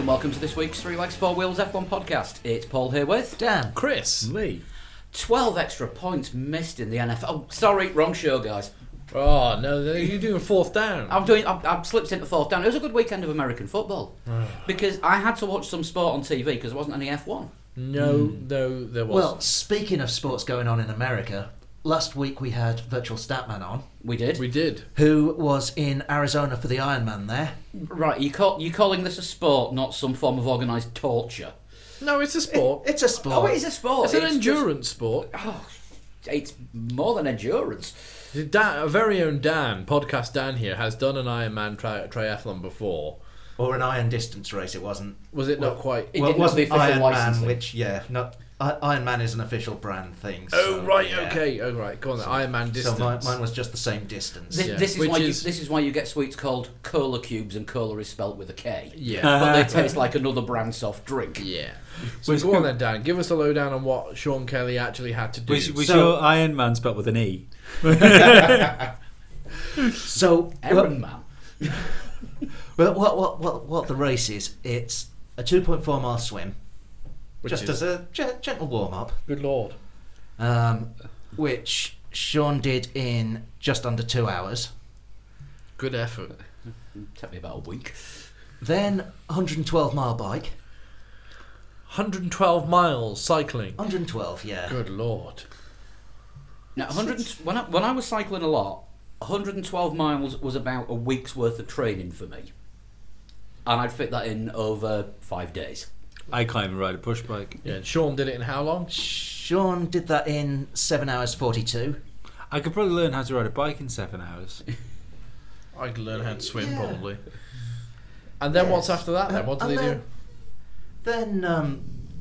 and welcome to this week's Three Legs, Four Wheels F1 podcast. It's Paul here with Dan, Chris, Lee. 12 extra points missed in the NFL. Oh, sorry, wrong show, guys. Oh no, you're doing fourth down. I've slipped into fourth down. It was a good weekend of American football because I had to watch some sport on TV because there wasn't any F1. No, there wasn't. Well, speaking of sports going on in America, last week we had Virtual Statman on, We did. we did. who was in Arizona for the Ironman there. Right, you calling this a sport, not some form of organised torture? No, it's a sport. It's a sport. Oh, it is a sport. It's an just- endurance sport. it's more than endurance. Dan, our very own Dan, podcast Dan here, has done an Ironman triathlon before. Or an iron distance race, it wasn't. Was it not quite? It Well, didn't it have the wasn't official Ironman, licensing. which, not... Ironman is an official brand thing. Oh so, right, yeah. okay, oh right. Go on, the Ironman distance. So mine was just the same distance. This, Yeah. this is Which why is- this is why you get sweets called cola cubes, and cola is spelt with a K. Yeah, But they taste like another brand soft drink. yeah. So go on then, Dan. Give us a lowdown on what Sean Kelly actually had to do. Was So- your Iron Man spelled with an E? So, Aaron Man. well, what the race is, it's a 2.4 mile swim, Which just is- as a gentle warm-up, Good lord. which Sean did in just under 2 hours. Good effort. Took me about a week. Then 112 mile bike. 112 miles cycling. 112, yeah. Good lord. Now, when I was cycling a lot, 112 miles was about a week's worth of training for me, and I'd fit that in over 5 days. I can't even ride a push bike. Yeah, and Sean did it in how long? Sean did that in 7 hours 42. I could probably learn how to ride a bike in 7 hours. I could learn how to swim Yeah. probably. And then Yes. what's after that then? What do And they do?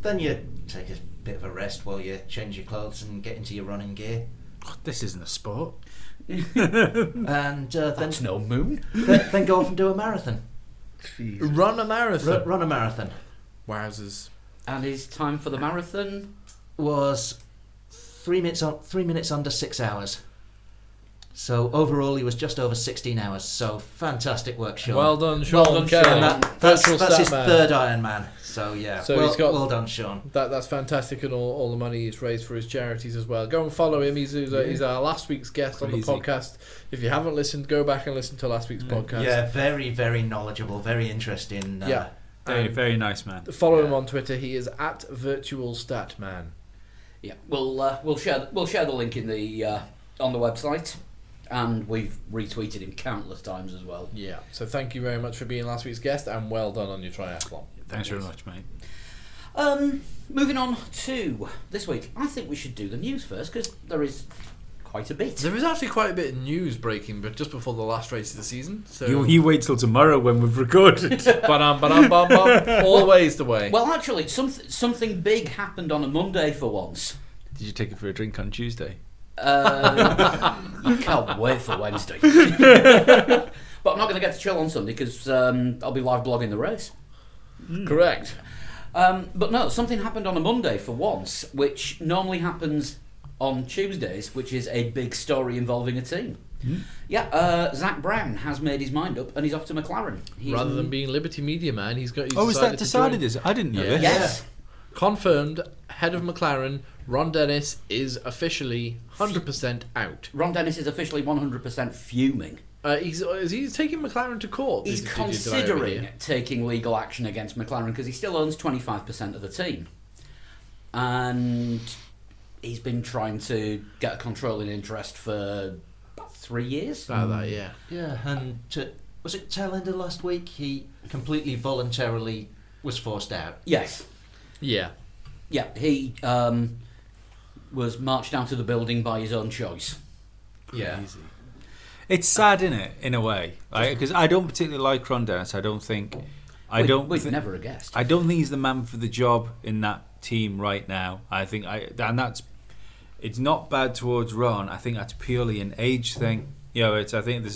Then you take a bit of a rest while you change your clothes and get into your running gear. Oh, this isn't a sport. And That's no moon. then go off and do a marathon. Run a marathon. Run a marathon. Wowzers. And his time for the marathon. Was 3 minutes under 6 hours. So overall, he was just over 16 hours. So fantastic work, Sean. Well done, Sean Well done, Kelly. Sean. And that's Virtual his Statman. third Ironman. So yeah, So well, he's got- well done, Sean. That's fantastic, and all the money he's raised for his charities as well. Go and follow him. He's our last week's guest on the Crazy. podcast. If you haven't listened, go back and listen to last week's podcast. Yeah, very, very knowledgeable, very interesting. Yeah. Very, very nice man. Follow him on Twitter. He is at Virtual Statman. Yeah, we'll share the link in the on the website, and we've retweeted him countless times as well. Yeah. So thank you very much for being last week's guest, and well done on your triathlon. Thanks very much, mate. Moving on to this week, I think we should do the news first because there is quite a bit. There is actually quite a bit of news breaking, but just before the last race of the season. So You wait till tomorrow when we've recorded. Ba-dum, always the way. Well, actually, something big happened on a Monday for once. Did you take it for a drink on Tuesday? You can't wait for Wednesday. But I'm not going to get to chill on Sunday because I'll be live blogging the race. Correct. But no, something happened on a Monday for once, which normally happens on Tuesdays, which is a big story involving a team. Yeah, Zach Brown has made his mind up and he's off to McLaren. Rather than being Liberty Media Man, he's got. He's Oh, is that decided decided? to Is it? I didn't know Yeah. this. Yes. Confirmed. Head of McLaren, Ron Dennis, is officially 100% out. Ron Dennis is officially 100% fuming. He's taking McLaren to court. He's Did I considering overhear? taking legal action against McLaren because he still owns 25% of the team. And he's been trying to get a controlling interest for about 3 years. About that, yeah. Yeah, and was it tail end of last week? He completely voluntarily was forced out. Yes. Yeah. Yeah, he was marched out of the building by his own choice. Yeah. Crazy. It's sad, isn't it, in a way? Because I don't particularly like Ron Dennis. I don't think... We've never a guest. I don't think he's the man for the job in that team right now. I think it's not bad towards Ron. I think that's purely an age thing. You know, I think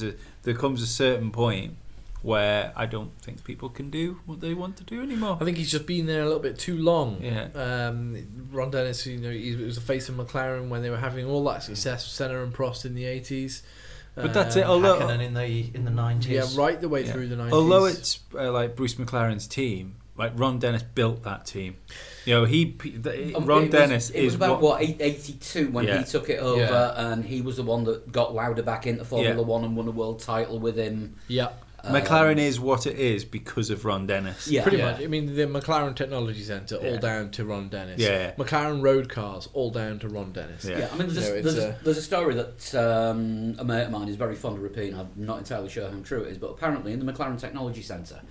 there comes a certain point where I don't think people can do what they want to do anymore. I think he's just been there a little bit too long. Yeah. Ron Dennis, he was the face of McLaren when they were having all that success, Senna and Prost in the 80s. But that's it. Although Hakkinen in the 90s. Yeah, right the way through the 90s. although it's like Bruce McLaren's team, Like Ron Dennis built that team. You know, It was about 82 when he took it over, and he was the one that got Lauda back into Formula One and won a world title with him. Yeah. McLaren is what it is because of Ron Dennis. Yeah, Pretty much. I mean, the McLaren Technology Centre, all down to Ron Dennis. Yeah. McLaren road cars, all down to Ron Dennis. Yeah. Yeah, I mean, there's a story that a mate of mine is very fond of repeating. I'm not entirely sure how true it is, but apparently in the McLaren Technology Centre,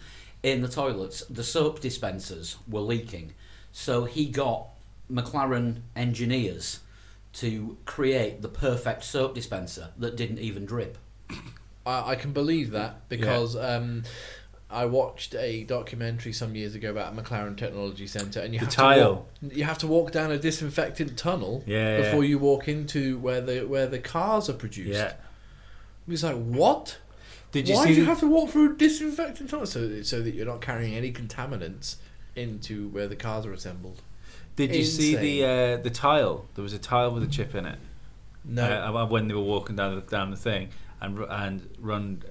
in the toilets, the soap dispensers were leaking. So he got McLaren engineers to create the perfect soap dispenser that didn't even drip. I can believe that because I watched a documentary some years ago about a McLaren Technology Centre, and you have to walk down a disinfectant tunnel before you walk into where the cars are produced. Yeah. It was like, what? Did you Why see do you have to walk through a disinfectant tunnel so that you're not carrying any contaminants into where the cars are assembled? Did you see the tile? There was a tile with a chip in it. No. When they were walking down the thing, and Ron,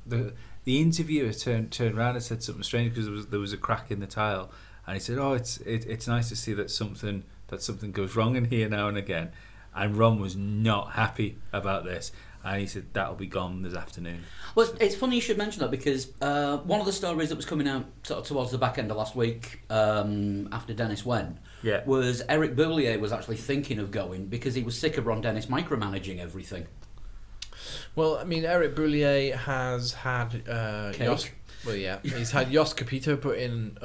the interviewer turned around and said something strange because there was a crack in the tile, and he said, "Oh, it's nice to see that something goes wrong in here now and again," and Ron was not happy about this. And he said, that'll be gone this afternoon. Well, it's funny you should mention that because one of the stories that was coming out sort of towards the back end of last week, after Dennis went, was Eric Boulier was actually thinking of going because he was sick of Ron Dennis micromanaging everything. Well, I mean, Eric Boulier has had he's had Jos Capito put in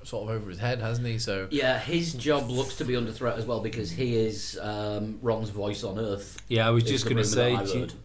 sort of over his head, hasn't he? So yeah, his job looks to be under threat as well because he is Ron's voice on Earth. Yeah, I was just going to say,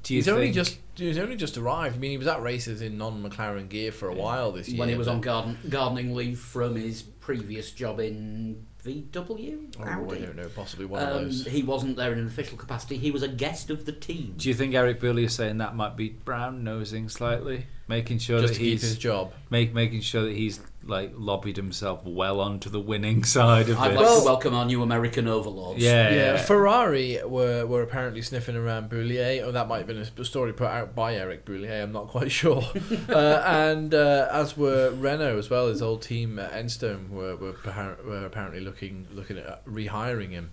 do you think he's only just arrived. I mean, he was at races in non-McLaren gear for a while this year when he was on gardening leave from his previous job in VW. I don't know, possibly one of those. He wasn't there in an official capacity. He was a guest of the team. Do you think Eric Boulier is saying that might be brown nosing slightly, making sure just that to keep his job, making sure that he's like lobbied himself well onto the winning side of I'd it? like to welcome our new American overlords. Yeah. Ferrari were apparently sniffing around Boulier. That might have been a story put out by Eric Boulier. I'm not quite sure. And as were Renault as well. His old team Enstone were apparently looking at rehiring him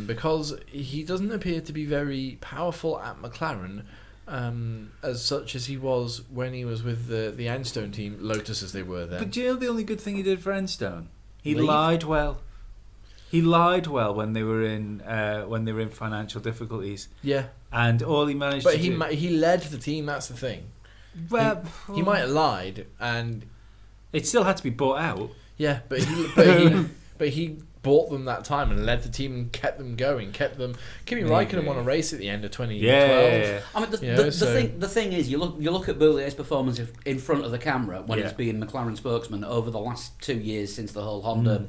because he doesn't appear to be very powerful at McLaren. As such as he was when he was with the Enstone team, Lotus as they were then. But do you know the only good thing he did for Enstone? He lied well. He lied well when they were in financial difficulties. Yeah, and all he managed. But he led the team. That's the thing. Well, he might have lied, and it still had to be bought out. Yeah, but he bought them that time and led the team and kept them going, Kimi Räikkönen won a race at the end of 2012. Yeah. I mean, the thing is, you look at Boulier's performance in front of the camera when he's being McLaren spokesman over the last 2 years since the whole Honda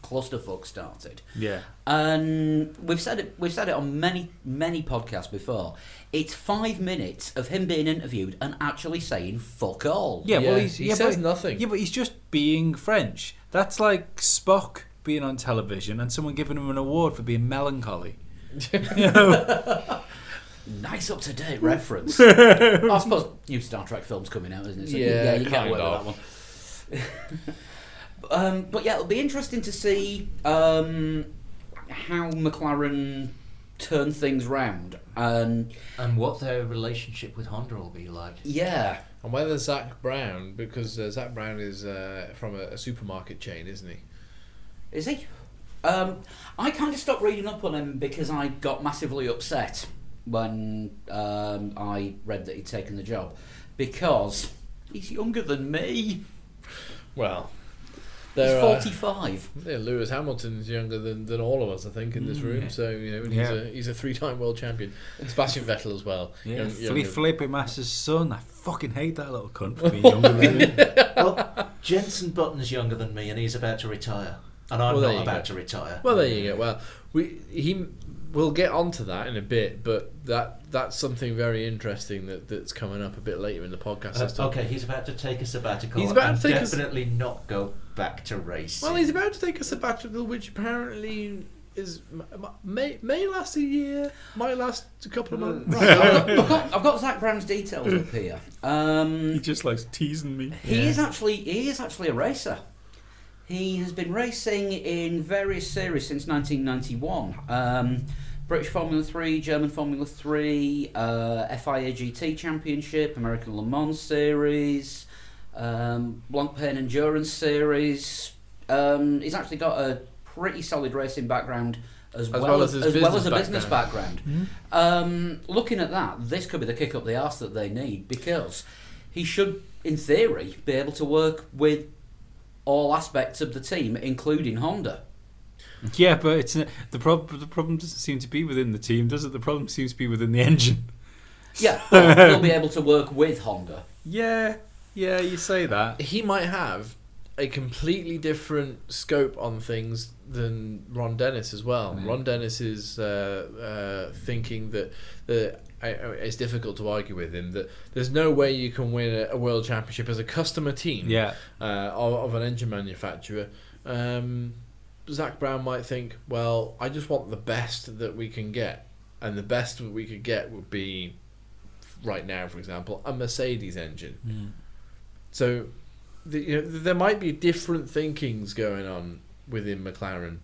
clusterfuck started. Yeah. And we've said it on many podcasts before. It's 5 minutes of him being interviewed and actually saying fuck all. Yeah, well, he says nothing. Yeah, but he's just being French. That's like Spock being on television and someone giving him an award for being melancholy. You know? Nice up to date reference. I suppose new Star Trek film's coming out, isn't it? So yeah, you can't work with that one. But yeah, it'll be interesting to see how McLaren turn things round and what their relationship with Honda will be like. Yeah. And whether Zach Brown, because Zach Brown is from a supermarket chain, isn't he? Is he? I kind of stopped reading up on him because I got massively upset when I read that he'd taken the job, because he's younger than me. Well, he's 45. Lewis Hamilton's younger than all of us, I think, in this room. So he's a 3-time world champion. Sebastian Vettel as well. Yeah, Felipe Massa's son. I fucking hate that little cunt for being younger than me. Well, Jenson Button's younger than me, and he's about to retire. And I'm not about to retire. Well, there you go. Well, we'll get onto that in a bit, but that's something very interesting that's coming up a bit later in the podcast. Okay, he's about to take a sabbatical. He's about to definitely not go back to racing. Well, he's about to take a sabbatical, which apparently is may last a year, might last a couple of months. I've got Zach Brown's details up here. He just likes teasing me. He is actually a racer. He has been racing in various series since 1991. British Formula 3, German Formula 3, FIA GT Championship, American Le Mans Series, Blancpain Endurance Series. He's actually got a pretty solid racing background as well as a business background. Looking at that, this could be the kick up the arse that they need, because he should, in theory, be able to work with all aspects of the team, including Honda. Yeah, but it's the problem doesn't seem to be within the team, does it? The problem seems to be within the engine. Yeah, but he'll be able to work with Honda. Yeah, you say that. He might have a completely different scope on things than Ron Dennis as well. Ron Dennis is thinking that it's difficult to argue with him that there's no way you can win a world championship as a customer team of an engine manufacturer. Zach Brown might think, well, I just want the best that we can get, and the best that we could get would be, right now, for example, a Mercedes engine. So there might be different thinkings going on within McLaren.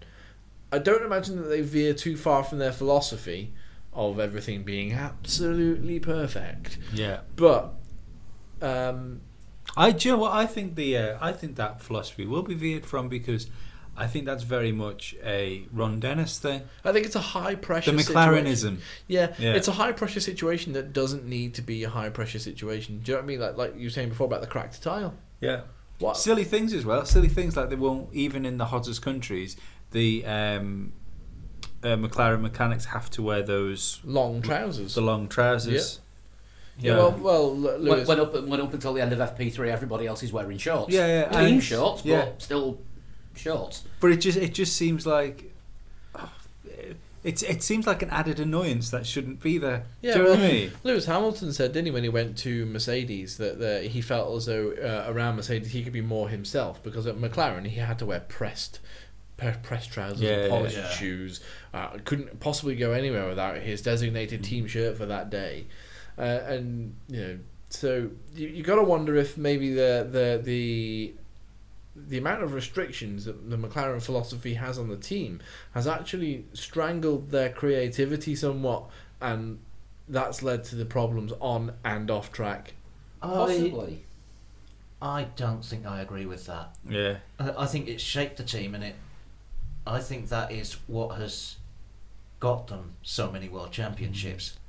I don't imagine that they veer too far from their philosophy of everything being absolutely perfect. Yeah, but do you know what? I think that philosophy will be veered from, because I think that's very much a Ron Dennis thing. I think it's a high pressure. The McLarenism. Yeah, it's a high pressure situation that doesn't need to be a high pressure situation. Do you know what I mean? Like you were saying before about the cracked tile. Yeah. What? Silly things as well. Silly things like they won't, even in the hottest countries, the McLaren mechanics have to wear those long trousers. The long trousers. Yeah. Well, Lewis went up until the end of FP3. Everybody else is wearing shorts. Yeah. Team shorts, but still shorts. But it just seems like it seems like an added annoyance that shouldn't be there. Yeah, do you know what I mean? Lewis Hamilton said, didn't he, when he went to Mercedes, that he felt as though around Mercedes he could be more himself, because at McLaren he had to wear pressed trousers and polished shoes. Couldn't possibly go anywhere without his designated team shirt for that day. And so you got to wonder if maybe the amount of restrictions that the McLaren philosophy has on the team has actually strangled their creativity somewhat, and that's led to the problems on and off track. Possibly. I don't think I agree with that. Yeah. I think it's shaped the team, and I think that is what has got them so many world championships.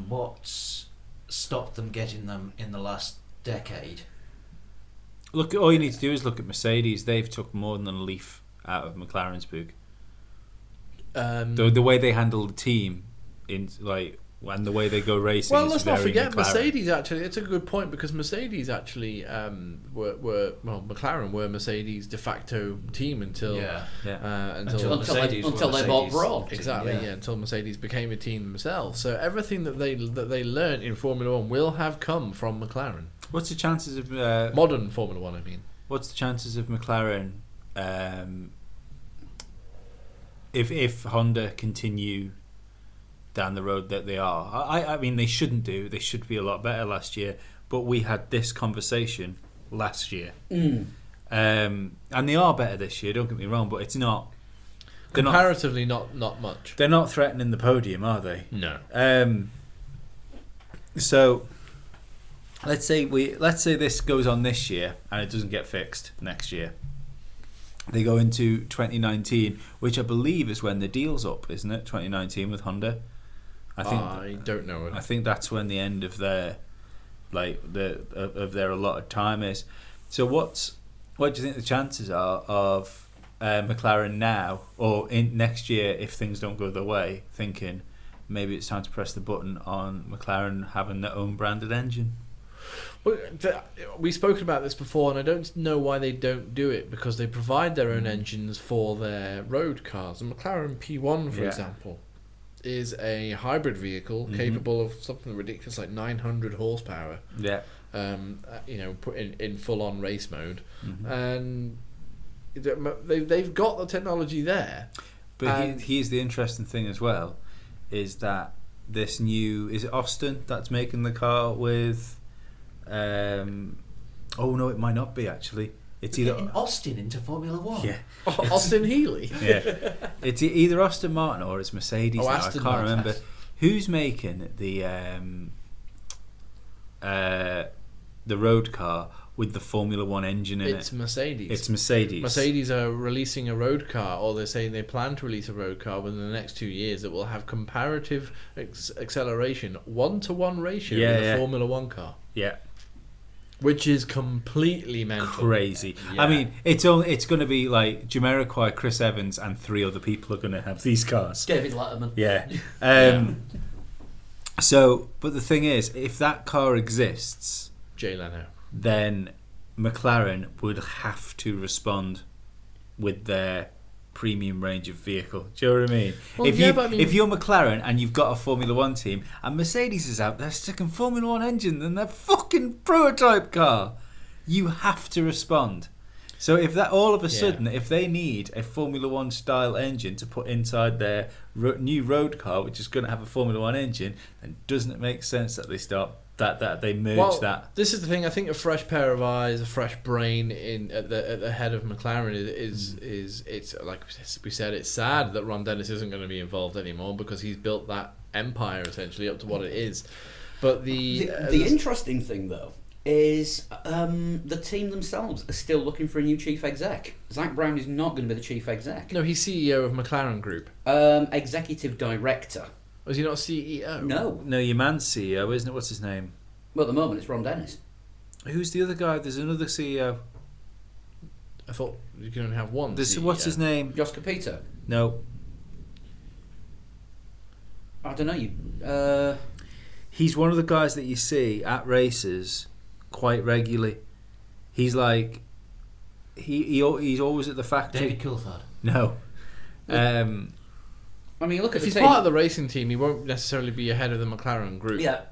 What's stopped them getting them in the last decade? Look, all you need to do is look at Mercedes. They've took more than a leaf out of McLaren's book. The way they handle the team, and the way they go racing. Well, is let's not very forget McLaren. Mercedes. Actually, it's a good point, because Mercedes actually McLaren were Mercedes' de facto team until Until they bought Braun. Exactly, until Mercedes became a team themselves. So everything that they learned in Formula One will have come from McLaren. What's the chances of Modern Formula One, I mean. What's the chances of McLaren if Honda continue down the road that they are? I mean, they shouldn't do. They should be a lot better last year. But we had this conversation last year, and they are better this year. Don't get me wrong, but it's not. Comparatively, not much. They're not threatening the podium, are they? No. So let's say this goes on this year and it doesn't get fixed next year. They go into 2019, which I believe is when the deal's up, isn't it? 2019 with Honda. I don't know. I think that's when the end of their of their allotted time is. So what do you think the chances are of McLaren now or in next year, if things don't go their way, thinking maybe it's time to press the button on McLaren having their own branded engine? Well, we've spoken about this before, and I don't know why they don't do it, because they provide their own engines for their road cars. The McLaren P1, for example, is a hybrid vehicle capable of something ridiculous like 900 horsepower. Yeah. Put in full-on race mode, and they've got the technology there. But here's the interesting thing as well, is that this new, is it Austin that's making the car with? Oh no, it might not be actually. It's Getting either Austin into Formula One. yeah, Austin Healey. yeah. It's either Aston Martin or it's Mercedes. Oh, Now. Aston I can't Martin. remember who's making the road car with the Formula One engine in It's it. Mercedes. It's Mercedes. Mercedes are releasing a road car, or they're saying they plan to release a road car within the next 2 years that will have comparative acceleration 1-to-1 ratio Yeah, with a yeah. Formula One car, Yeah, which is completely mental. crazy. Yeah. I mean, it's going to be like Jamiroquai, Chris Evans, and 3 other people are going to have these cars. David Letterman. Yeah. So, but the thing is, if that car exists, Jay Leno. then McLaren would have to respond with their premium range of vehicle. Do you know what I mean? Well, if yeah, you but I mean- if you're McLaren and you've got a Formula One team and Mercedes is out there sticking Formula One engine in their fucking prototype car, you have to respond. So if that all of a Yeah. sudden, if they need a Formula One style engine to put inside their new road car, which is going to have a Formula One engine, then doesn't it make sense that they start that they merge that? This is the thing. I think a fresh pair of eyes, a fresh brain in at the head of McLaren is it's like we said. It's sad that Ron Dennis isn't going to be involved anymore because he's built that empire essentially up to what it is. But The interesting thing, though, is the team themselves are still looking for a new chief exec. Zach Brown is not going to be the chief exec. no, he's CEO of McLaren Group. Executive director. Was he not CEO? No. No, your man's CEO, isn't it? What's his name? Well, at the moment, it's Ron Dennis. Who's the other guy? There's another CEO. I thought you can only have one. This CEO. what's his name? Jos Capito. No, I don't know. he's one of the guys that you see at races quite regularly. He's like he's always at the factory. David Coulthard. No. I mean, look at If the he's team. part of the racing team, he won't necessarily be ahead of the McLaren Group. Yeah.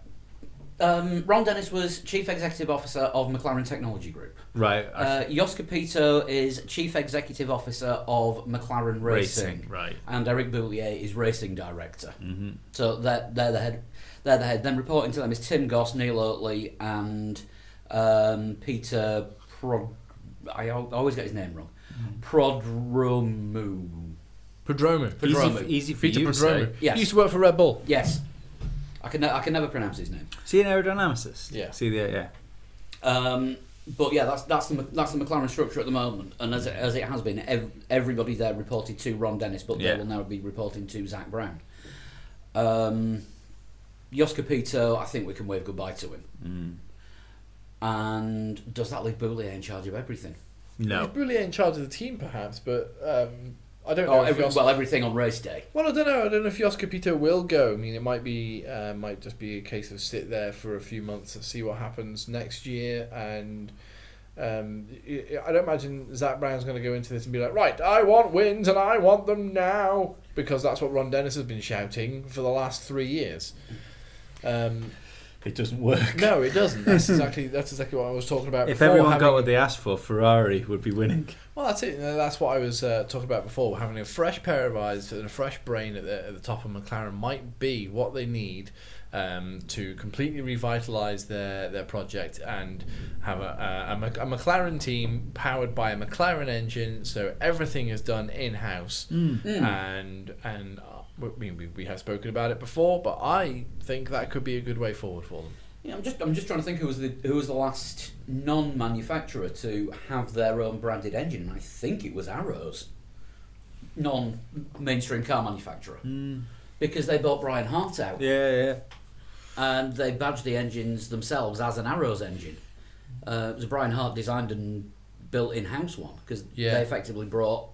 Ron Dennis was Chief Executive Officer of McLaren Technology Group. Right. Jos Capito is Chief Executive Officer of McLaren Racing. Right. And Eric Boulier is Racing Director. Mm-hmm. So they're the head. They're the head. Then reporting to them is Tim Goss, Neil Oatley, and Peter I always get his name wrong. Prodromu. Prodromu. Easy for Peter you to say. Prodromu. Yes. He used to work for Red Bull. Yes. I can never pronounce his name. See an aerodynamicist? Yeah. See the yeah. But yeah, that's the McLaren structure at the moment, and as it has been, everybody there reported to Ron Dennis, but Yeah. they will now be reporting to Zach Brown. Jos Capito, I think we can wave goodbye to him. And does that leave Boulier in charge of everything? No. Boulier in charge of the team, perhaps, but I don't know. If Everything on race day. Well, I don't know. I don't know if Jos Capito will go. I mean, it might just be a case of sit there for a few months and see what happens next year. And I don't imagine Zach Brown's going to go into this and be like, right, I want wins and I want them now, because that's what Ron Dennis has been shouting for the last 3 years. It doesn't work. No, it doesn't. That's exactly what I was talking about. If before, everyone having- got what they asked for, Ferrari would be winning. Well, that's it. That's what I was talking about before. Having a fresh pair of eyes and a fresh brain at the top of McLaren might be what they need to completely revitalise their project and have a McLaren team powered by a McLaren engine, so everything is done in house. And we have spoken about it before, but I think that could be a good way forward for them. Yeah, I'm just trying to think who was the last non-manufacturer to have their own branded engine, and I think it was Arrows, non-mainstream car manufacturer, because they bought Brian Hart out, Yeah. and they badged the engines themselves as an Arrows engine. It was Brian Hart designed and built in-house one, because they effectively bought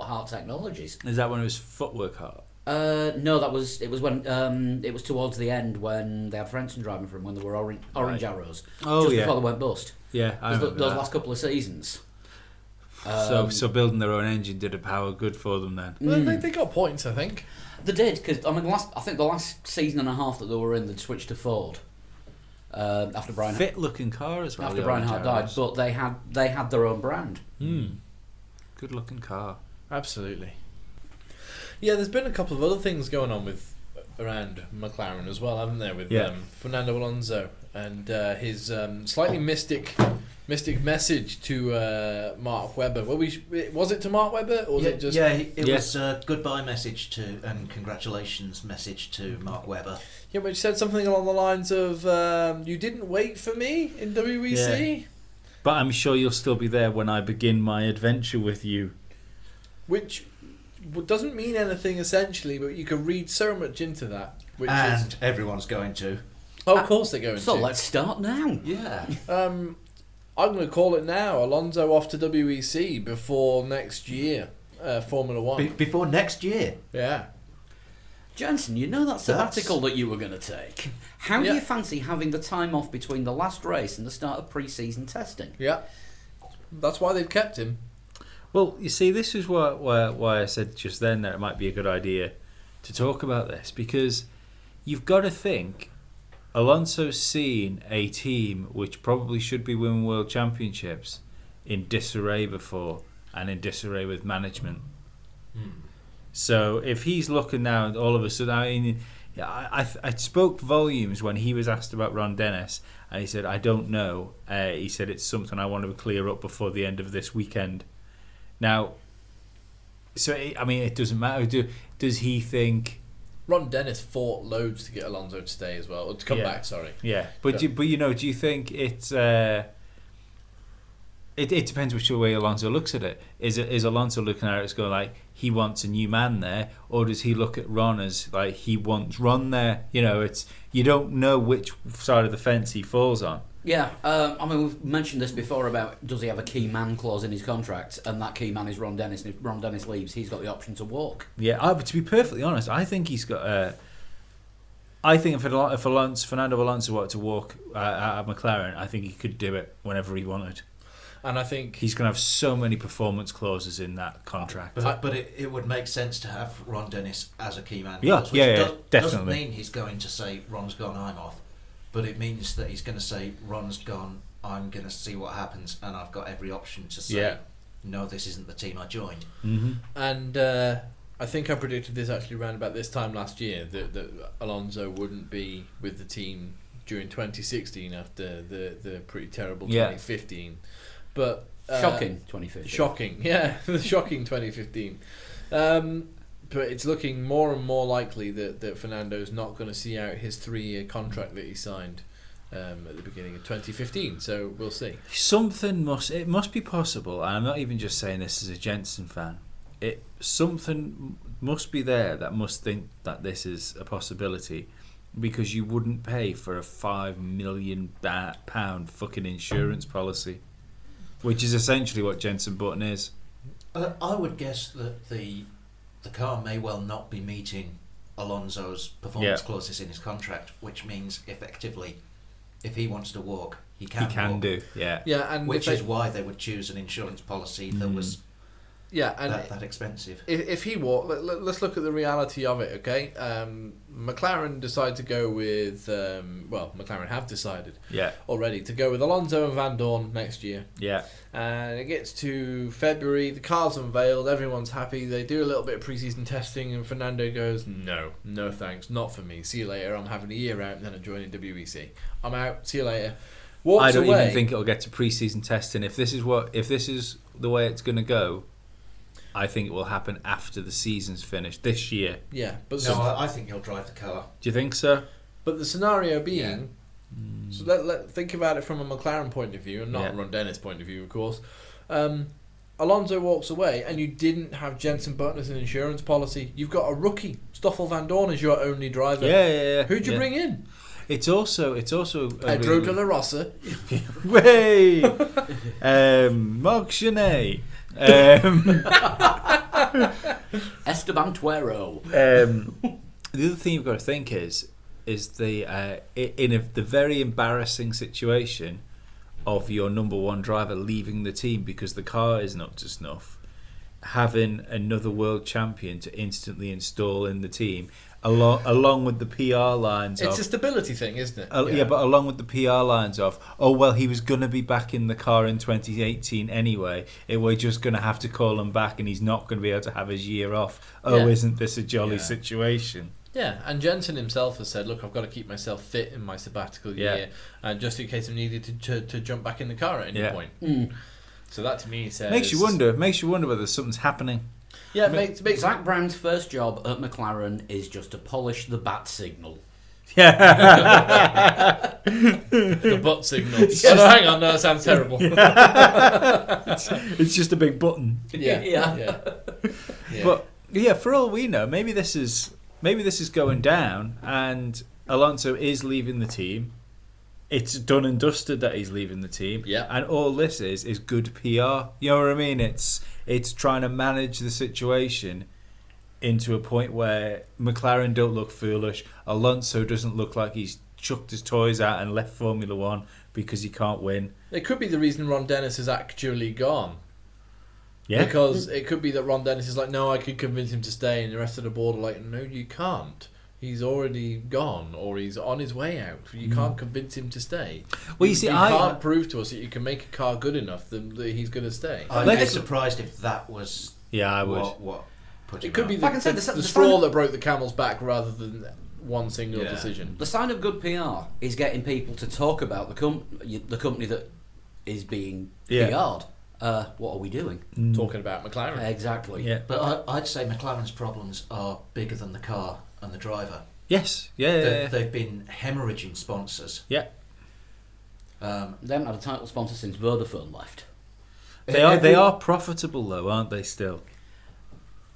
Hart Technologies. Is that when it was footwork hard? No, it was when it was towards the end when they had Frenson driving for them, when they were orange Right. Arrows, Oh, just yeah. before they went bust. Yeah, I remember Those that. last couple of seasons. So building their own engine did a power good for them then. Well, they got points, I think. They did, because I mean, the last season and a half that they were in, they'd switched to Ford after Brian Fit looking car as well. after the Brian orange Hart died, Arrows. but they had their own brand. Good looking car. Absolutely. Yeah, there's been a couple of other things going on around McLaren as well, haven't there? With Yeah. Fernando Alonso and his slightly mystic mystic message to Mark Webber. Well, was it to Mark Webber, or was it just? It was a goodbye message and congratulations message to Mark Webber. Yeah, which said something along the lines of, "You didn't wait for me in WEC," But I'm sure you'll still be there when I begin my adventure with you. which doesn't mean anything essentially, but you can read so much into that. Which And everyone's going to. of course they're going So to. let's start now. Yeah. I'm going to call it now. Alonso off to WEC before next year, Formula One. Before next year. Yeah. Jensen, you know that sabbatical that you were going to take. How do you fancy having the time off between the last race and the start of pre-season testing? Yeah. That's why they've kept him. Well, you see, this is why I said just then that it might be a good idea to talk about this, because you've got to think Alonso's seen a team which probably should be winning world championships in disarray before, and in disarray with management. So if he's looking now and all of a sudden, I mean, I spoke volumes when he was asked about Ron Dennis, and he said, I don't know. He said, it's something I want to clear up before the end of this weekend. Now, so I mean, it doesn't matter. Does he think? Ron Dennis fought loads to get Alonso to stay as well, or to come back. Sorry. Yeah, but do you think it's? It depends which way Alonso looks at it. Is Alonso looking at it as going like he wants a new man there, or does he look at Ron as like he wants Ron there? You know, you don't know which side of the fence he falls on. Yeah, I mean, we've mentioned this before about does he have a key man clause in his contract, and that key man is Ron Dennis, and if Ron Dennis leaves, he's got the option to walk. Yeah, but to be perfectly honest, I think he's got. I think if Fernando Alonso wanted to walk at McLaren, I think he could do it whenever he wanted. And I think He's going to have so many performance clauses in that contract. But it would make sense to have Ron Dennis as a key man. Yeah, which definitely. Doesn't mean he's going to say Ron's gone, I'm off. But it means that he's going to say Ron's gone, I'm going to see what happens, and I've got every option to say, no, this isn't the team I joined. Mm-hmm. And I think I predicted this actually around about this time last year that Alonso wouldn't be with the team during 2016 after the pretty terrible 2015. But Shocking 2015. Shocking, yeah, the shocking 2015. But it's looking more and more likely that Fernando's not going to see out his 3-year contract that he signed at the beginning of 2015. So we'll see. It must be possible, and I'm not even just saying this as a Jensen fan. Something must be there that must think that this is a possibility, because you wouldn't pay for a £5 million fucking insurance policy, which is essentially what Jensen Button is. I would guess that the car may well not be meeting Alonso's performance clauses in his contract, which means effectively, if he wants to walk, he can walk. do. Yeah, and which is why they would choose an insurance policy that was that expensive. If he walked, let's look at the reality of it, okay? McLaren decided to go with, McLaren have decided already to go with Alonso and Van Dorn next year. Yeah. And it gets to February, the car's unveiled, everyone's happy, they do a little bit of pre-season testing, and Fernando goes, no thanks, not for me, see you later, I'm having a year out and then I'm joining WEC. I'm out, see you later. Walks I don't away. even think it'll get to pre-season testing. If this is the way it's going to go, I think it will happen after the season's finished this year. Yeah, but I think he'll drive the car. Do you think so? But the scenario being, so let think about it from a McLaren point of view, and not Ron Dennis' point of view, of course. Alonso walks away, and you didn't have Jensen Button as an insurance policy. You've got a rookie, Stoffel Van Dorn, as your only driver. Yeah. Who'd you bring in? It's also Pedro de la Rosa. Way, Marc Genet. Esteban Tuero. The other thing you've got to think is the the very embarrassing situation of your number one driver leaving the team because the car isn't up to snuff, having another world champion to instantly install in the team, along with the PR lines. It's a stability thing, isn't it? But along with the PR lines of, oh well, he was going to be back in the car in 2018 anyway. We're just going to have to call him back, and he's not going to be able to have his year off. Isn't this a jolly situation? Yeah, and Jensen himself has said, "Look, I've got to keep myself fit in my sabbatical year, and just in case I'm needed to jump back in the car at any point." So that to me says Makes you wonder whether something's happening. Yeah, makes Zach Brown's first job at McLaren is just to polish the bat signal. Yeah. the butt signal. Oh, no, hang on, no, that sounds terrible. It's just a big button. Yeah. But yeah, for all we know, maybe this is going down, and Alonso is leaving the team. It's done and dusted that he's leaving the team. Yeah. And all this is good PR. You know what I mean? It's trying to manage the situation into a point where McLaren don't look foolish. Alonso doesn't look like he's chucked his toys out and left Formula One because he can't win. It could be the reason Ron Dennis is actually gone. Yeah. Because it could be that Ron Dennis is like, no, I could convince him to stay, and the rest of the board are like, no, you can't. He's already gone, or he's on his way out. You can't convince him to stay. Well, you see, you I can't prove to us that you can make a car good enough that he's going to stay. I'd be surprised if that was I would. what put him It could out. be Like I said, the the straw that broke the camel's back rather than one single decision. The sign of good PR is getting people to talk about the company that is being PR'd. What are we doing? Talking about McLaren. Exactly. Yeah. But I'd say McLaren's problems are bigger than the car and the driver. Yes. Yeah. They've been hemorrhaging sponsors. Yeah. They haven't had a title sponsor since Vodafone left. They are profitable though, aren't they? Still.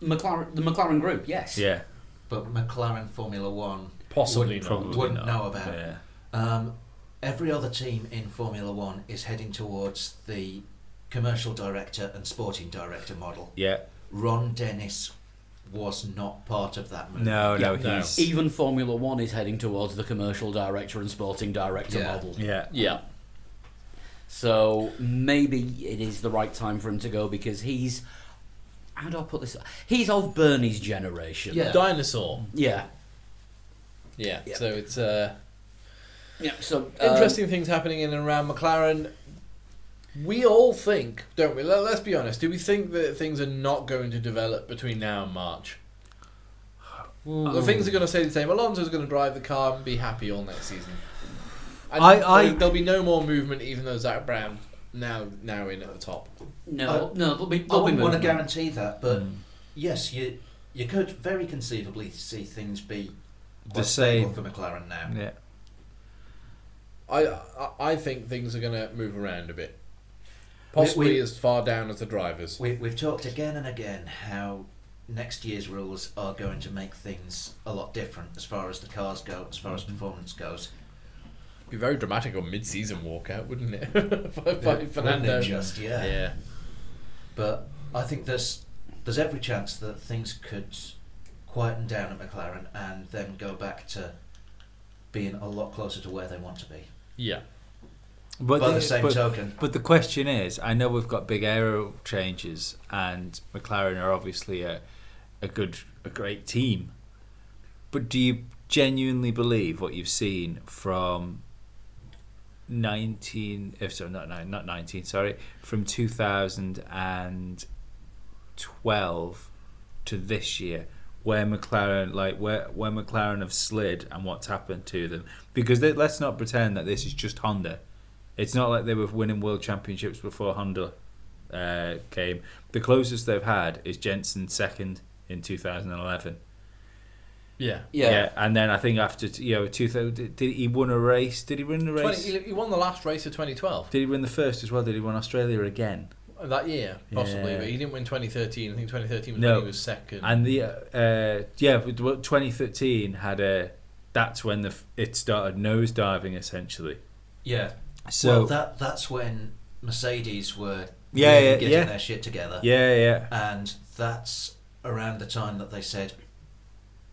The McLaren Group, yes. Yeah. But McLaren Formula One Possibly not. wouldn't know about it. Yeah. Every other team in Formula One is heading towards the commercial director and sporting director model. Yeah. Ron Dennis was not part of that movement. No, no. he's Even Formula One is heading towards the commercial director and sporting director model. Yeah. So maybe it is the right time for him to go because he's... How do I put this? He's of Bernie's generation. Yeah. Dinosaur. Yeah. Yeah. Yeah. So it's Yeah. So interesting things happening in and around McLaren. We all think, don't we? Let's be honest. Do we think that things are not going to develop between now and March? The things are going to stay the same. Alonso's going to drive the car and be happy all next season. And there'll be no more movement, even though Zach Brown now in at the top. No, there'll be I wouldn't want to movement. guarantee that, but yes, you could very conceivably see things be The same. for McLaren now. Yeah. I think things are going to move around a bit. Possibly as far down as the drivers. We've talked again and again how next year's rules are going to make things a lot different as far as the cars go, as far as performance goes. It'd be very dramatic on mid-season walkout, wouldn't it? By Fernando. Yeah. But I think there's every chance that things could quieten down at McLaren and then go back to being a lot closer to where they want to be. Yeah. By the same token. But the question is, I know we've got big aero changes, and McLaren are obviously a great team. But do you genuinely believe what you've seen from from 2012 to this year, where McLaren have slid and what's happened to them? Because let's not pretend that this is just Honda. It's not like they were winning world championships before Honda came. The closest they've had is Jensen second in 2011. Yeah. And then I think after 2000, did he win a race? Did he win the race? He won the last race of 2012. Did he win the first as well? Did he win Australia again? That year, possibly, Yeah. but he didn't win 2013. I think 2013 was No. when he was second. And the 2013 had that's when it started nosediving essentially. Yeah. So that's when Mercedes were getting their shit together. Yeah. And that's around the time that they said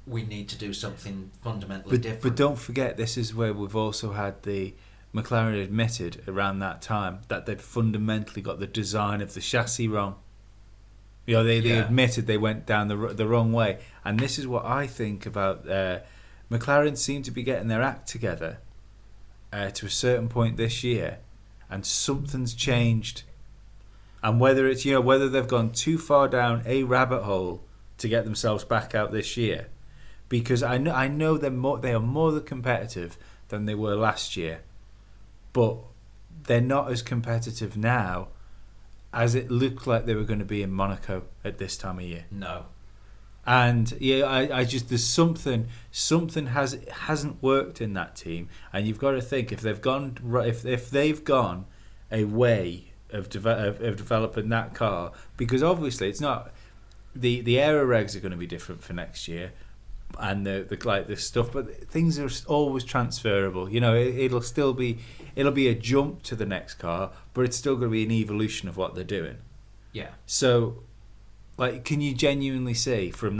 we need to do something fundamentally different. But don't forget, this is where we've also had the McLaren admitted around that time that they'd fundamentally got the design of the chassis wrong. They admitted they went down the wrong way, and this is what I think about McLaren. Seem to be getting their act together to a certain point this year, and something's changed. And whether it's whether they've gone too far down a rabbit hole to get themselves back out this year, because I know they are more competitive than they were last year, but they're not as competitive now as it looked like they were going to be in Monaco at this time of year. No. And yeah, I just there's something hasn't worked in that team, and you've got to think if they've gone a way of developing that car, because obviously it's not the aero regs are going to be different for next year, and the stuff, but things are always transferable. You know, it'll be a jump to the next car, but it's still going to be an evolution of what they're doing. Yeah. So, like, can you genuinely see from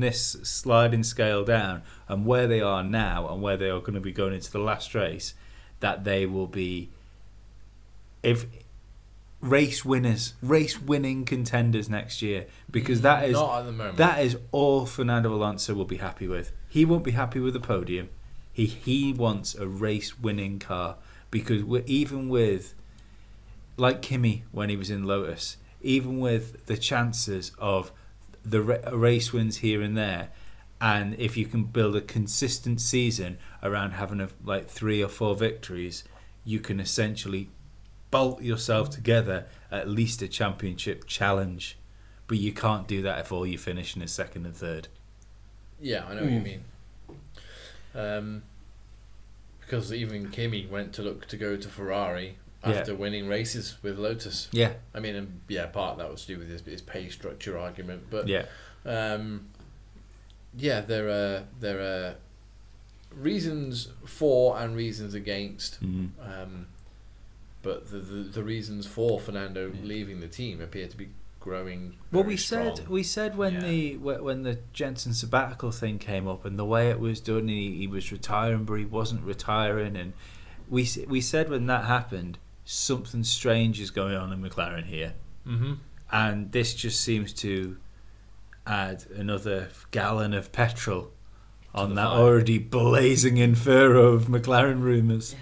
this sliding scale down and where they are now and where they are going to be going into the last race, that they will be race winning contenders next year? Because that is not at the moment. That is all Fernando Alonso will be happy with. He won't be happy with a podium. He wants a race winning car, because even with, like Kimi when he was in Lotus, even with the chances of the race wins here and there, and if you can build a consistent season around having 3 or 4 victories, you can essentially bolt yourself together at least a championship challenge. But you can't do that if all you finish in a second and third. Yeah, I know what you mean. Because even Kimi went to look to go to Ferrari after winning races with Lotus. Yeah. I mean, and part of that was to do with his pay structure argument, but yeah, there are reasons for and reasons against. But the reasons for Fernando leaving the team appear to be growing. Well, very strong. we said when the Jensen sabbatical thing came up and the way it was done, he was retiring, but he wasn't retiring, and we said when that happened, something strange is going on in McLaren here, and this just seems to add another gallon of petrol on that already blazing inferno of McLaren rumours. Yeah.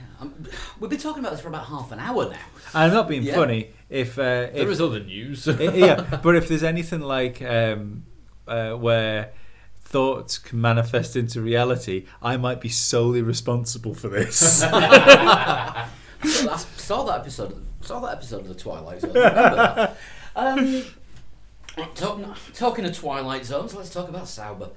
We've been talking about this for about half an hour now. I'm not being funny. If there is other news, but if there's anything like where thoughts can manifest into reality, I might be solely responsible for this. I saw that episode of the Twilight Zone. I remember that. Talking of Twilight Zones, let's talk about Sauber.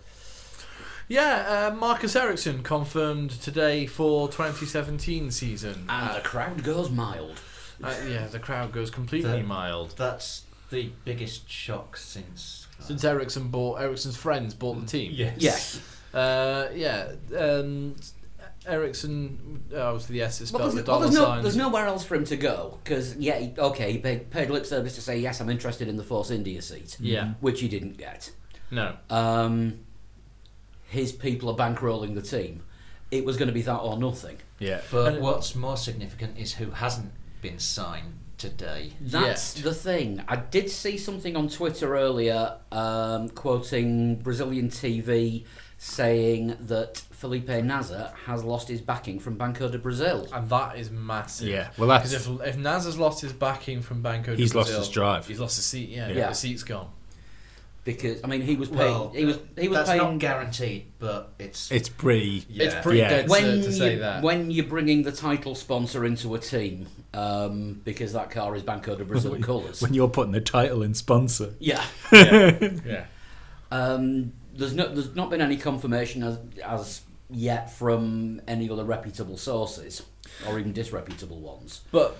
Yeah, Marcus Ericsson confirmed today for 2017 season. And the crowd goes mild. The crowd goes completely mild. That's the biggest shock since Ericsson's friends bought the team. Yes. Ericsson, obviously the S is spelled with dollar there's signs. There's nowhere else for him to go, because he paid lip service to say, yes, I'm interested in the Force India seat. Yeah. Which he didn't get. No. His people are bankrolling the team. It was going to be that or nothing. Yeah. But what's more significant is who hasn't been signed today. That's the thing. I did see something on Twitter earlier, quoting Brazilian TV, saying that Felipe Nasr has lost his backing from Banco de Brazil. And that is massive. Yeah, well, that's... Because if Nasr's lost his backing from Banco de Brazil... He's lost his drive. He's lost his seat, yeah. The seat's gone. Because, I mean, he was paying... Well, he was that's paying, not guaranteed, but it's pretty... Yeah. It's pretty dead to say you, that. When you're bringing the title sponsor into a team, because that car is Banco de Brazil colours. When you're putting the title in sponsor. Yeah. Yeah. There's not been any confirmation as yet from any other reputable sources, or even disreputable ones. But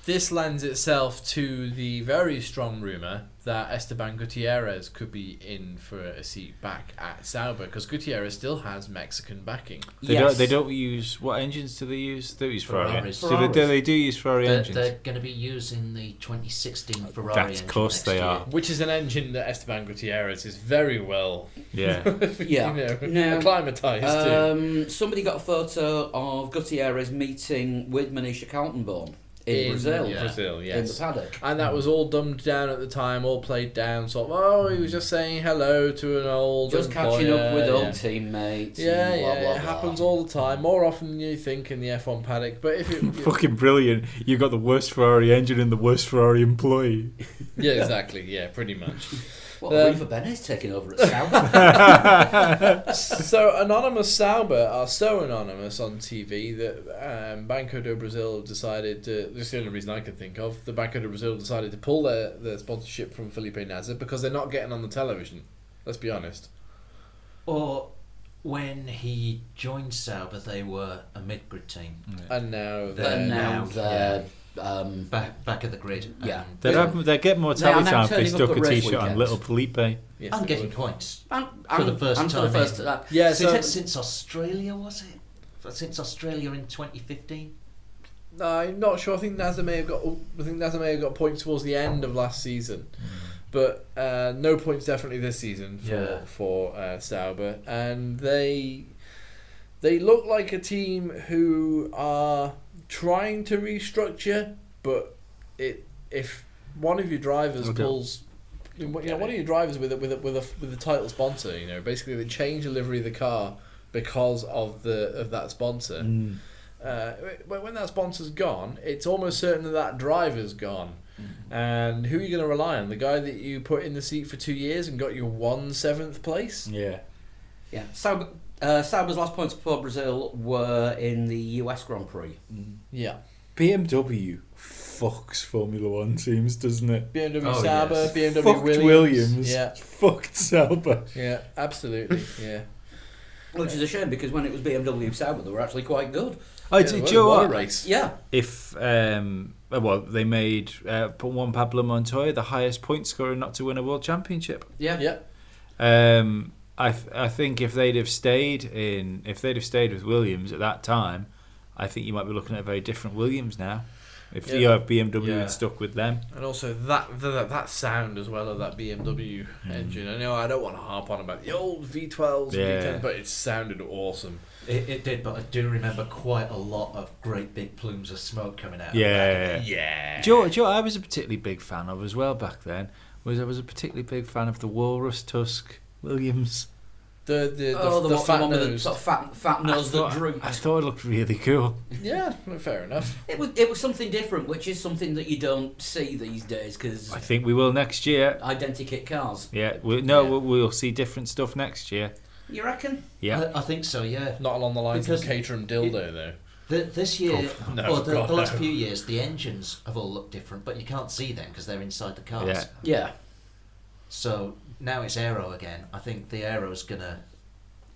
this lends itself to the very strong rumour that Esteban Gutierrez could be in for a seat back at Sauber, because Gutierrez still has Mexican backing. They don't use... What engines do they use? They use Ferrari. Ferraris. They do use Ferrari engines. They're going to be using the 2016 Ferrari engine. Of course they are. Which is an engine that Esteban Gutierrez is very well acclimatised to. Somebody got a photo of Gutierrez meeting with Manisha Kaltenborn in Brazil. Brazil, yes. In the paddock. And that was all dumbed down at the time, all played down, sort of, he was just saying hello to an old Just employer, catching up with old teammates. Yeah, and blah, blah, it blah. happens all the time, more often than you think in the F1 paddock. But if it, Fucking brilliant. You got the worst Ferrari engine and the worst Ferrari employee. yeah, exactly, yeah, pretty much. Well, Riva Benet's taking over at Sauber. So anonymous Sauber are so anonymous on TV that Banco do Brasil decided to. This is the only reason I can think of. The Banco do Brasil decided to pull their sponsorship from Felipe Nasr because they're not getting on the television. Let's be honest. Or when he joined Sauber, they were a mid-grid team. And now They're now they're back at the grid. Yeah. They get more They are telly now time if they turning up stuck a at race t-shirt on weekends. little Felipe. yes, And they getting would. points. and For the first and time for the first in- Yeah, so Since Australia, was it? Since Australia in 2015? no, I'm not sure. I think Nasr may have got points towards the end of last season, but no points definitely this season for Sauber, and they look like a team who are trying to restructure, but if one of your drivers pulls. One of your drivers with a title sponsor, basically they change the livery of the car because of that sponsor. When that sponsor's gone, it's almost certain that driver's gone. And who are you going to rely on? The guy that you put in the seat for 2 years and got you 1/7 place? Yeah. Yeah. Sauber's last points for Brazil were in the US Grand Prix. Yeah. BMW fucks Formula One teams, doesn't it? BMW Oh, Sauber, yes. BMW Fucked Williams. Yeah, Fucked Sauber. yeah, absolutely. Yeah. Which is a shame because when it was BMW Sauber, they were actually quite good. Oh, Yeah, do you what know a what? race. Yeah. If they made Juan Pablo Montoya the highest point scorer not to win a world championship. Yeah. Yeah. I think if they'd have stayed with Williams at that time, I think you might be looking at a very different Williams now. If Yeah. you have BMW Yeah. had stuck with them. And also that sound as well of that BMW engine. I know I don't want to harp on about the old V12s, Yeah. and V10s, but it sounded awesome. It did, but I do remember quite a lot of great big plumes of smoke coming out. Yeah. Yeah. Do you know what I was a particularly big fan of as well back then? I was a particularly big fan of the Walrus Tusk Williams. The one fat with the nose. sort of fat nose that drooped. I thought it looked really cool. Yeah, fair enough. It was something different, which is something that you don't see these days because I think we will next year. identikit cars. Yeah, we'll see different stuff next year. You reckon? Yeah. I think so, yeah. Not along the lines Because of Caterham dildo though. This year, no, or the God, last no. few years, the engines have all looked different, but you can't see them because they're inside the cars. Yeah. Yeah. So now it's aero again. I think the aero's gonna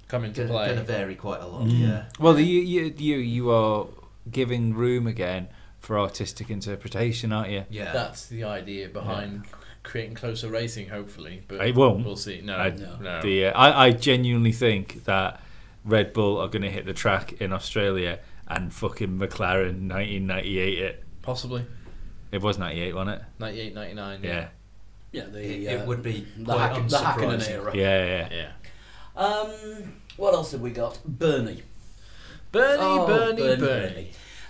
Come into play. vary quite a lot. Mm. Yeah. Well, you are giving room again for artistic interpretation, aren't you? Yeah. That's the idea behind creating closer racing, hopefully. But It won't. We'll see. No, I, no. I genuinely think that Red Bull are going to hit the track in Australia and fucking McLaren 1998 it. Possibly. It was 98, wasn't it? 98, 99. Yeah. Yeah. It would be the quite Hakkinen unsurprising. era. Yeah. Yeah. What else have we got? Bernie. Bernie.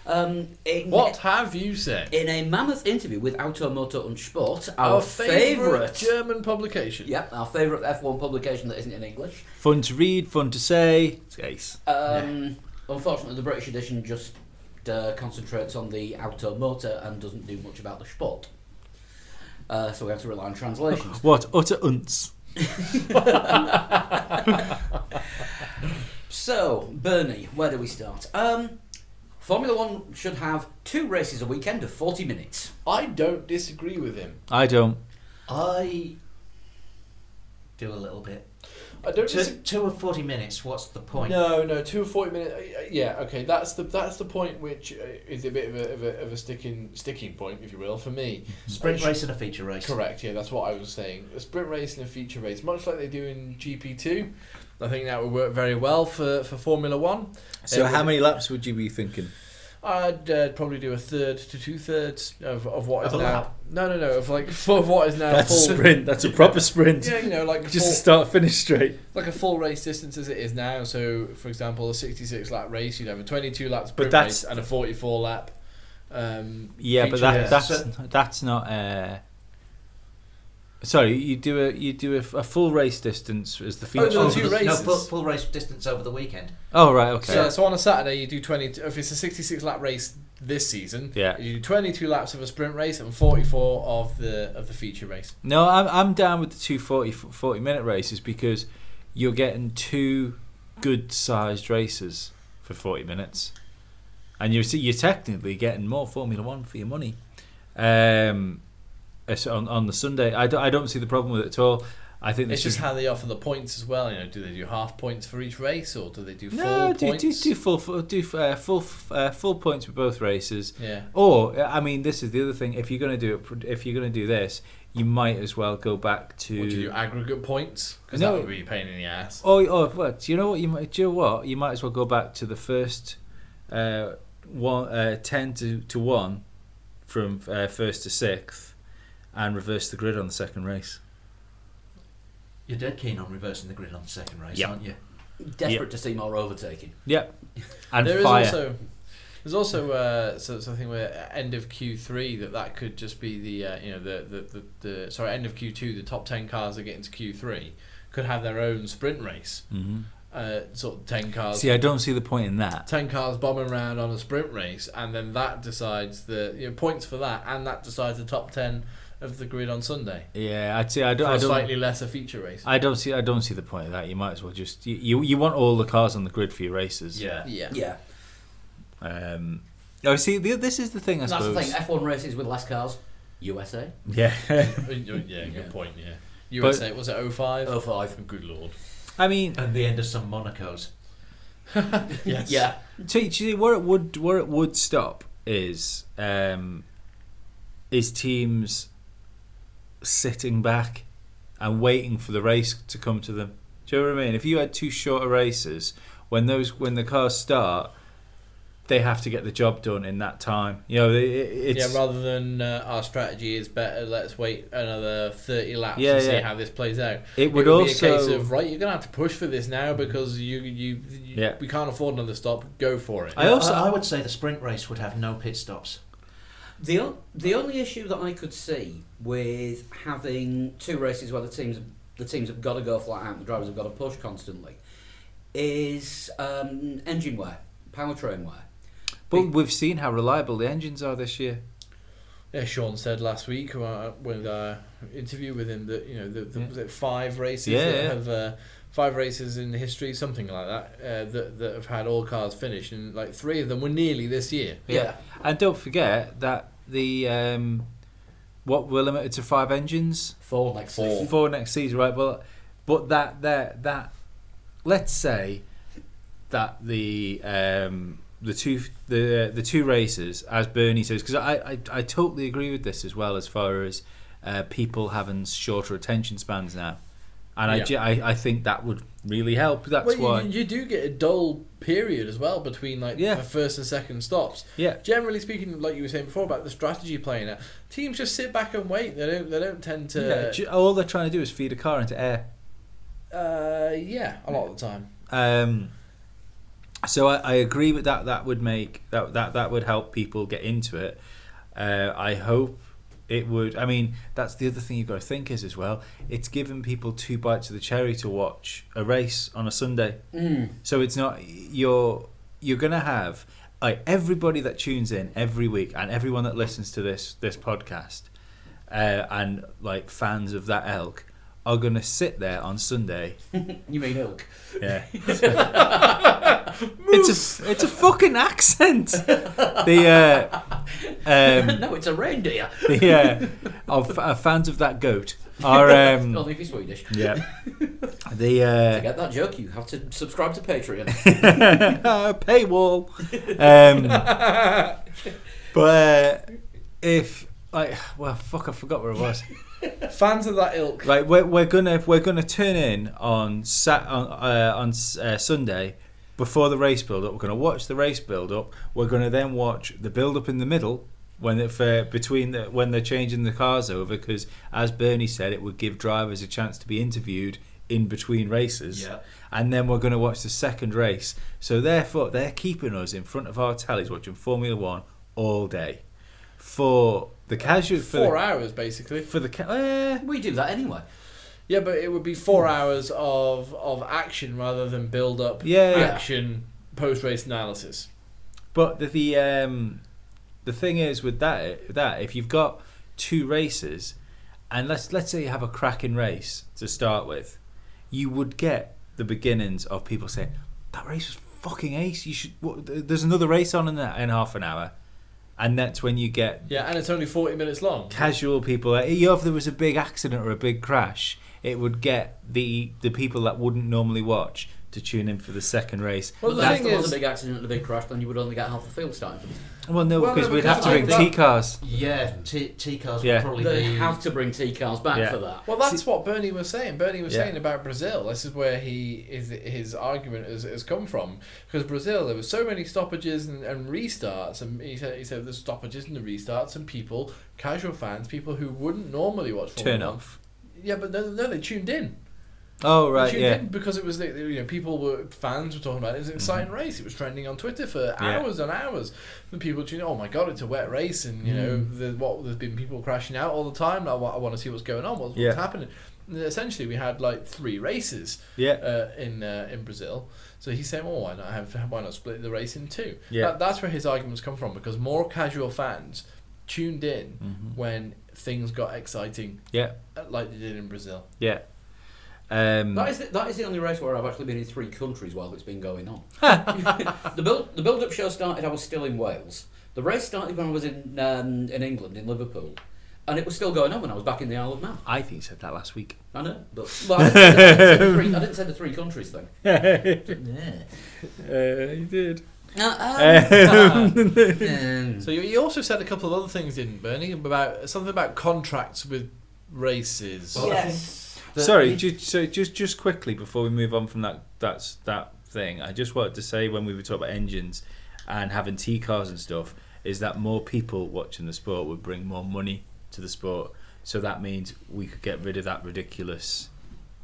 What In, have you said? in a mammoth interview with Automotor und Sport, Our our favourite favourite, German publication. yeah, our favourite F1 publication that isn't in English. Fun to read, fun to say. It's ace. Unfortunately, the British edition just concentrates on the Automotor and doesn't do much about the sport. So we have to rely on translations. What? Utter unts. So, Bernie, where do we start? Formula One should have 2 races a weekend of 40 minutes. I don't disagree with him. I don't. I do a little bit. I don't disagree. 2 or 40 minutes, what's the point? No, 2 or 40 minutes. Yeah, okay, that's the point which is a bit of a sticking point, if you will, for me. Sprint race and a feature race. Correct, yeah, that's what I was saying. A sprint race and a feature race, much like they do in GP2. I think that would work very well for Formula One. So how many laps would you be thinking? I'd probably do a third to 2/3 of what is Of a now. lap? No, of what is now That's full. a sprint. That's a proper sprint. Yeah, like Just full, to start, finish straight. like a full race distance as it is now. So, for example, a 66 lap race, you'd have a 22 lap sprint that's- race and a 44 lap. Yeah, but feature race. that's not. Sorry, you do a full race distance as the feature. no, 2 No, races. full race distance over the weekend. Oh right, okay. So on a Saturday you do 20. If it's a 66 lap race this season. Yeah. You do 22 laps of a sprint race and 44 of the feature race. No, I'm down with the 2 40-minute races because you're getting 2 good-sized races for 40 minutes, and you're technically getting more Formula One for your money. On the Sunday, I don't see the problem with it at all. I think It's just how they offer the points as well. Do they do half points for each race, or do they do full points? do full points for both races. Yeah. Or I mean, this is the other thing. If you're going to do this, you might as well go back to. Or do you do aggregate points? Because No. that would be a pain in the ass. Oh, what? Do you know what? You might as well go back to the first 10 to 1 from first to 6th, and reverse the grid on the second race. You're dead keen on reversing the grid on the second race, Yep. aren't you? Desperate to see more overtaking. Yep. And There's fire. also something where end of Q3 that could just be the end of Q2, the top 10 cars that get into Q3 could have their own sprint race. Sort of 10 cars. See, I don't see the point in that. 10 cars bombing around on a sprint race, and then that decides the points for that, and that decides the top 10 of the grid on Sunday. Yeah, I'd say I For a don't. slightly lesser feature race. I don't see the point of that. You might as well just you want all the cars on the grid for your races. Yeah. Yeah. See, this is the thing. I That's suppose. the thing. F1 races with less cars. USA. Yeah. Yeah, good point. Yeah. USA, was it 05? 05. Good lord. I mean, And the end of some Monacos. Yes. Yeah. see, where it would stop is teams sitting back and waiting for the race to come to them. Do you know what I mean? If you had 2 shorter races, when the cars start, they have to get the job done in that time. It's rather than our strategy is better, let's wait another 30 laps Yeah, and see yeah. how this plays out. It would be also a case of, right, you're going to have to push for this now because we can't afford another stop, go for it. I would say the sprint race would have no pit stops. The only issue that I could see with having 2 races where the teams have got to go flat out and the drivers have got to push constantly is engine wear, powertrain wear. But we've seen how reliable the engines are this year. Yeah, Sean said last week when I interview with him that was it 5 races have 5 races in history, something like that, that have had all cars finished, and like 3 of them were nearly this year. Yeah. And don't forget that the what we're limited to 5 engines. 4 next season. 4 next season, right? Well, but that let's say that the 2 races, as Bernie says, because I totally agree with this as well, as far as people having shorter attention spans now, and I think that would really help. That's why you do get a dull period as well between the first and second stops. Yeah. Generally speaking, like you were saying before about the strategy playing out, teams just sit back and wait. They don't tend to. All they're trying to do is feed a car into air. A lot of the time. So I agree with that. That would make that would help people get into it. I hope it would. I mean, that's the other thing you've got to think is as well. It's giving people 2 bites of the cherry to watch a race on a Sunday. So it's not you're gonna have everybody that tunes in every week and everyone that listens to this podcast and fans of that ilk are gonna sit there on Sunday. You mean ilk? Yeah. It's a fucking accent. No, it's a reindeer. Fans of that goat are Only if you're Swedish. yeah. To get that joke, you have to subscribe to Patreon. Paywall. But if fuck, I forgot where it was. Fans of that ilk. Right, we're gonna turn in on Sunday before the race build up. We're gonna watch the race build up. We're gonna then watch the build up in the middle when they're changing the cars over, because as Bernie said, it would give drivers a chance to be interviewed in between races. Yeah. And then we're gonna watch the second race. So therefore, they're keeping us in front of our tellies watching Formula One all day for the casual 4 hours basically. for the We do that anyway. Yeah, but it would be 4 hours of action rather than build up Yeah. action post race analysis. but the thing is with that if you've got 2 races, and let's say you have a cracking race to start with, you would get the beginnings of people saying that race was fucking ace. You should. There's another race on in half an hour, and that's when you get and it's only 40 minutes long. Casual people. If there was a big accident or a big crash, it would get the people that wouldn't normally watch to tune in for the second race. Well, the thing is, a big accident and a big crash, then you would only get half the field starting. Because we'd have to bring T-cars. Yeah, T-cars would probably They be... have to bring T-cars back for that. Well, that's what Bernie was saying. Bernie was saying about Brazil. This is where his argument has come from. Because Brazil, there were so many stoppages and restarts, and he said the stoppages and the restarts, and people, casual fans, people who wouldn't normally watch Formula 1. Turn off. Yeah, but no, they tuned in. Oh right, Because it was fans were talking about it. It was an exciting race. It was trending on Twitter for hours and hours. And people tuned in. Oh my god, it's a wet race, and there's been people crashing out all the time. I want to see what's going on. What's happening? And essentially, we had like 3 races. In Brazil. So he's saying, why not split the race in 2? Yeah, that's where his arguments come from, because more casual fans tuned in when things got exciting. Yeah, like they did in Brazil. Yeah. That is the only race where I've actually been in 3 countries while it's been going on. The build-up show started, I was still in Wales. The race started when I was in England, in Liverpool. And it was still going on when I was back in the Isle of Man. I think you said that last week. I know, but I didn't say the 3 countries thing. You did. So you also said a couple of other things, didn't Bernie? About something about contracts with races. Well, yes. Sorry, just quickly before we move on from that thing, I just wanted to say, when we were talking about engines and having T-cars and stuff, is that more people watching the sport would bring more money to the sport. So that means we could get rid of that ridiculous,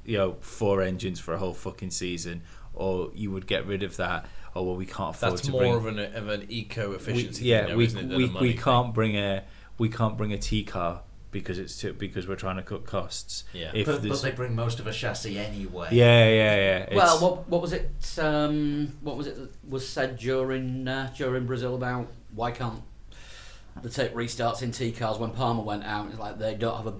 4 engines for a whole fucking season, or you would get rid of that. Oh well, we can't afford That's to more bring. of an eco-efficiency. We can't bring a T-car because we're trying to cut costs. Yeah, but they bring most of a chassis anyway. Yeah. Well, what was it? What was it that was said during Brazil about why can't they take restarts in T-cars when Palmer went out? It's like they don't have a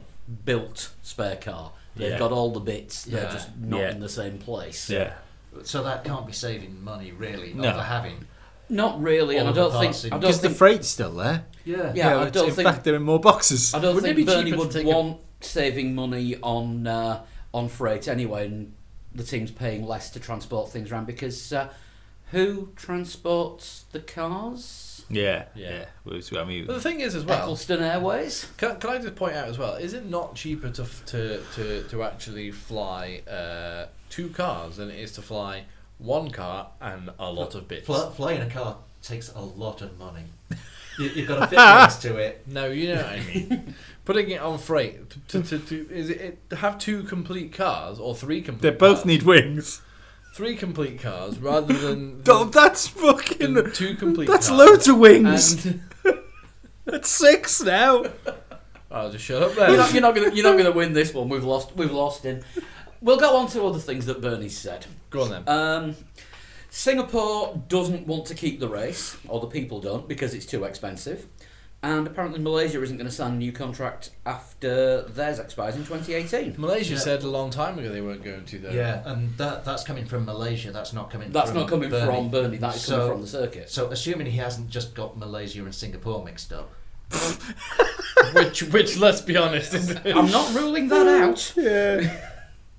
built spare car. They've got all the bits. They're just not in the same place. Yeah. So that can't be saving money, really. No. For having. Not really, and I don't think because the freight's still there. Yeah, I don't think. In fact, they're in more boxes. I don't think Bernie would want saving money on freight anyway, and the team's paying less to transport things around because who transports the cars? Yeah. But the thing is, as well, Eccleston Airways. Can I just point out as well? Is it not cheaper to actually fly 2 cars than it is to fly 1 car and a lot of bits? Flying a car takes a lot of money. You've got to fit things to it. No, you know what I mean. Putting it on freight is it have 2 complete cars or 3 complete? They both need wings. 3 complete cars rather than that's fucking than 2 complete. That's cars. Loads of wings. That's 6 now. I'll just shut up there. You're not gonna win this one. We've lost him. We'll go on to other things that Bernie said. Go on then. Singapore doesn't want to keep the race, or the people don't, because it's too expensive. And apparently Malaysia isn't going to sign a new contract after theirs expires in 2018. Malaysia said a long time ago they weren't going to, though. Yeah, and that's coming from Malaysia. That's not coming from Bernie. From Bernie. That is coming from the circuit. So assuming he hasn't just got Malaysia and Singapore mixed up. which let's be honest, isn't it? I'm not ruling that out. Yeah.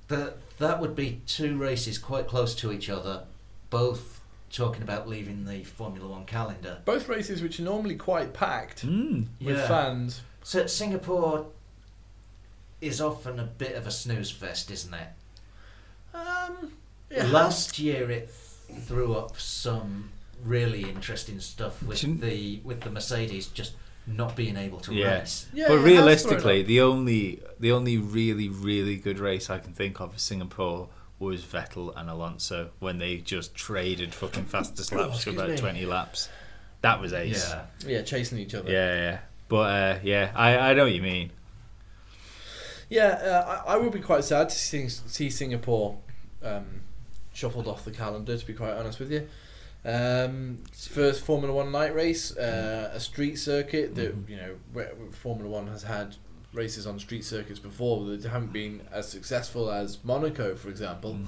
That would be 2 races quite close to each other, both talking about leaving the Formula 1 calendar. Both races which are normally quite packed with fans. So Singapore is often a bit of a snooze fest, isn't it? Last year it threw up some really interesting stuff with the Mercedes just not being able to race. Yeah, but realistically, the only really, really good race I can think of in Singapore was Vettel and Alonso when they just traded fucking fastest laps for about 20 laps. That was ace. Yeah, chasing each other. Yeah. But I know what you mean. Yeah, I would be quite sad to see Singapore shuffled off the calendar, to be quite honest with you. First Formula One night race, a street circuit that where Formula One has had races on street circuits before that haven't been as successful as Monaco, for example.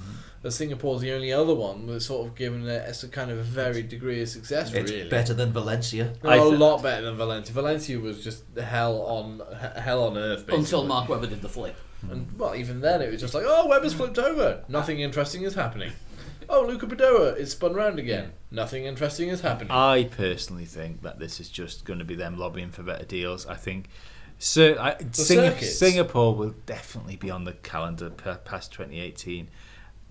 Singapore's the only other one that's sort of given a kind of a varied degree of success. It's really better than Valencia. a lot better than Valencia. Valencia was just hell on earth, basically. Until Mark Webber did the flip. And well, even then it was just like, oh, Webber's flipped over. Nothing interesting is happening. Oh, Luca Badoa is spun round again. Nothing interesting is happening. I personally think that this is just going to be them lobbying for better deals. I think Singapore will definitely be on the calendar past 2018.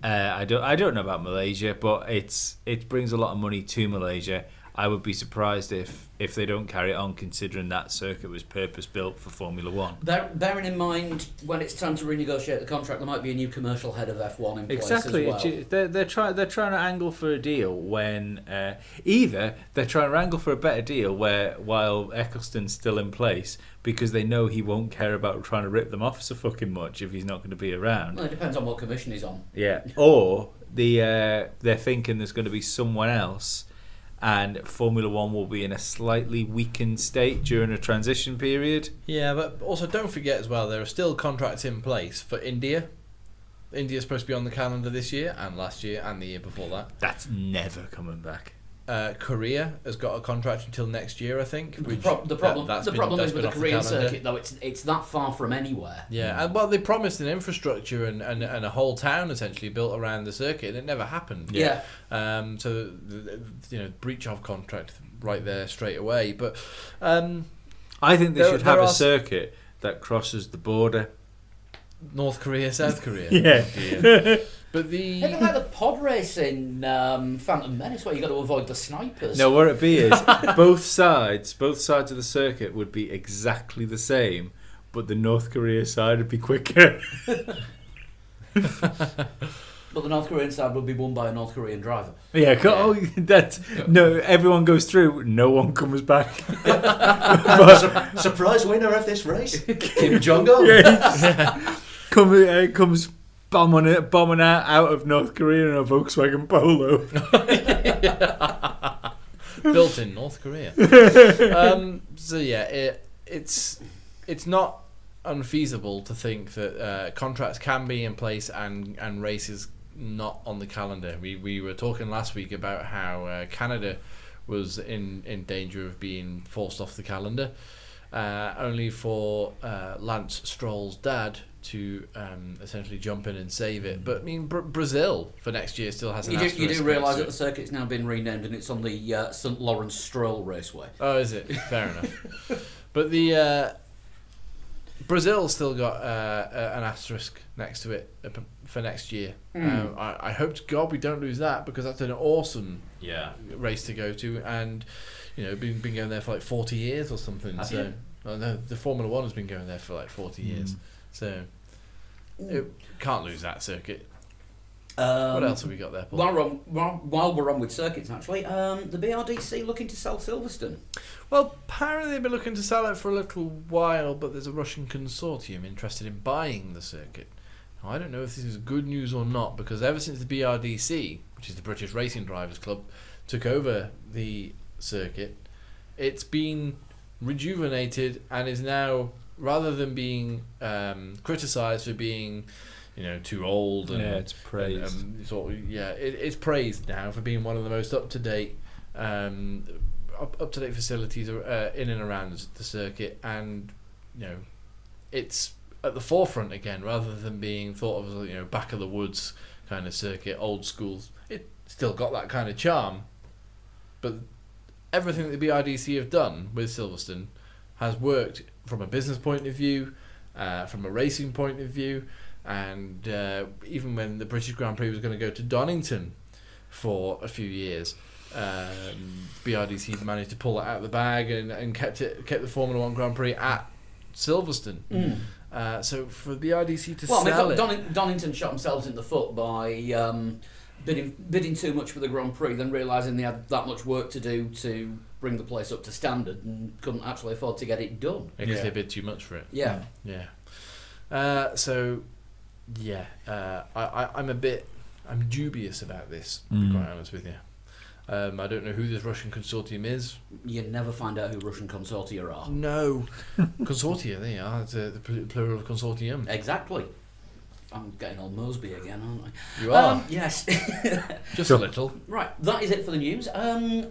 I don't know about Malaysia, but it brings a lot of money to Malaysia. I would be surprised if they don't carry it on, considering that circuit was purpose built for Formula One. Bearing in mind, when it's time to renegotiate the contract, there might be a new commercial head of F1 in place as well. They're trying to angle for a deal when either they're trying to angle for a better deal while Eccleston's still in place, because they know he won't care about trying to rip them off so fucking much if he's not going to be around. Well, it depends on what commission he's on. Yeah, or they're thinking there's going to be someone else, and Formula One will be in a slightly weakened state during a transition period. Yeah, but also don't forget as well, there are still contracts in place for India. India's supposed to be on the calendar this year, and last year, and the year before that. That's never coming back. Korea has got a contract until next year, I think. The problem is with the Korean circuit, though, it's that far from anywhere. Yeah, and well, they promised an infrastructure and a whole town essentially built around the circuit, and it never happened. Yeah. So breach of contract right there straight away. But I think they should have a circuit that crosses the border. North Korea, South Korea. Yeah. But Maybe like the pod race in Phantom Menace, where you got to avoid the snipers. No, what it'd be is both sides of the circuit would be exactly the same, but the North Korea side would be quicker. But the North Korean side would be won by a North Korean driver. Yeah, everyone goes through, no one comes back. Surprise winner of this race, Kim Jong-un. Yeah, comes bombing out of North Korea in a Volkswagen Polo. Built in North Korea. So yeah, it's not unfeasible to think that contracts can be in place and races not on the calendar. We were talking last week about how Canada was in danger of being forced off the calendar, only for Lance Stroll's dad to essentially jump in and save it. But I mean, Brazil for next year still has an asterisk. You do realise that the circuit's now been renamed and it's on the St Lawrence Stroll Raceway. Oh, is it? Fair enough. But the Brazil's still got an asterisk next to it for next year. I hope to God we don't lose that, because that's an awesome race to go to, and been going there for like 40 years or something. No, the Formula One has been going there for like 40 years. So can't lose that circuit. What else have we got there, Paul? While we're on with circuits, actually, the BRDC looking to sell Silverstone. Well, apparently they've been looking to sell it for a little while, but there's a Russian consortium interested in buying the circuit. Now, I don't know if this is good news or not, because ever since the BRDC, which is the British Racing Drivers Club, took over the circuit, it's been rejuvenated and is now, rather than being criticised for being too old, and it's praised. It's praised now for being one of the most up to date facilities in and around the circuit, and it's at the forefront again, rather than being thought of as back of the woods kind of circuit, old school. It still got that kind of charm, but everything that the BRDC have done with Silverstone has worked from a business point of view, from a racing point of view. And even when the British Grand Prix was going to go to Donington for a few years, BRDC managed to pull it out of the bag and kept the Formula One Grand Prix at Silverstone. So for BRDC to sell it... Donington shot themselves in the foot by bidding too much for the Grand Prix, then realising they had that much work to do to bring the place up to standard and couldn't actually afford to get it done. Because they bid too much for it. Yeah. I'm dubious about this, to be quite honest with you. I don't know who this Russian consortium is. You never find out who Russian consortia are. No. Consortia, they are. It's the plural of consortium. Exactly. I'm getting all Mosby again, aren't I? You are. Yes. Just a little. Right, that is it for the news.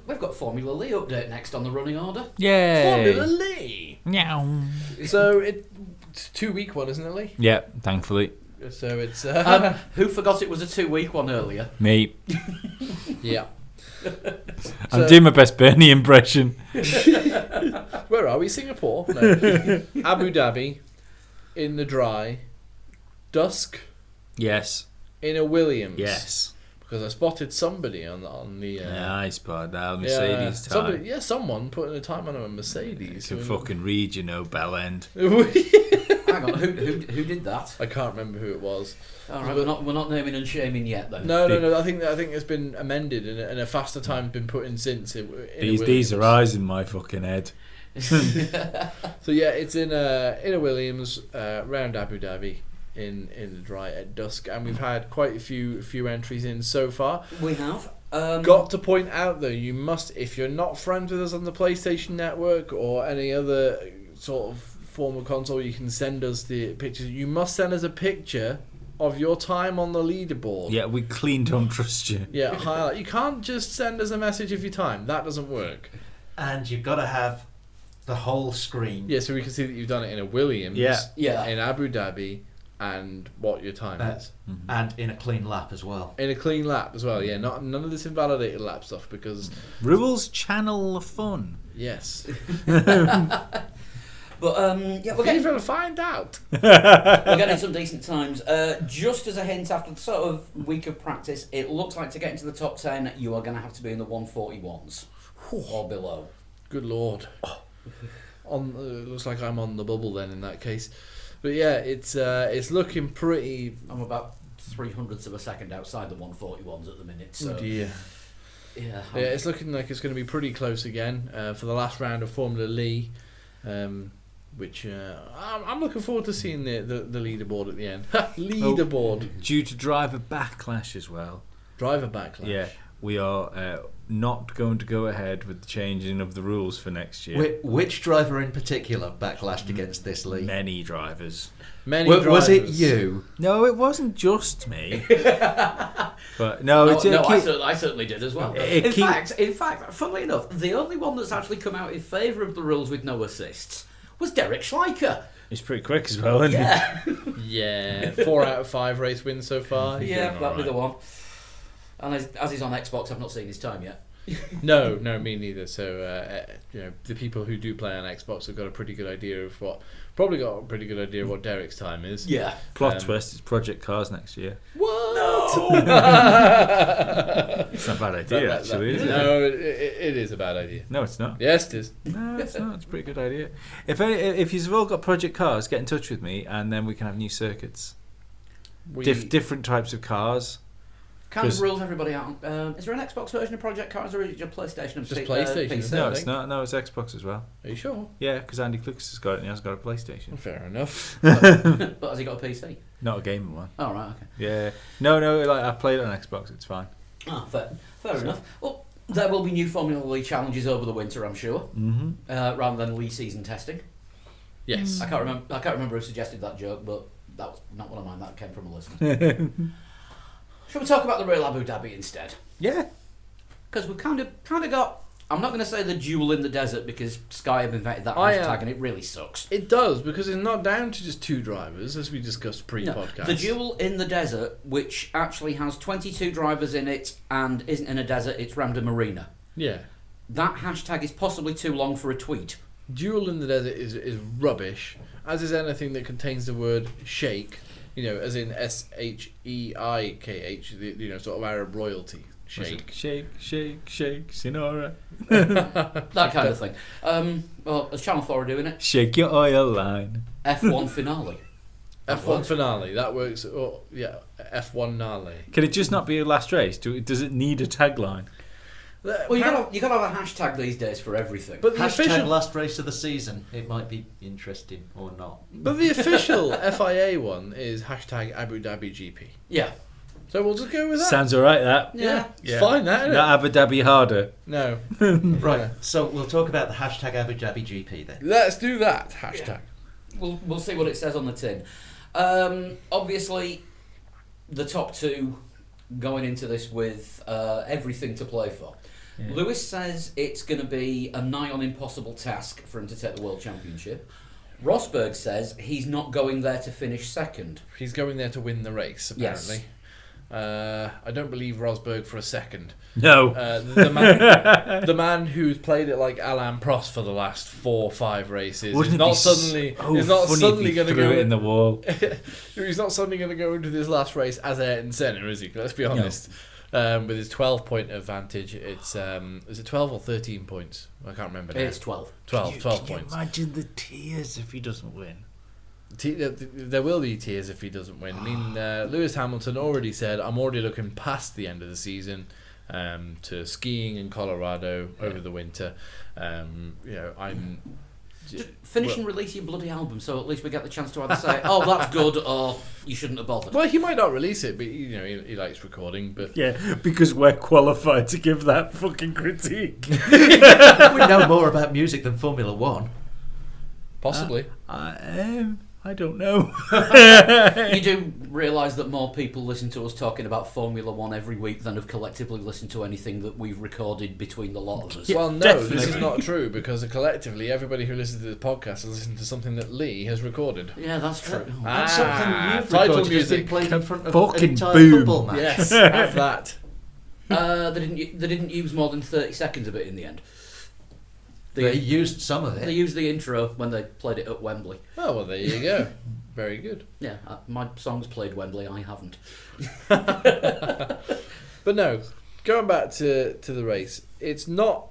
We've got Formula Lee update next on the running order. Formula Yay! Lee. Meow. So it's a 2-week one, isn't it, Lee? Yeah, thankfully. So it's Who forgot it was a 2-week one earlier? Me. yeah. I'm doing my best Bernie impression. Where are we? Singapore? No. Abu Dhabi, in the dry, dusk, Yes. in a Williams. Yes. Because I spotted somebody on the. Yeah, I spot that Mercedes time. Someone putting a time on a Mercedes. You can fucking read, bell end. Hang on, who did that? I can't remember who it was. All right, we're not naming and shaming yet then. No. I think it's been amended and a faster time's been put in since. These are eyes in my fucking head. So yeah, it's in a Williams round Abu Dhabi in the dry at dusk, and we've had quite a few entries in so far. We have. Got to point out though, you must, if you're not friends with us on the PlayStation Network or any other sort of form of console, you can send us the pictures. You must send us a picture of your time on the leaderboard. Yeah, we clean don't trust you. Yeah, highlight. You can't just send us a message of your time. That doesn't work. And you've got to have the whole screen. Yeah, so we can see that you've done it in a Williams. Yeah. In Abu Dhabi, and what your time is. Mm-hmm. And in a clean lap as well. In a clean lap as well, yeah. None of this invalidated lap stuff because Rules channel fun. yes. But yeah, we're We're getting going to find out. we're getting some decent times. Just as a hint, after the sort of week of practice, it looks like to get into the top 10, you are going to have to be in the 141s or below. Good lord. Looks like I'm on the bubble then in that case. But yeah, it's looking pretty. I'm about 300ths of a second outside the 141s at the minute. So Oh dear. yeah, Yeah, it's looking like it's going to be pretty close again for the last round of Formula Lee, which I'm looking forward to seeing the leaderboard at the end. Leaderboard. Due to driver backlash as well. Driver backlash. Yeah, we are not going to go ahead with the changing of the rules for next year. Which driver in particular backlashed against this league? Many drivers. Many Was drivers. it you? No, it wasn't just me. But no, I certainly did as well. It In fact, funnily enough, the only one that's actually come out in favour of the rules with no assists was Derek Schleicher. He's pretty quick as well, isn't he? Yeah, 4 out of 5 race wins so far. He's Yeah, doing that'd be alright. the one. And as he's on Xbox, I've not seen his time yet. No, me neither. So the people who do play on Xbox have got a pretty good idea of what Derek's time is. Yeah. Plot twist: it's Project Cars next year. What? It's not a bad idea, actually. Is it? No, it is a bad idea. No, it's not. Yes, it is. No, it's not. It's a pretty good idea. If you've all got Project Cars, get in touch with me, and then we can have new circuits, different types of cars. Kind of rules everybody out. Is there an Xbox version of Project Cars or is it just PlayStation and Just PC? PlayStation, PC? isn't it? No, I it's think. not. No, it's Xbox as well. Are you sure? Yeah, because Andy Clucas has got it and he has got a PlayStation. Fair enough. But has he got a PC? Not a gaming one. Oh, right, okay. Yeah. No, like I played it on Xbox, it's fine. Ah, fair enough. Well, there will be new Formula Lee challenges over the winter, I'm sure, Mm-hmm. rather than Lee season testing. Yes. I can't remember who suggested that joke, but that was not one of mine. That came from a listener. Shall we talk about the real Abu Dhabi instead? Yeah. Because we've kind of got. I'm not going to say the duel in the desert because Sky have invented that hashtag and it really sucks. It does, because it's not down to just 2 drivers, as we discussed No, pre-podcast. the duel in the desert, which actually has 22 drivers in it and isn't in a desert, it's Ramda Marina. Yeah. That hashtag is possibly too long for a tweet. Duel in the desert is rubbish, as is anything that contains the word sheikh, as in SHEIKH, sort of Arab royalty. Sheikh. Shake, Sinora. That kind of thing. Well, as Channel 4 are doing it, Shake your oil line. F1 finale. F1 finale, that works. Oh, yeah, F1 finale. Can it just not be a last race? Does it need a tagline? Well, you got to have a hashtag these days for everything. But the Hashtag official, last race of the season. It might be interesting or not. but the official FIA one is hashtag Abu Dhabi GP. Yeah. So we'll just go with that. Sounds alright, that. Yeah. It's fine, that, isn't it? Not Abu Dhabi harder. No. Right. So we'll talk about the hashtag Abu Dhabi GP then. Let's do that. Hashtag. We'll see what it says on the tin. Obviously, the top two going into this with everything to play for. Yeah. Lewis says it's going to be a nigh on impossible task for him to take the World Championship. Rosberg says he's not going there to finish second. He's going there to win the race, apparently. Yes. I don't believe Rosberg for a second. No. The man who's played it like Alain Prost for the last 4 or 5 races Wouldn't is it not be suddenly so is not funny suddenly if he going to threw go it in the wall? He's not suddenly going to go into this last race as Ayrton Senna, is he? Let's be honest. With his 12-point advantage, it's is it 12 or 13 points? I can't remember now. It's 12. 12 Can you points. imagine the tears if he doesn't win? There will be tears if he doesn't win. I mean, Lewis Hamilton already said, I'm already looking past the end of the season to skiing in Colorado over the winter. I'm... Finish and release your bloody album, so at least we get the chance to either say, "Oh, that's good," or "You shouldn't have bothered." Well, he might not release it, but he likes recording. But Yeah, because we're qualified to give that fucking critique. We know more about music than Formula One. possibly. I don't know. You do realise that more people listen to us talking about Formula One every week than have collectively listened to anything that we've recorded between the lot of us. Well, no, definitely. this is not true because collectively, everybody who listens to the podcast has listened to something that Lee has recorded. Yeah, that's true. And something you've title recorded has been music. played in front of Fucking an entire boom. football match. Yes, have that. They didn't use more than 30 seconds of it in the end. They used some of They it. used the intro when they played it at Wembley. Oh well, there you go. Very good. Yeah, my song's played Wembley, I haven't. But no, going back to the race, it's not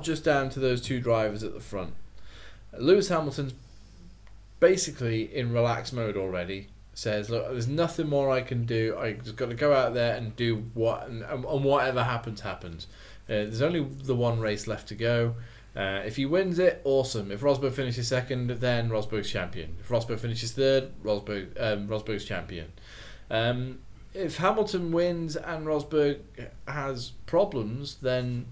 just down to those 2 drivers at the front. Lewis Hamilton's basically in relaxed mode already. Says, look, there's nothing more I can do. I just got to go out there and do and whatever happens, happens. There's only the one race left to go. If he wins it, awesome. If Rosberg finishes second, then Rosberg's champion. If Rosberg finishes third, Rosberg's champion. If Hamilton wins and Rosberg has problems, then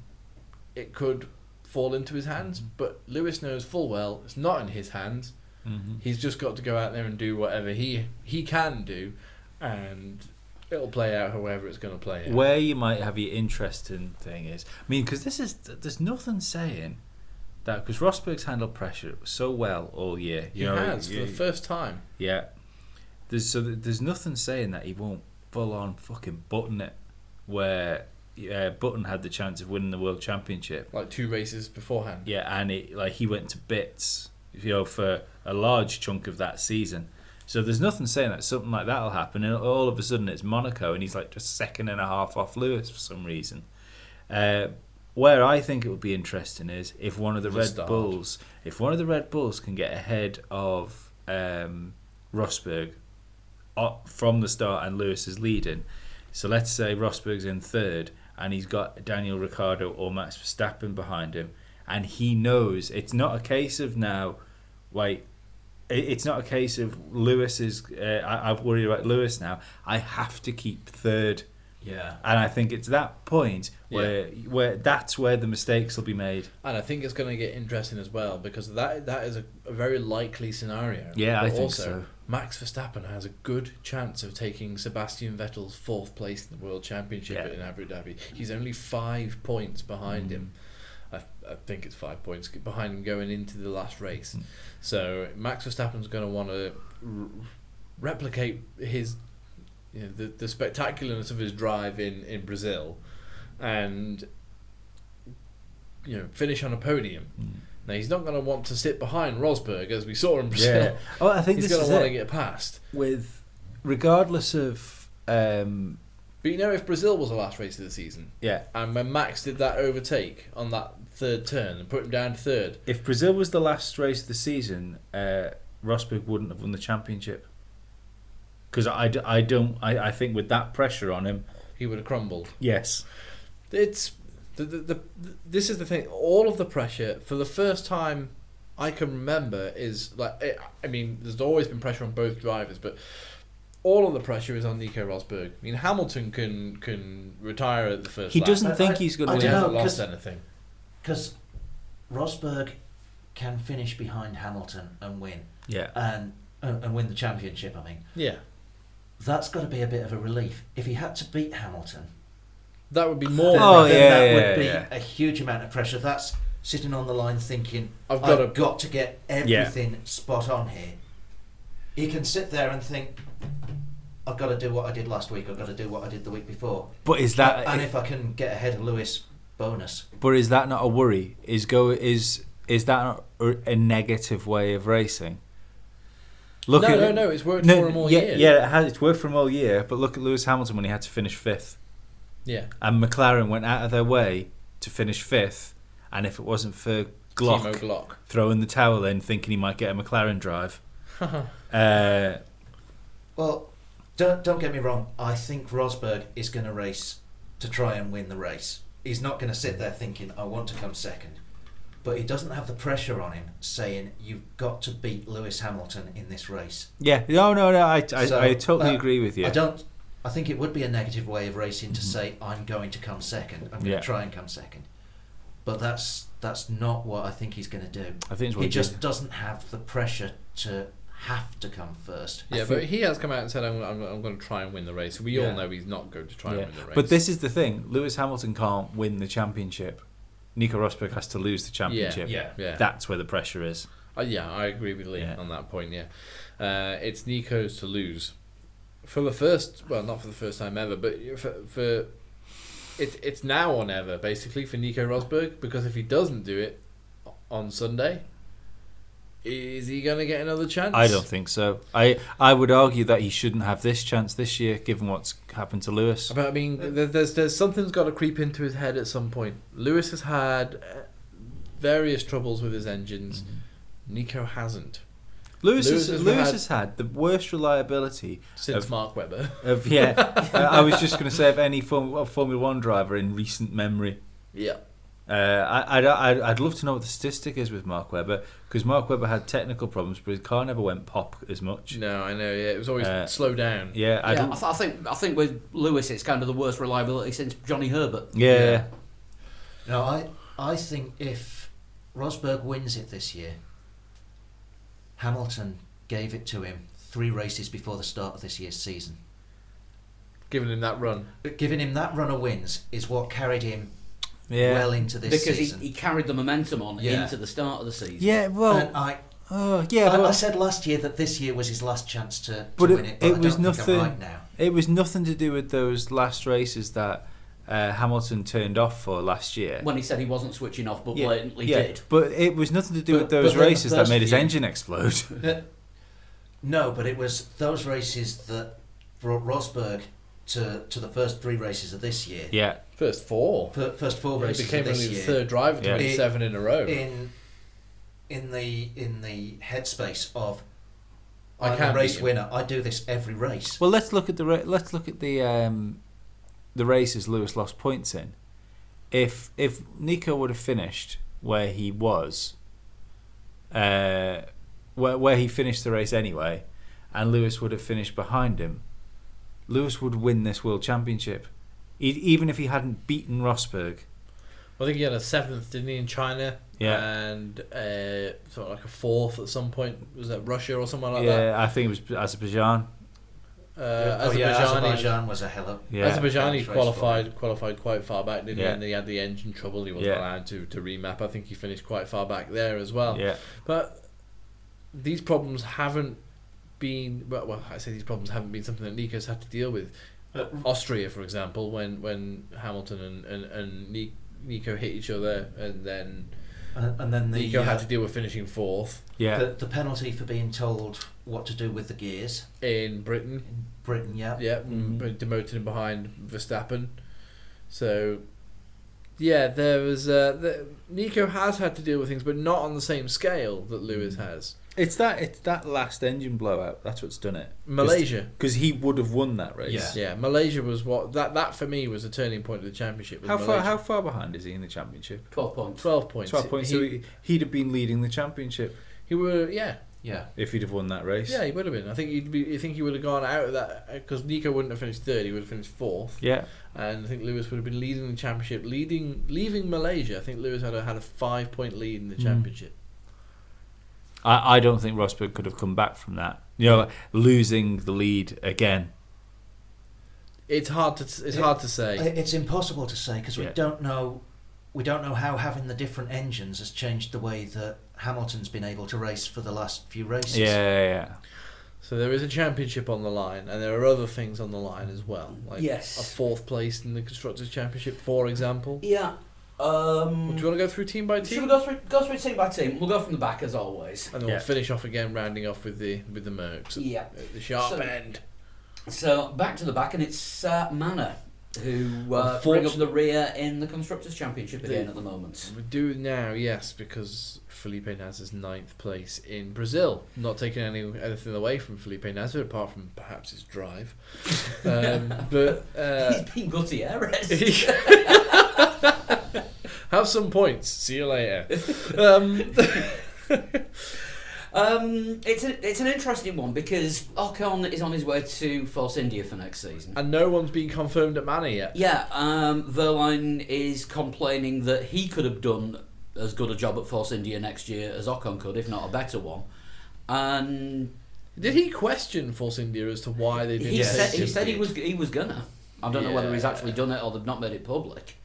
it could fall into his hands. But Lewis knows full well it's not in his hands. Mm-hmm. He's just got to go out there and do whatever he can do, and it'll play out however it's going to play out. Where you might have your interesting thing is, I mean, because there's nothing saying that, because Rosberg's handled pressure so well all year. He has for the first time. Yeah. There's nothing saying that he won't full on fucking button it, where Button had the chance of winning the World Championship. Like 2 races beforehand. Yeah, and he went to bits, for a large chunk of that season. So there's nothing saying that something like that'll happen, and all of a sudden it's Monaco, and he's like just 2.5 seconds off Lewis for some reason. Where I think it would be interesting is if one of the Red Bulls can get ahead of Rosberg from the start, and Lewis is leading. So let's say Rosberg's in third, and he's got Daniel Ricciardo or Max Verstappen behind him, and he knows it's not a case of now, it's not a case of Lewis is. I'm worried about Lewis now. I have to keep third. Yeah. And I think it's that point where that's where the mistakes will be made. And I think it's going to get interesting as well, because that is a very likely scenario. Yeah, I But think also, so. Max Verstappen has a good chance of taking Sebastian Vettel's 4th place in the World Championship in Abu Dhabi. He's only 5 points behind him. I think it's 5 points behind him going into the last race. So Max Verstappen's going to want to replicate his, the spectacularness of his drive in Brazil, and finish on a podium. Now he's not going to want to sit behind Rosberg as we saw in Brazil. Yeah. Oh, I think He's this going is to want it. to get past. Regardless of But if Brazil was the last race of the season, and when Max did that overtake on that 3rd turn and put him down to 3rd, if Brazil was the last race of the season, Rosberg wouldn't have won the championship. Because I think with that pressure on him, he would have crumbled. yes. It's this is the thing. All of the pressure for the first time I can remember is like, I mean, there's always been pressure on both drivers, but all of the pressure is on Nico Rosberg. I mean, Hamilton can retire at the first He lap. doesn't think he's going I He to don't hasn't know, lost anything. Because Rosberg can finish behind Hamilton and win, Yeah. and win the championship. I mean, Yeah. that's got to be a bit of a relief. If he had to beat Hamilton, That would be more. Oh, then yeah, that yeah, would be yeah. a huge amount of pressure. That's sitting on the line thinking, I've I've got got to get everything spot on here. He can sit there and think, I've got to do what I did last week. I've got to do what I did the week before. But is that and if I can get ahead of Lewis, bonus. But is that not a worry? Is that not a negative way of racing? Look at No. It's worked for him all year. Yeah, it has. It's worked for him all year. But look at Lewis Hamilton when he had to finish 5th, Yeah. and McLaren went out of their way to finish 5th. And if it wasn't for Timo Glock Glock. throwing the towel in, thinking he might get a McLaren drive, Well, don't get me wrong. I think Rosberg is going to race to try and win the race. He's not going to sit there thinking, I want to come second. But he doesn't have the pressure on him saying, you've got to beat Lewis Hamilton in this race. yeah, no. I So, totally agree with you. I think it would be a negative way of racing to say, I'm going to come second. I'm going Yeah. to try and come second. But that's not what I think he's going to do. I think it's what He he just did. doesn't have the pressure to have to come first. Yeah, but he has come out and said, I'm going to try and win the race. We all Yeah. know he's not going to try Yeah. and win the race. But this is the thing: Lewis Hamilton can't win the championship. Nico Rosberg has to lose the championship. Yeah. That's where the pressure is. Yeah, I agree with Lee Yeah. on that point, yeah. It's Nico's to lose. For the first, well, not for the first time ever, but for it's now or never, basically, for Nico Rosberg, because if he doesn't do it on Sunday, is he going to get another chance? I don't think so. I would argue that he shouldn't have this chance this year, given what's happened to Lewis. But I mean, there's something's got to creep into his head at some point. Lewis has had various troubles with his engines. Nico hasn't. Lewis Lewis has had the worst reliability Since of- Mark Webber. of I was just going to say of any Formula One driver in recent memory. Yeah. I'd love to know what the statistic is with Mark Webber, because Mark Webber had technical problems, but his car never went pop as much. No, I know. Yeah, it was always slow down. Yeah, I think with Lewis, it's kind of the worst reliability since Johnny Herbert. yeah. No, I think if Rosberg wins it this year, Hamilton gave it to him 3 races before the start of this year's season. Giving him that run. But giving him that run of wins is what carried him Yeah. well into this Because season. he carried the momentum on Yeah. into the start of the season. Yeah, well, And I but said last year that this year was his last chance to But win it, but it I was don't think I'm nothing. right now. It was nothing to do with those last races that Hamilton turned off for last year. When he said he wasn't switching off, but Yeah, blatantly yeah, did. but it was nothing to do with But those then the races that first made his few- engine explode. No, but it was those races that brought Rosberg to the first 3 races of this year. Yeah, First 4. First 4 He races became of this only the year. third driver to Yeah. win 7 in a row. In the headspace of I I'm can't a race beat him. winner. I do this every race. Well, let's look at the races Lewis lost points in. If Nico would have finished where he was, where he finished the race anyway, and Lewis would have finished behind him, Lewis would win this World Championship, even if he hadn't beaten Rosberg. I think he had a 7th, didn't he, in China? Yeah. And sort of like a 4th at some point. Was that Russia or something like that? Yeah, I think it was Azerbaijan. Azerbaijan was a hell of. Yeah. Azerbaijan, he Race for qualified quite far back, didn't he? Yeah. And he had the engine trouble. He wasn't Yeah. allowed to remap. I think he finished quite far back there as well. Yeah, But these problems haven't been. Well, I say these problems haven't been something that Nico's had to deal with. Austria, for example, when Hamilton and Nico hit each other, and then Nico had to deal with finishing 4th yeah. the penalty for being told what to do with the gears in Britain. in Britain. Yeah. Yeah, demoted him behind Verstappen. So, yeah, there was Nico has had to deal with things, but not on the same scale that Lewis has. It's that last engine blowout. That's what's done it. Malaysia, Because he would have won that race. yeah, Malaysia was what that for me was a turning point of the championship. was How Malaysia. far behind is he in the championship? 12 points. 12 points. 12 points. So he'd have been leading the championship. He were, yeah. Yeah. if he'd have won that race. Yeah, he would have been. I think he would have gone out of that because Nico wouldn't have finished third. He would have finished fourth. Yeah. And I think Lewis would have been leading the championship, leaving Malaysia. I think Lewis had a 5-point lead in the championship. I don't think Rosberg could have come back from that. Losing the lead again. It's hard to say. It's impossible to say because we don't know how having the different engines has changed the way that Hamilton's been able to race for the last few races. Yeah. So there is a championship on the line, and there are other things on the line as well, like Yes. a 4th place in the Constructors' Championship, for example. Yeah. Do you want to go through team by Should team? we go through team by team? We'll go from the back as always. And then we'll finish off again, rounding off with the Mercs at the sharp end. So back to the back, and it's Manor who bring up the rear in the Constructors' Championship again at the moment. We do now, yes, because Felipe Nasr's 9th place in Brazil. Not taking anything away from Felipe Nasr, apart from perhaps his drive. But he's been Gutierrez. Have some points. See you later. It's an interesting one because Ocon is on his way to Force India for next season. And no one's been confirmed at Manor yet. Yeah, Verline is complaining that he could have done as good a job at Force India next year as Ocon could, if not a better one. And did he question Force India as to why they didn't? he said he was gonna. I don't know whether he's Yeah. actually done it or they've not made it public.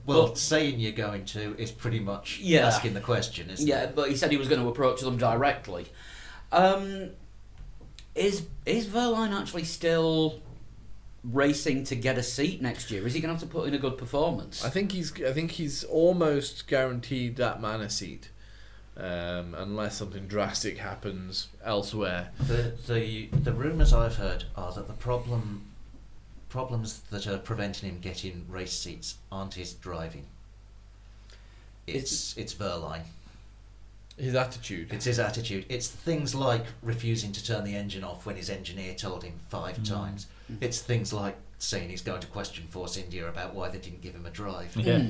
Well, But- saying you're going to is pretty much Yeah. asking the question, isn't Yeah, it? but he said he was going to approach them directly. Is Verline actually still racing to get a seat next year? Is he going to have to put in a good performance? I think he's almost guaranteed that Manor seat, unless something drastic happens elsewhere. The rumours I've heard are that the problems that are preventing him getting race seats aren't his driving. It's Verline. His attitude. It's his attitude. It's things like refusing to turn the engine off when his engineer told him 5 times. It's things like saying he's going to question Force India about why they didn't give him a drive. Yeah.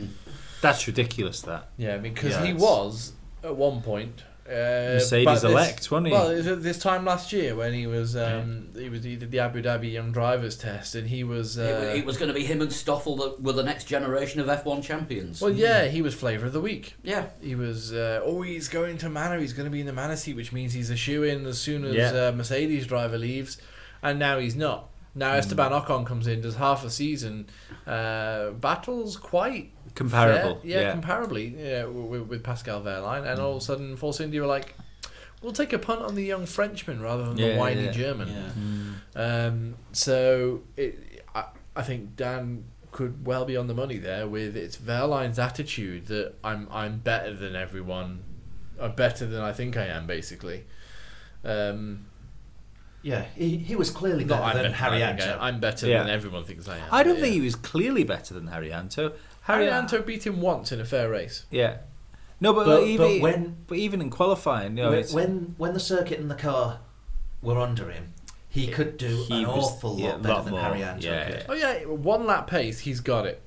That's ridiculous, that. Yeah, because Yeah, he it's- was at one point Mercedes elect, wasn't he? Well, it was this time last year when he did the Abu Dhabi Young Drivers Test, and he was. It was going to be him and Stoffel that were the next generation of F1 champions. Well, yeah, he was flavour of the week. Yeah. He was. He's going to Manor. He's going to be in the Manor seat, which means he's a shoe-in as soon as Mercedes driver leaves, and now he's not. Now Esteban Ocon comes in, does half a season, battles quite comparable. fair, comparably with Pascal Wehrlein, and all of a sudden Force India were like, we'll take a punt on the young Frenchman rather than the whiny German. Yeah. So I think Dan could well be on the money there with it's Wehrlein's attitude that I'm better than everyone, I'm better than I think I am, basically. Yeah, he was clearly Not better I'm than better Harry than I think I am. Anto. I'm better Yeah. than everyone thinks I am. I don't but think yeah. he was clearly better than Harry Anto. Harry Anto beat him once in a fair race. Yeah. No, but, But even in qualifying, when the circuit and the car were under him, he could do he an was- awful yeah, lot better lot than more, Harry Anto yeah. could. Oh yeah, 1 lap pace, he's got it.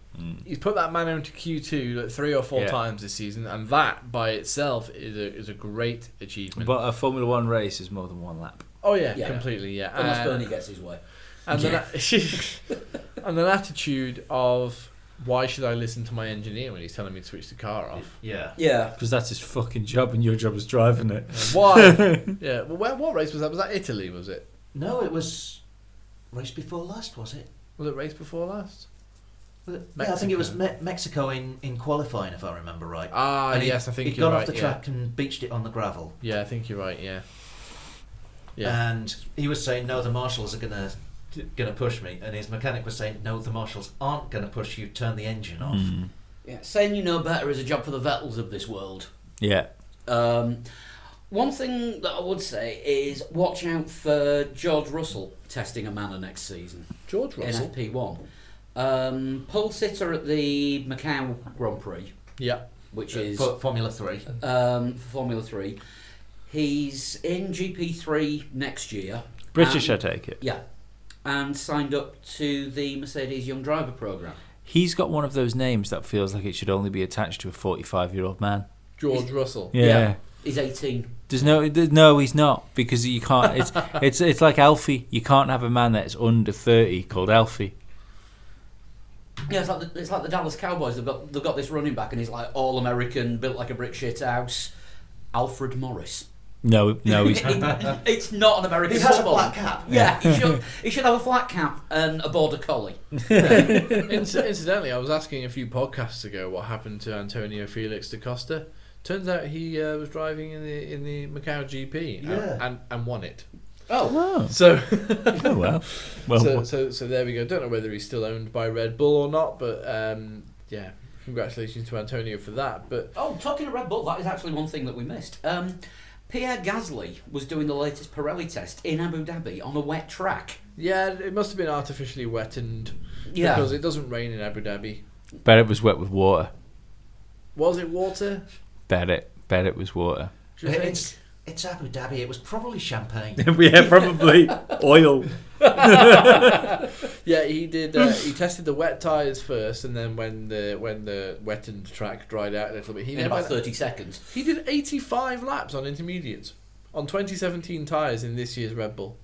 He's put that man into Q2 like 3 or 4 Yeah. times this season, and that by itself is a great achievement. But a Formula 1 race is more than 1 lap. Oh yeah, Yeah. completely, yeah. Unless Bernie gets his way. And and an attitude of why should I listen to my engineer when he's telling me to switch the car off? Yeah. Yeah. Because that's his fucking job and your job is driving it. Why? Yeah. Well, what race was that? Was that Italy? Was it? No, it was race before last, was it? Was it race before last? Yeah, I think it was Mexico in qualifying, if I remember right. Ah, And yes, I think he you're got right. off the track and beached it on the gravel. Yeah, I think you're right. Yeah. Yeah. And he was saying, no, the marshals are gonna push me, and his mechanic was saying, no, the marshals aren't gonna push you, turn the engine off. Yeah. Saying you know better is a job for the Vettels of this world. Yeah. One thing that I would say is watch out for George Russell testing a Manor next season George Russell. in FP1. Pole sitter at the Macau Grand Prix, Yeah. which is For Formula 3. for Formula 3. He's in GP3 next year. British, I and- take it. Yeah. And signed up to the Mercedes Young Driver Programme. He's got one of those names that feels like it should only be attached to a 45-year-old man. George Russell. Yeah. He's 18. No, he's not, because you can't. It's like Alfie. You can't have a man that's under 30 called Alfie. Yeah, it's like the Dallas Cowboys. They've got this running back, and he's like all American, built like a brick shit house. Alfred Morris. No, he's It's not an American He has a football. flat cap. Yeah, he should have a flat cap and a border collie. Incidentally, I was asking a few podcasts ago what happened to Antonio Felix da Costa. Turns out he was driving in the Macau GP and won it. Oh, So well. so there we go. Don't know whether he's still owned by Red Bull or not, but yeah, congratulations to Antonio for that. But talking of Red Bull, that is actually one thing that we missed. Pierre Gasly was doing the latest Pirelli test in Abu Dhabi on a wet track. yeah, it must have been artificially wettened Yeah, because it doesn't rain in Abu Dhabi. Bet it was wet with water. Was it water? Bet it was water. Do you think? It's Abu Dhabi. It was probably champagne. Yeah, probably oil. Yeah, he did. He tested the wet tyres first, and then when the wettened track dried out a little bit, in about 30 seconds. He did 85 laps on intermediates on 2017 tyres in this year's Red Bull.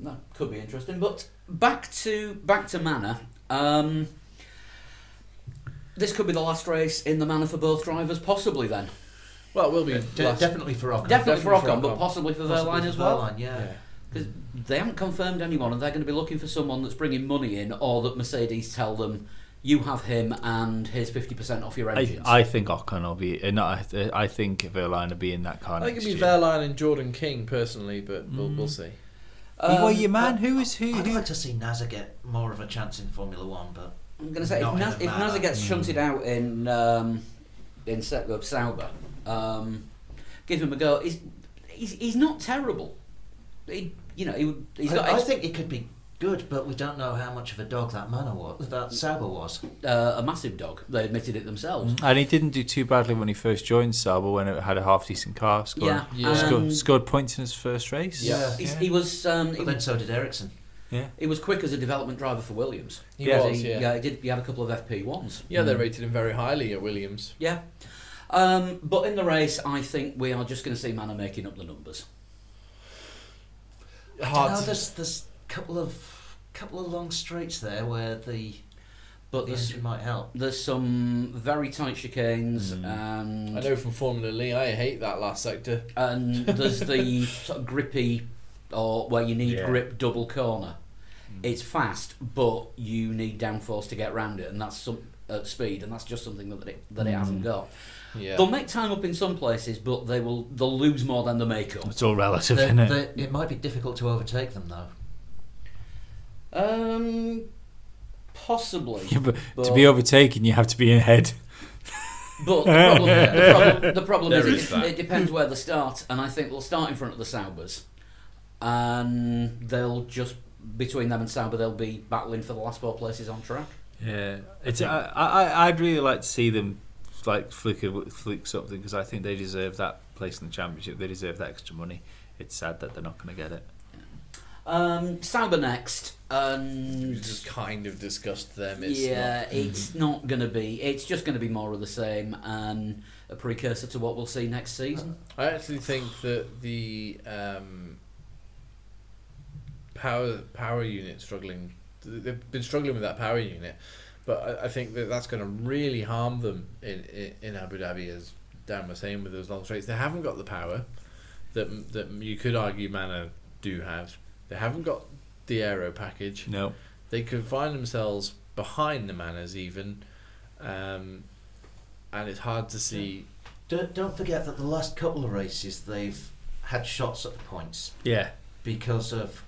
That could be interesting. But back to Manor. This could be the last race in the Manor for both drivers, possibly then. Well, it will be Definitely for Ocon. Definitely for Ocon, but Ocon. possibly for Possibly Verline for as well. Verline, yeah. Because they haven't confirmed anyone, and they're going to be looking for someone that's bringing money in, or that Mercedes tell them, you have him and here's 50% off your engines. I think Ocon will be. I think Verline will be in that car I think next it'd be year. Verline and Jordan King personally, but we'll see. Well, your man, who is who? I'd like to see NASA get more of a chance in Formula One, but I'm going to say, Not if in the Manor. Nasser gets shunted out in Sauber, give him a go. He's not terrible. He's got I think it could be good, but we don't know how much of a dog that Sauber was. a massive dog. They admitted it themselves. And he didn't do too badly when he first joined Sauber, when it had a half decent car. Scored points in his first race. Yeah. He was. But then so did Ericsson. Yeah. He was quick as a development driver for Williams. He was, He had a couple of FP1s. Yeah, they rated him very highly at Williams. Yeah. But in the race, I think we are just going to see Manor making up the numbers. I don't know, there's a couple of long straights there where the engine might help. There's some very tight chicanes, and I know from Formula Lee, I hate that last sector. and there's the sort of grippy, or where you need grip double corner. It's fast, but you need downforce to get around it, and that's some speed, and that's just something that it hasn't got. Yeah. They'll make time up in some places, but they'll lose more than they make up. It's all relative, isn't it? It might be difficult to overtake them though. Possibly. Yeah, but to be overtaken, you have to be ahead. But the problem There is is that. it depends where they start, and I think they'll start in front of the Saubers, and they'll just, between them and Sauber, they'll be battling for the last 4 places on track. Yeah, I'd really like to see them like flick something, because I think they deserve that place in the championship. They deserve that extra money. It's sad that they're not going to get it. Sauber next, and We just kind of discussed them. it's not going to be. It's just going to be more of the same, and a precursor to what we'll see next season. I actually think that the power unit struggling. They've been struggling with that power unit, but I think that's going to really harm them in Abu Dhabi, as Dan was saying, with those long straights. They haven't got the power that you could argue Manor do have. They haven't got the aero package. No. They could find themselves behind the Manors even, and it's hard to see. Don't forget that the last couple of races they've had shots at the points Yeah. because of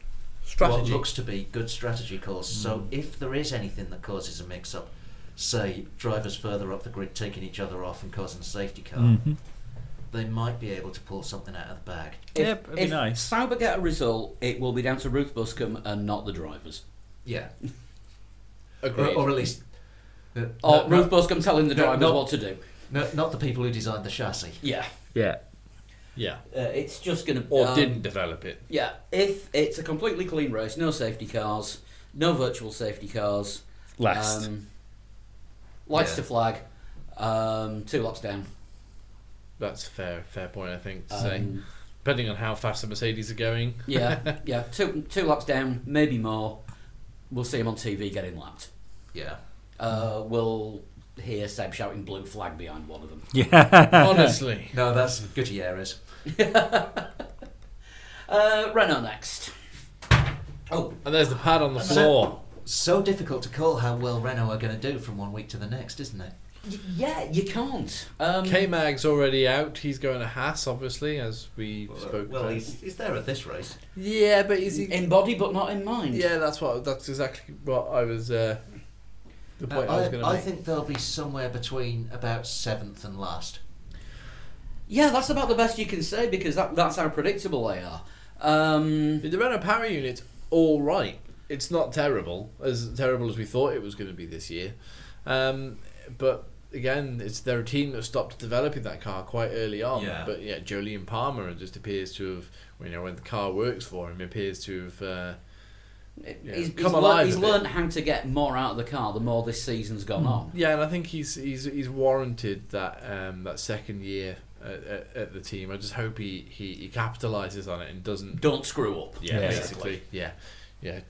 Strategy. what looks to be good strategy calls. So if there is anything that causes a mix-up, say drivers further up the grid taking each other off and causing a safety car, they might be able to pull something out of the bag. It'd be nice. Sauber get a result, it will be down to Ruth Buscombe and not the drivers. Yeah, Agreed. or at least Ruth Buscombe telling the drivers no. what to do. not the people who designed the chassis. Yeah. Yeah. Yeah. It's just going to... Or didn't develop it. Yeah, if it's a completely clean race, no safety cars, no virtual safety cars... Last. Lights Yeah. to flag, 2 laps down. That's a fair point, I think, to say. Um, Depending on how fast the Mercedes are going. yeah, yeah. Two laps down, maybe more. We'll see him on TV getting lapped. Yeah. We'll hear Seb shouting blue flag behind one of them. Yeah. Honestly. No, that's Gutierrez. Renault next. Oh, And there's the pad on the floor. so difficult to call how well Renault are going to do from one week to the next, isn't it? Yeah, you can't. K-Mag's already out. He's going to Haas, obviously, as we spoke Well, about. he's there at this race. Yeah, but is he... In body, but not in mind. Yeah, that's exactly what I was... the point I was going to I make. think they'll be somewhere between about 7th and last. Yeah, that's about the best you can say because that's how predictable they are. The Renault power unit's all right. It's not terrible as we thought it was going to be this year. But again, they're a team that stopped developing that car quite early on. Yeah. But yeah, Jolyon Palmer just appears to have, when the car works for him, appears to have He's come alive. He's a bit. learned how to get more out of the car the more this season's gone on. Yeah, and I think he's warranted that that second year at the team. I just hope he capitalises on it and doesn't. Don't screw up. Yeah, Yeah. basically. Yeah.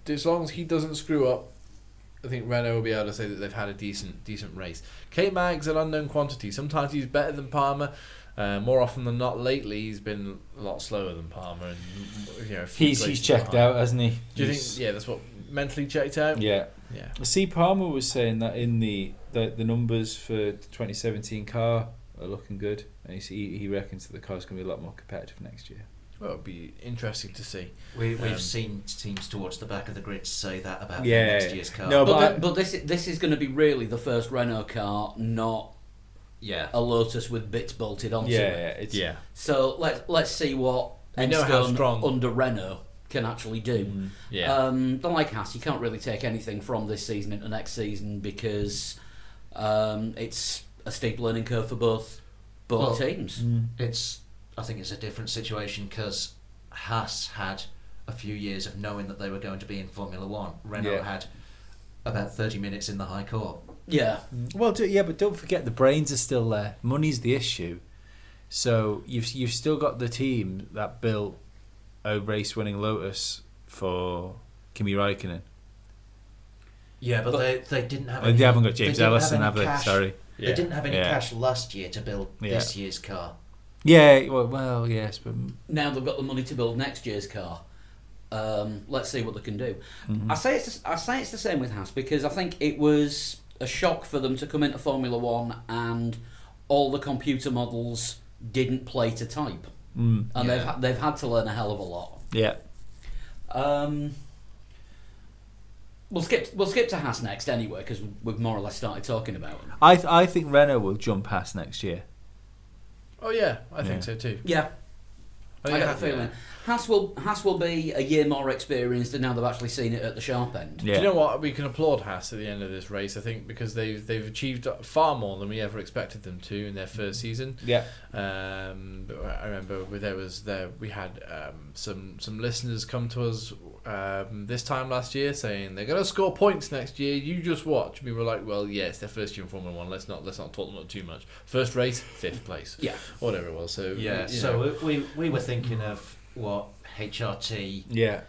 As long as he doesn't screw up, I think Renault will be able to say that they've had a decent race. K-Mag's an unknown quantity. Sometimes he's better than Palmer. More often than not, lately he's been a lot slower than Palmer. And a few He's places checked behind. out, hasn't he? Do you think? Yeah, that's what mentally checked out. Yeah. Yeah. See, Palmer was saying that in the numbers for the 2017 car are looking good, and he reckons that the car's going to be a lot more competitive next year. Well, it'll be interesting to see. We've seen teams towards the back of the grid say that about Yeah. next year's car. No, But this is going to be really the first Renault car, not Yeah. a Lotus with bits bolted onto Yeah, it. it's Yeah. So let's see what We know how Enstone strong- under Renault can actually do. Yeah. Like Haas, you can't really take anything from this season into next season because it's a steep learning curve for both Well, teams. I think it's a different situation because Haas had a few years of knowing that they were going to be in Formula One. Renault Yeah. had about 30 minutes in the High Court. Yeah. Well, but don't forget the brains are still there. Money's the issue. So you've still got the team that built a race-winning Lotus for Kimi Raikkonen. Yeah, but they didn't have. They haven't got James Ellison, have they? Cash. Sorry. They didn't have any Yeah. cash last year to build this year's car. Yeah. Well, yes, but Now they've got the money to build next year's car. Let's see what they can do. Mhm. I say it's the same with Haas because I think it was a shock for them to come into Formula One and all the computer models didn't play to type, and Yeah. they've had to learn a hell of a lot. yeah. We'll skip to Haas next anyway because we've more or less started talking about them. I think Renault will jump Haas next year. Oh yeah, I think Yeah. so too. Yeah, I think get Haas- the feeling Haas will be a year more experienced, and now they've actually seen it at the sharp end. Yeah. Do you know what? We can applaud Haas at the end of this race, I think, because they've achieved far more than we ever expected them to in their first season. Yeah. I remember we had some listeners come to us this time last year saying they're going to score points next year. You just watch. We were like, well, yeah, it's their first year in Formula One. Let's not talk them up too much. First race, 5th place. Yeah. Whatever it was. So Yeah. you So know. we were thinking of what HRT, Yeah.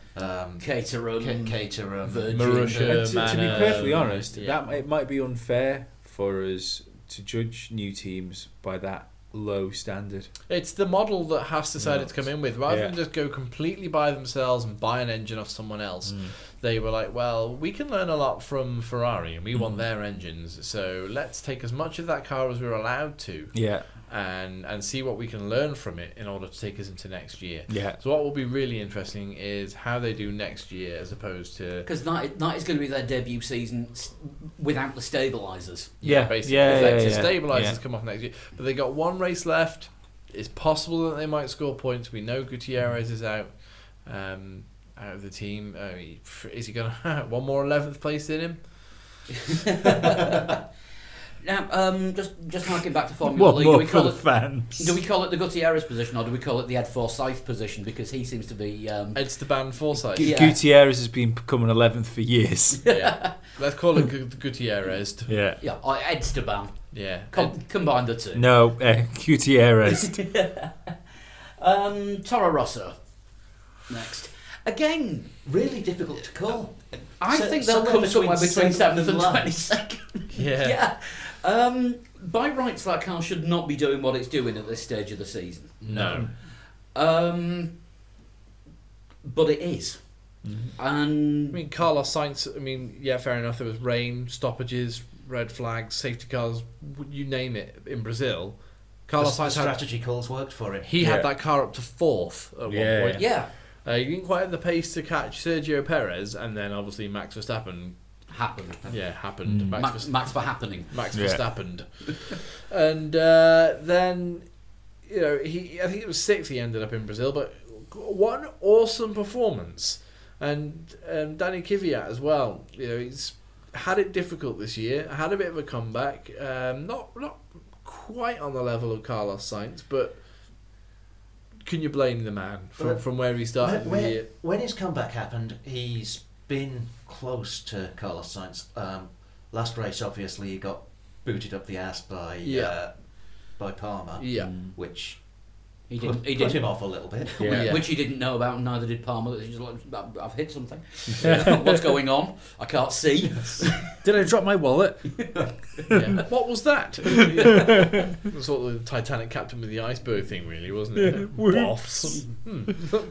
Caterham, Caterham, Virgin. Marussia, And to be Manor, perfectly honest, yeah. that it might be unfair for us to judge new teams by that low standard. It's the model that Haas decided to come in with. Rather Yeah. than just go completely by themselves and buy an engine off someone else, they were like, well, we can learn a lot from Ferrari and we want their engines, so let's take as much of that car as we're allowed to Yeah. and see what we can learn from it in order to take us into next year. Yeah. So what will be really interesting is how they do next year as opposed to... Because that is going to be their debut season without the stabilisers. Basically. Yeah, The yeah. stabilisers come off next year. But they got one race left. It's possible that they might score points. We know Gutierrez is out of the team. Is he going to one more 11th place in him? Now, just harking back to Formula What League, more for the fans? do we call it the Gutierrez position or do we call it the Ed Forsyth position? Because he seems to be. Esteban Forsyth. Yeah. Gutierrez has been coming 11th for years. Yeah. Let's call it Gutierrez. Yeah. Yeah, or Edsteban. Yeah. Combine the two. No, Gutierrez. Toro Rosso. Next. Again, Really difficult to call. I So- think they'll somewhere come between somewhere between 7th and last. 22nd. Yeah. Yeah. By rights, that car should not be doing what it's doing at this stage of the season. No. But it is. I And mean, Carlos Sainz, yeah, fair enough. There was rain, stoppages, red flags, safety cars, you name it, in Brazil. Carlos The Sainz strategy calls worked for him. he had that car up to 4th at Yeah. one point. yeah, He didn't quite have the pace to catch Sergio Perez, and then obviously Max Verstappen, happened. happened. Max for happening. Max Yeah. Verstappen. And then, I think it was 6th he ended up in Brazil, but what an awesome performance. And Danny Kvyat as well. He's had it difficult this year, had a bit of a comeback. Not quite on the level of Carlos Sainz, but can you blame the man from where he started the year? When his comeback happened, he's been close to Carlos Sainz. Last race, obviously, he got booted up the ass by Palmer, Yeah. which He put didn't. him off a little bit. Yeah. Which he didn't know about, and neither did Palmer. He's just like, I've hit something. What's going on? I can't see. Did I drop my wallet? Yeah. What was that? Sort of the Titanic captain with the iceberg thing, really, wasn't it? Boffs.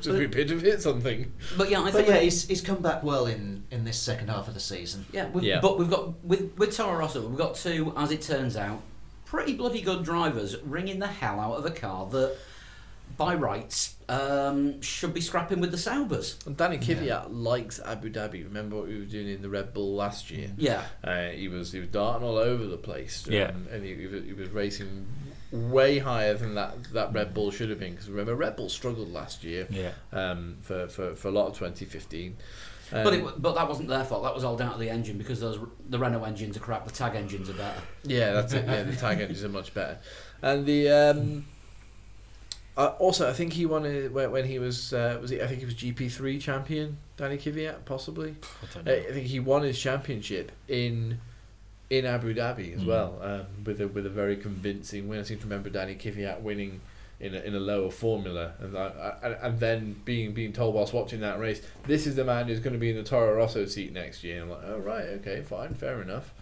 Just a bit of hit something. But yeah, I But think. yeah, he's come back well in this second half of the season. Yeah, Yeah. But we've got with Toro Rosso, we've got two, as it turns out, pretty bloody good drivers ringing the hell out of a car that, by rights, should be scrapping with the Saubers. And Danny Kvyat likes Abu Dhabi. Remember what we were doing in the Red Bull last year? Yeah, He was darting all over the place. Yeah. And he was racing way higher than that Red Bull should have been. Because remember, Red Bull struggled last year. Yeah. For a lot of 2015. but that wasn't their fault. That was all down to the engine because the Renault engines are crap. The Tag engines are better. Yeah, that's it. Yeah, the tag engines are much better. And the also, I think he won it when he was I think he was GP3 champion, Danny Kvyat, possibly. I think he won his championship in Abu Dhabi as well, with a very convincing win. I seem to remember Danny Kvyat winning in a lower formula, and then being told whilst watching that race, this is the man who's going to be in the Toro Rosso seat next year. And I'm like, oh right, okay, fine, fair enough.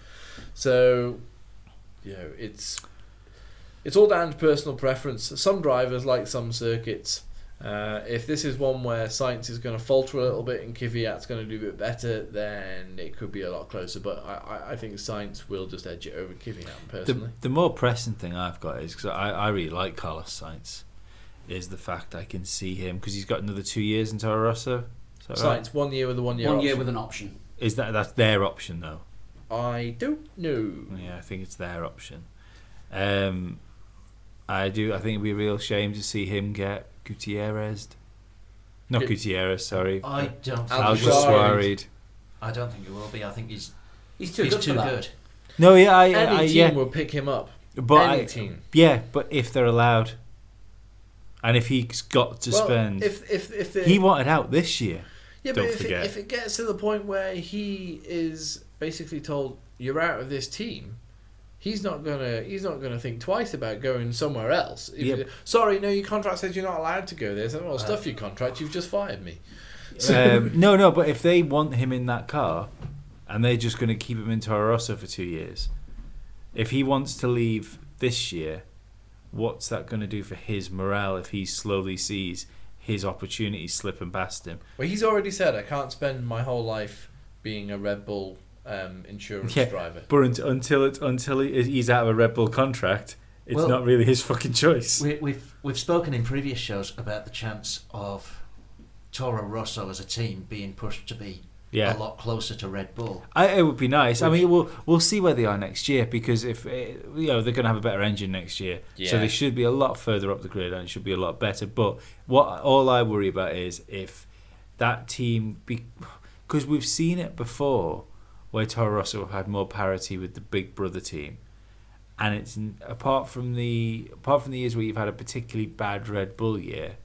So, it's all down to personal preference. Some drivers like some circuits. If this is one where Sainz is going to falter a little bit and Kvyat's going to do a bit better, then it could be a lot closer. But I think Sainz will just edge it over Kvyat personally. The more pressing thing I've got is, because I really like Carlos Sainz, is the fact I can see him, because he's got another 2 years in Toro Rosso. Is that right? Sainz 1 year with a 1 year 1 year option. with an option. Is that's their option though? I don't know. Yeah, I think it's their option. I think it'd be a real shame to see him get Gutierrez. Not Good. Gutierrez, sorry. I don't. Alguersuari. I don't think he will be. I think he's Too good for that. good. No, yeah, Any team yeah, will pick him up. but Any team. yeah, but if they're allowed, and if he's got to spend, If they, he wanted out this year. yeah, don't but forget. if it gets to the point where he is basically told you're out of this team, he's not gonna think twice about going somewhere else. Yeah. Sorry, no, your contract says you're not allowed to go there. So, well, stuff your contract. You've just fired me. No, but if they want him in that car, and they're just going to keep him in Toro Rosso for 2 years, if he wants to leave this year, what's that going to do for his morale if he slowly sees his opportunities slipping past him? Well, he's already said I can't spend my whole life being a Red Bull insurance driver. But until he's out of a Red Bull contract, it's Well, not really his fucking choice. We've spoken in previous shows about the chance of Toro Rosso as a team being pushed to be a lot closer to Red Bull. It would be nice. I mean, we'll see where they are next year, because if they're going to have a better engine next year, so they should be a lot further up the grid and it should be a lot better. But all I worry about is if that team, because we've seen it before, where Toro Rosso have had more parity with the big brother team, and it's apart from the years where you've had a particularly bad Red Bull year,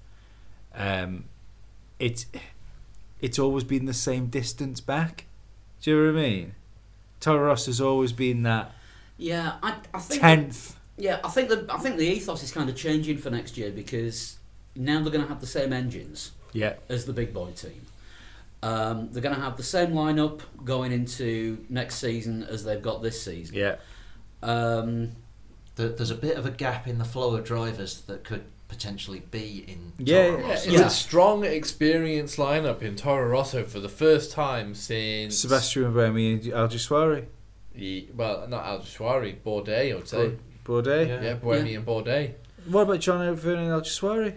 it's always been the same distance back. Do you know what I mean? Toro Rosso's always been that Yeah, I think 10th. Yeah, I think the ethos is kind of changing for next year because now they're going to have the same engines Yeah. as the big boy team. They're going to have the same lineup going into next season as they've got this season. Yeah. There's a bit of a gap in the flow of drivers that could potentially be in Yeah, Toro Yeah, Rosso. it's a strong, experienced lineup in Toro Rosso for the first time since Sebastian Buemi and Alguersuari. Well, not Alguersuari, Bourdais, I would say. Bourdais. Yeah, Buemi and Bourdais. What about John Vernon and Alguersuari?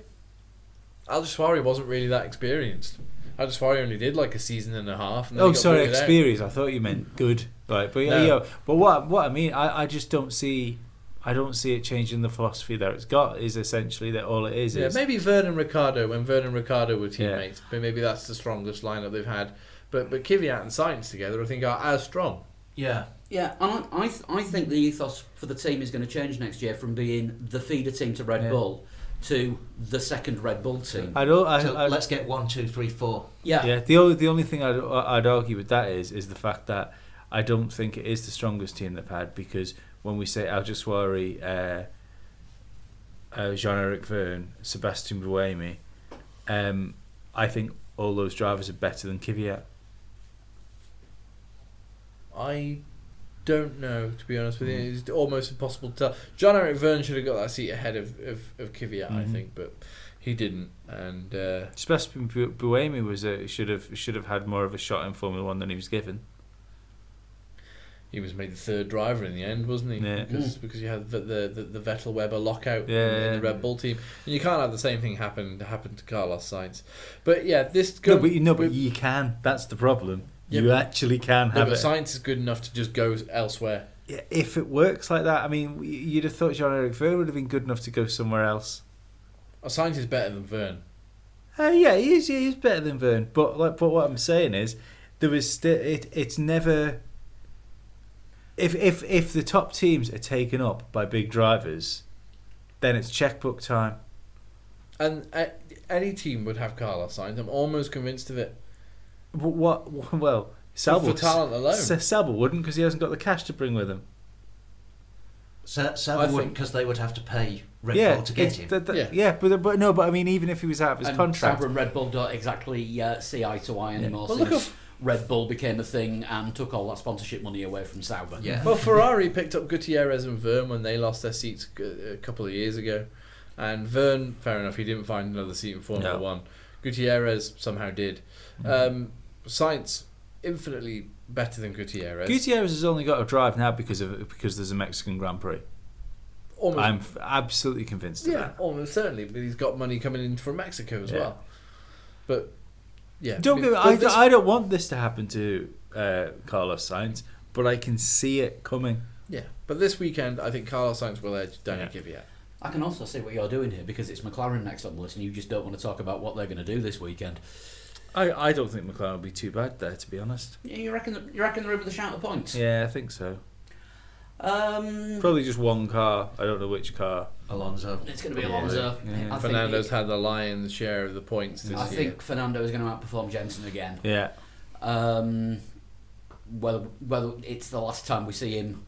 Alguersuari wasn't really that experienced. Alguersuari only did like a season and a half. And then Oh, he got sorry, booted out. experience. I thought you meant good. Right, but No. but what I mean, I just don't see. I don't see it changing the philosophy that it's got. Is essentially that all it is. Yeah, is maybe Vernon Ricardo when Vernon Ricardo were teammates, but maybe that's the strongest lineup they've had. But Kvyat and Sainz together, I think, are as strong. Yeah. Yeah, and I think the ethos for the team is going to change next year from being the feeder team to Red Yeah. Bull to the second Red Bull team. I don't. So I, let's get 1, 2, 3, 4. Yeah, yeah. The only thing I'd argue with that is the fact that I don't think it is the strongest team they've had, because when we say Alguersuari, Jean-Eric Vergne, Sebastian Buemi, I think all those drivers are better than Kvyat. I don't know, to be honest with you. It's almost impossible to tell. Jean-Eric Vergne should have got that seat ahead of Kvyat, I think, but he didn't. And Sebastian Buemi was should have had more of a shot in Formula One than he was given. he was made the third driver in the end, wasn't he? Yeah. Because you had the Vettel Weber lockout Yeah. in the Red Bull team, and you can't have the same thing happen to Carlos Sainz. But yeah, this But you can. That's the problem. Yeah, You but- actually can No, have but it. Sainz is good enough to just go elsewhere. Yeah, if it works like that, I mean, you'd have thought Jean-Eric Vergne would have been good enough to go somewhere else. Sainz is better than Vergne. Yeah, he's better than Vergne. But what I'm saying is, there was still it's never. If the top teams are taken up by big drivers, then it's checkbook time. And any team would have Carlos Sainz. I'm almost convinced of it. Well, For talent alone. Sauber wouldn't, because he hasn't got the cash to bring with him. Sauber I wouldn't, think- because they would have to pay Red Bull to get him. Yeah. But I mean, even if he was out of his and contract, Sauber and Red Bull don't exactly see eye to eye anymore Well, look since Red Bull became a thing and took all that sponsorship money away from Sauber. Yeah. Well, Ferrari picked up Gutierrez and Vergne when they lost their seats a couple of years ago. And Vergne, fair enough, he didn't find another seat in Formula No. 1. Gutierrez somehow did. Sainz, infinitely better than Gutierrez. Gutierrez has only got a drive now because there's a Mexican Grand Prix. Almost, I'm absolutely convinced of yeah, that. almost certainly. But he's got money coming in from Mexico as well. But, yeah. Don't get me, but this- I don't want this to happen to Carlos Sainz, but I can see it coming. Yeah, but this weekend, I think Carlos Sainz will edge Daniel Kvyat. I can also see what you're doing here because it's McLaren next on the list and you just don't want to talk about what they're going to do this weekend. I don't think McLaren will be too bad there, to be honest. Yeah, you reckon they're able to shout the points? Yeah, I think so. Probably just one car. I don't know which car. Alonso. It's going to be Alonso. Yeah. I think Fernando's had the lion's share of the points this I year. think Fernando is going to outperform Jensen again. Yeah. Whether it's the last time we see him.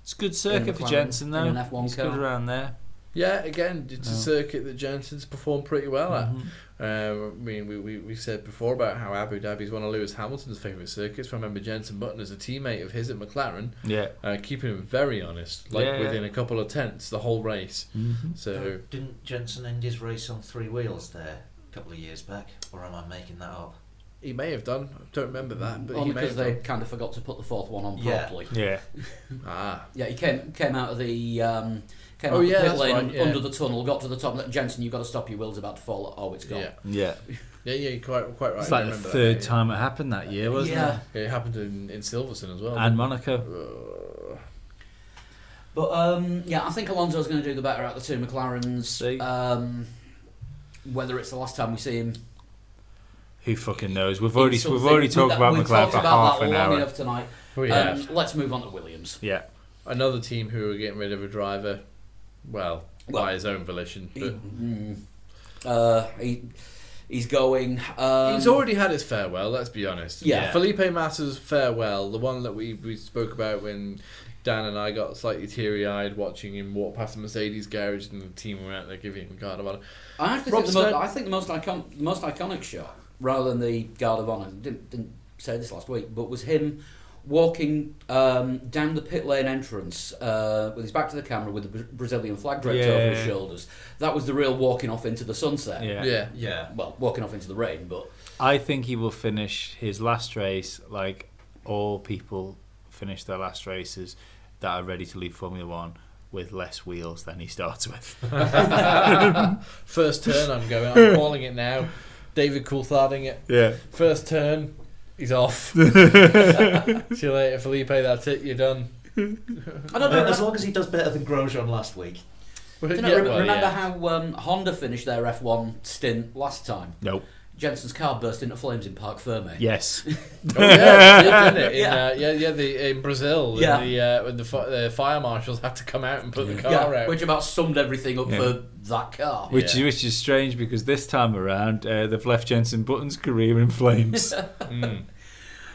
It's a good circuit for McLaren, Jensen, though. in an F1 He's car. good around there. Yeah, again, it's a circuit that Jensen's performed pretty well at. Mhm. I mean, we said before about how Abu Dhabi is one of Lewis Hamilton's favourite circuits. I remember Jensen Button as a teammate of his at McLaren, Yeah. keeping him very honest, like Yeah. within a couple of tenths the whole race. Mm-hmm. So Didn't Jensen end his race on 3 wheels there a couple of years back? Or am I making that up? he may have done. I don't remember that, but Only he may because have they done. kind of forgot to put the fourth one on Yeah. properly. Yeah. Yeah, he came out of the came Oh, out yeah, the pit that's lane right, yeah. under the tunnel, got to the top. Jensen, you've got to stop. Your wheel's about to fall. Oh, it's gone. Yeah, Yeah. you're quite right. It's I like the remember that, third yeah. time it happened that year, wasn't Yeah. it? Yeah, it happened in Silverstone as well. And Monaco. But yeah, I think Alonso's going to do the better out of the two McLarens. See. Whether it's the last time we see him. Who fucking knows? We've already something- talked about we've McLaren talked for about half that an long hour. enough tonight. We have. Let's move on to Williams. Yeah. Another team who are getting rid of a driver, well by his own volition. But He's going. He's already had his farewell, let's be honest. Yeah. Felipe Massa's farewell, the one that we spoke about when Dan and I got slightly teary-eyed watching him walk past the Mercedes garage and the team were out there giving him Guard of Honour. I actually think the most iconic shot, rather than the Guard of Honour, didn't say this last week, but was him walking down the pit lane entrance with his back to the camera with the Brazilian flag draped over his shoulders. That was the real walking off into the sunset. Yeah. Well, walking off into the rain, but I think he will finish his last race like all people finish their last races that are ready to leave Formula One, with less wheels than he starts with. First turn, I'm calling it now. David Coultharding it. Yeah. First turn, he's off. See you later, Felipe. That's it. You're done. I don't know. As long as he does better than Grosjean last week. Remember how Honda finished their F1 stint last time? Nope. Jensen's car burst into flames in Parc Ferme. Yes. Oh yeah, didn't it? In Brazil, Yeah. when the fire marshals had to come out and put the car out. Which about summed everything up for that car. Which is strange because this time around they've left Jensen Button's career in flames.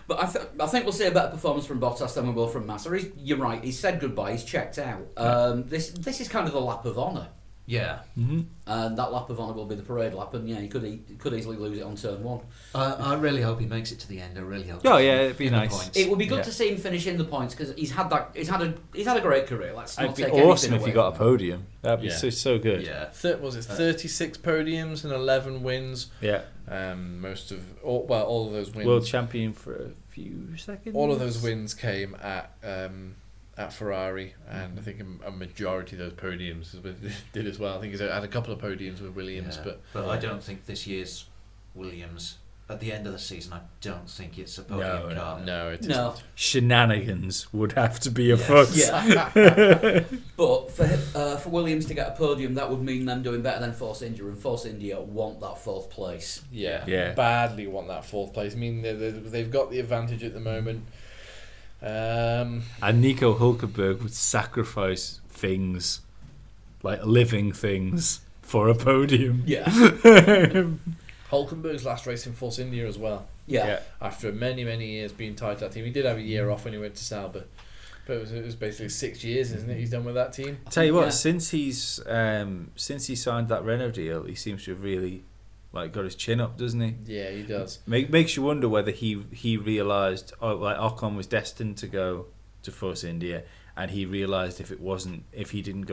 But I think we'll see a better performance from Bottas than we will from Massa. You're right. He's said goodbye. He's checked out. This is kind of the lap of honour. Yeah. Mm-hmm. And that lap of honour will be the parade lap, and he could easily lose it on turn one. I really hope he makes it to the end. I really hope. Oh yeah, it'd be nice. It would be good to see him finish in the points because he's had a great career. Let's not It'd be take awesome anything if he away got a from him. podium. That'd be so good. Yeah. 36 podiums and 11 wins. Yeah. All of those wins. World champion for a few seconds. All of those wins came at Ferrari, and I think a majority of those podiums did as well. I think he's had a couple of podiums with Williams, but I don't think this year's Williams at the end of the season. I don't think it's a podium car. No, it No. isn't. Shenanigans would have to be afoot. Yeah. But for Williams to get a podium, that would mean them doing better than Force India, and Force India want that fourth place. Yeah. Badly want that fourth place. I mean, they've got the advantage at the moment. And Nico Hülkenberg would sacrifice things, like living things, for a podium. Yeah. Hülkenberg's last race in Force India as well. Yeah. After many years being tied to that team, he did have a year off when he went to Sauber, but it was basically 6 years, isn't it? He's done with that team. Tell you what, since he signed that Renault deal, he seems to have really got his chin up, doesn't he? Yeah, he does. Makes you wonder whether he realised Ocon was destined to go to Force India, and he realised if he didn't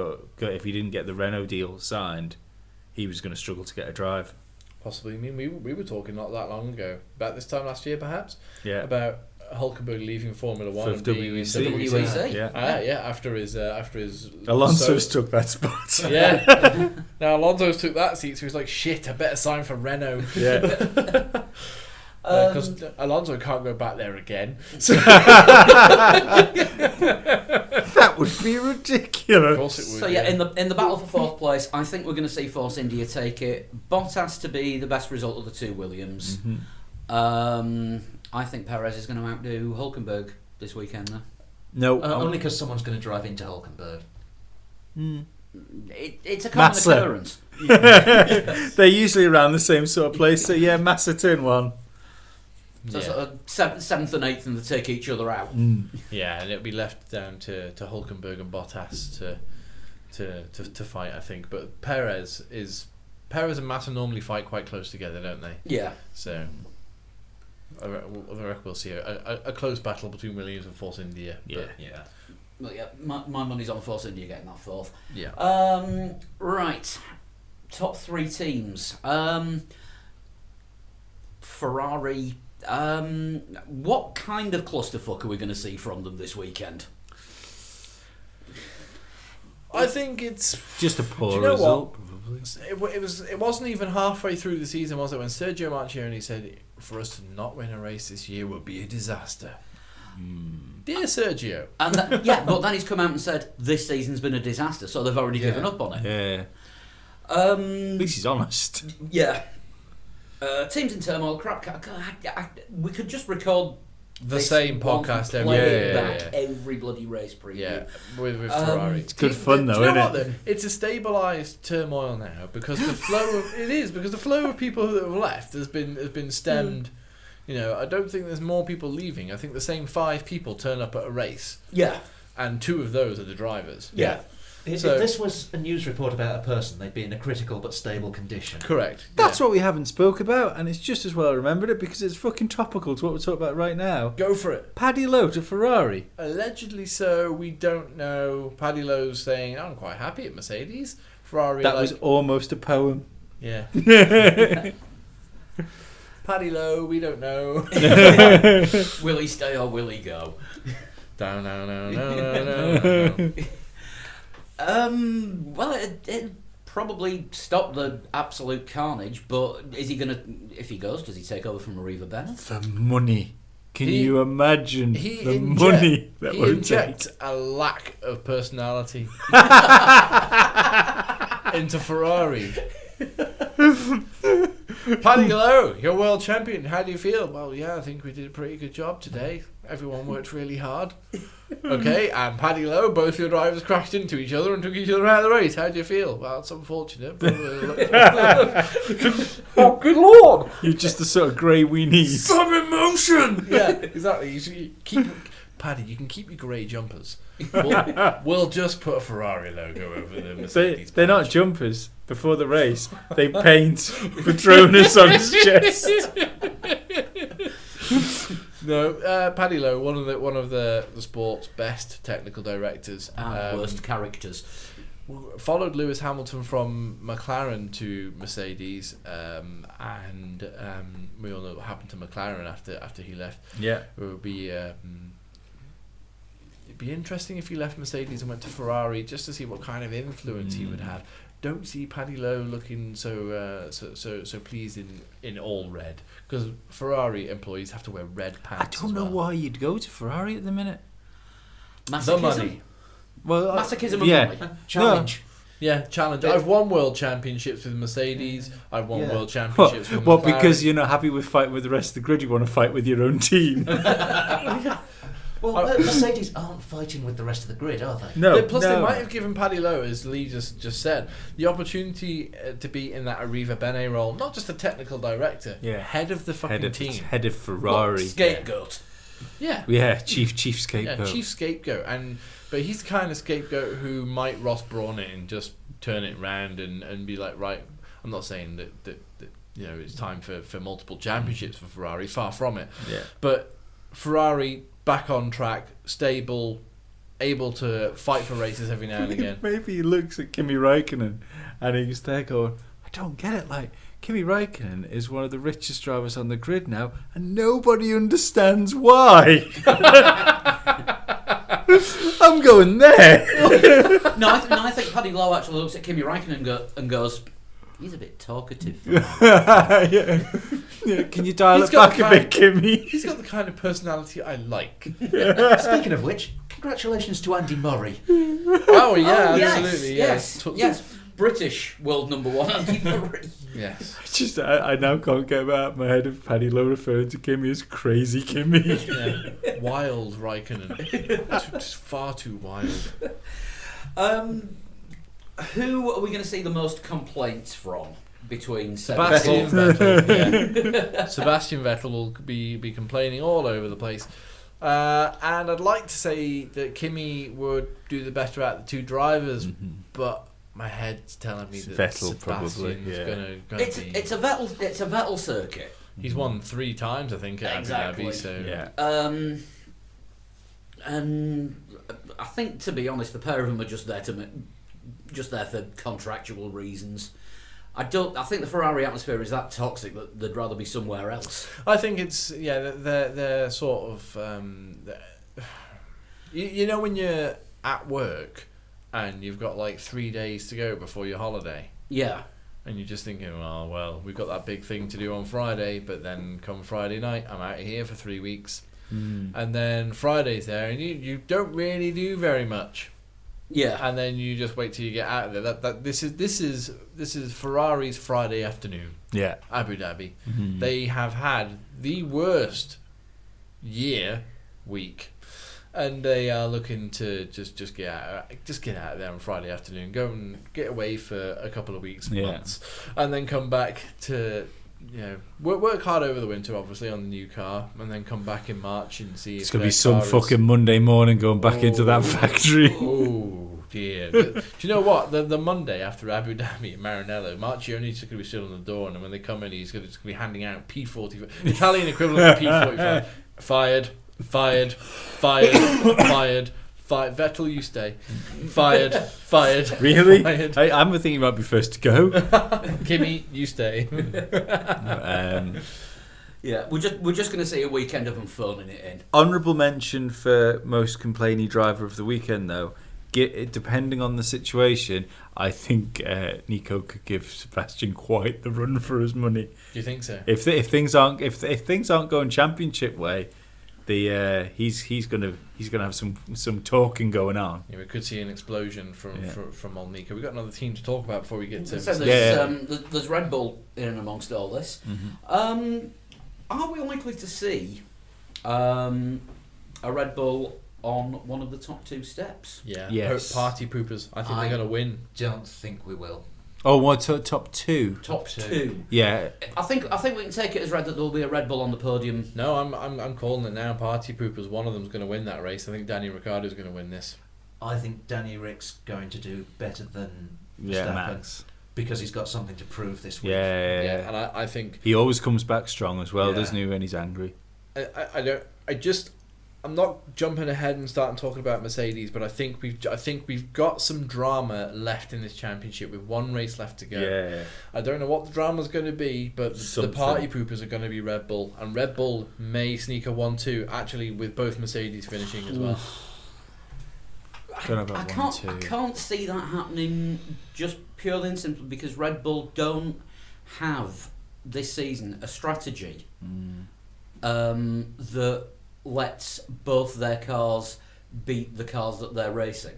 get the Renault deal signed, he was going to struggle to get a drive. Possibly. I mean, we were talking not that long ago, about this time last year, perhaps. Yeah. About Hulkenberg leaving Formula One For WEC. Yeah. After his Alonso's took that spot. Yeah. Now Alonso's took that seat, so he's like, shit, I better sign for Renault. Yeah. Because Alonso can't go back there again. So That would be ridiculous. of course it would. So in the battle for fourth place, I think we're going to see Force India take it. Bottas to be the best result of the two Williams. Mm-hmm. I think Perez is going to outdo Hülkenberg this weekend, though. No, Only because someone's going to drive into Hülkenberg. It's a common Massa. occurrence. They're usually around the same sort of place. So yeah, Massa turn one. So sort of seventh and eighth, and they take each other out. Yeah, and it'll be left down to Hülkenberg and Bottas to fight, I think. But Perez and Massa normally fight quite close together, don't they? Yeah. So I reckon we'll see a close battle between Williams and Force India. Yeah. Yeah. Well, yeah. My money's on Force India getting that fourth. Yeah. Right. Top three teams. Ferrari. What kind of clusterfuck are we going to see from them this weekend? I think it's Just a poor Do you know result, what? probably. It wasn't even halfway through the season, was it, when Sergio Marchionne said, for us to not win a race this year would be a disaster. Dear Sergio. And but then he's come out and said this season's been a disaster, so they've already given up on it. Yeah. At least he's honest. Yeah. Teams in turmoil. Crap. We could just record The this same one, podcast every play yeah, back yeah. every bloody race preview. Yeah, with Ferrari. It's good fun though, Do you know isn't what, it? though? It's a stabilised turmoil now because the flow of people that have left has been stemmed. You know, I don't think there's more people leaving. I think the same 5 people turn up at a race, Yeah. and 2 of those are the drivers. Yeah. If So- this was a news report about a person, they'd be in a critical but stable condition. Correct. That's what we haven't spoke about, and it's just as well I remembered it because it's fucking topical to what we're talking about right now. Go for it. Paddy Lowe to Ferrari. Allegedly so, we don't know. Paddy Lowe's saying, I'm quite happy at Mercedes. Ferrari, That was almost a poem. Yeah. Paddy Lowe, we don't know. Will he stay or will he go? Down, no, no, no, no, no, no. Well, it probably stopped the absolute carnage, but is he going to, if he goes, does he take over from Arriva Bennett? The money. Can He- you imagine He the money that he would injects a lack of personality into Ferrari. Paddy Lowe, you're world champion. How do you feel? Well, yeah, I think we did a pretty good job today. Everyone worked really hard. Okay, and Paddy Lowe, both your drivers crashed into each other and took each other out of the race. How do you feel? Well, it's unfortunate. But oh, good lord! You're just the sort of grey we need. Some emotion. Yeah, exactly. You keep Paddy. You can keep your grey jumpers. We'll just put a Ferrari logo over the Mercedes. They're not jumpers before the race. They paint Patronus on his chest. No, Paddy Lowe, one of the sport's best technical directors, And worst characters. followed Lewis Hamilton from McLaren to Mercedes, and we all know what happened to McLaren after he left. Yeah. It would be it'd be interesting if he left Mercedes and went to Ferrari just to see what kind of influence he would have. Don't see Paddy Lowe looking so pleased in all red, because Ferrari employees have to wear red I pants. don't as know well. why you'd go to Ferrari at the minute. Masochism. The money. Well, Masochism yeah. and money. Challenge. Yeah, challenge. I've won world championships with Mercedes. I've won Yeah. world championships with What? McLaren. Because you're not happy with fighting with the rest of the grid, you want to fight with your own team. Well, Mercedes aren't fighting with the rest of the grid, are they? No. Plus, no. they might have given Paddy Lowe, as Lee just said, the opportunity to be in that Arriva Bene role, not just a technical director, Yeah. head of the fucking team. Head of Ferrari. Scapegoat. Yeah. Yeah, chief Yeah, scapegoat. chief scapegoat, but he's the kind of scapegoat who might Ross Brawn it and just turn it round and be like, right. I'm not saying that you know it's time for multiple championships for Ferrari, far from it. Yeah. But Ferrari back on track, stable, able to fight for races every now and again. Maybe he looks at Kimi Räikkönen and he's there going, I don't get it. Like, Kimi Räikkönen is one of the richest drivers on the grid now, and nobody understands why. I'm going there. I think Paddy Lowe actually looks at Kimi Räikkönen and goes, he's a bit talkative. Yeah. Yeah, can you dial He's it got back the a bit, kind- Kimi? He's got the kind of personality I like. Speaking of which, congratulations to Andy Murray. Oh yeah, yes, absolutely. yes, Yeah. yes. British world number 1, Andy Murray. Yes. Just, I now can't get out of my head of Paddy Lowe referring to Kimi as crazy Kimi. Yeah. Wild Raikkonen. Just far too wild. Who are we going to see the most complaints from between Sebastian Vettel? Vettel. Yeah. Sebastian Vettel will be complaining all over the place. And I'd like to say that Kimi would do the better out of the two drivers, but my head's telling me that Vettel probably, Sebastian's yeah. gonna It's be. a Vettel circuit. He's won 3 times, I think, at Exactly. Abu Dhabi. So Yeah. And I think, to be honest, the pair of them are just there for contractual reasons. I think the Ferrari atmosphere is that toxic that they'd rather be somewhere else. I think it's they're sort of you know when you're at work and you've got like 3 days to go before your holiday. Yeah. And you're just thinking, oh, well, we've got that big thing to do on Friday, but then come Friday night, I'm out of here for 3 weeks. And then Friday's there, and you don't really do very much. Yeah. And then you just wait till you get out of there. This is Ferrari's Friday afternoon, Yeah. Abu Dhabi. They have had the worst week, and they are looking to just get out of there on Friday afternoon, go and get away for a couple of weeks, months, and then come back to work hard over the winter, obviously, on the new car, and then come back in March and see. It's gonna be some fucking Monday morning going back into that factory. Oh dear! Do you know what? The Monday after Abu Dhabi and Maranello, Marchione's going to be stood on the door, and when they come in, he's going to be handing out P45, Italian equivalent of P45. Fired. Vettel, you stay. Fired. Really? Fired. I'm thinking you might be first to go. Kimi, you stay. Yeah, we're just going to see a weekend of them phoning it in. Honourable mention for most complainy driver of the weekend, though. Depending on the situation, I think Nico could give Sebastian quite the run for his money. Do you think so? If things aren't going championship way, he's gonna have some talking going on. Yeah, we could see an explosion from old Nico. We've got another team to talk about before we get to. So there's Red Bull in and amongst all this. Mm-hmm. Are we likely to see a Red Bull on one of the top two steps? Yeah. Yes. Party poopers. I think they're going to win. Don't think we will. Oh, what top two? Top two. Yeah. I think we can take it as read that there will be a Red Bull on the podium. No, I'm calling it now. Party poopers. One of them's going to win that race. I think Danny Ricciardo's going to win this. I think Danny Rick's going to do better than Yeah, Verstappen Max. because he's got something to prove this week. Yeah. And I think He always comes back strong as well, Yeah. doesn't he, when he's angry? I'm not jumping ahead and starting talking about Mercedes, but I think we've got some drama left in this championship with one race left to go. Yeah. I don't know what the drama's going to be, but the Something. party poopers are going to be Red Bull, and Red Bull may sneak a 1-2 actually with both Mercedes finishing as well. I can't see that happening just purely and simply because Red Bull don't have this season a strategy that lets both their cars beat the cars that they're racing.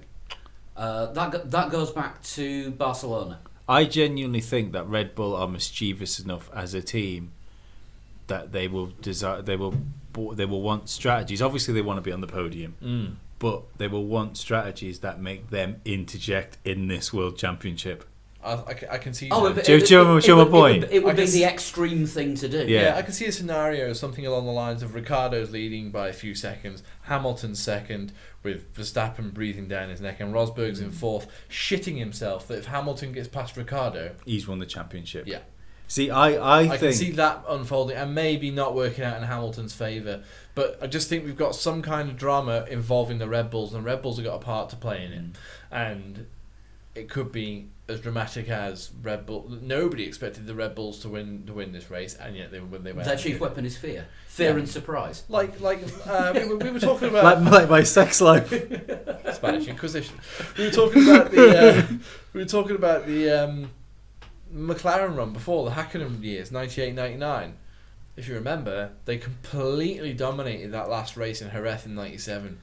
That goes back to Barcelona. I genuinely think that Red Bull are mischievous enough as a team that they will want strategies. Obviously, they want to be on the podium, but they will want strategies that make them interject in this World Championship. I can see. Show my point. It would be the extreme thing to do. Yeah. I can see a scenario, something along the lines of Ricciardo's leading by a few seconds, Hamilton's second, with Verstappen breathing down his neck, and Rosberg's in fourth, shitting himself that if Hamilton gets past Ricciardo, He's won the championship. yeah. See, I I think can see that unfolding and maybe not working out in Hamilton's favour. But I just think we've got some kind of drama involving the Red Bulls, and the Red Bulls have got a part to play in it. And it could be as dramatic as Red Bull. Nobody expected the Red Bulls to win this race, and yet they went. Their chief weapon is fear. Fear and surprise. We were talking about like my sex life. Spanish Inquisition. We were talking about the McLaren run before, the Hakkinen years, 98, 99. If you remember, they completely dominated that last race in Jerez in 97.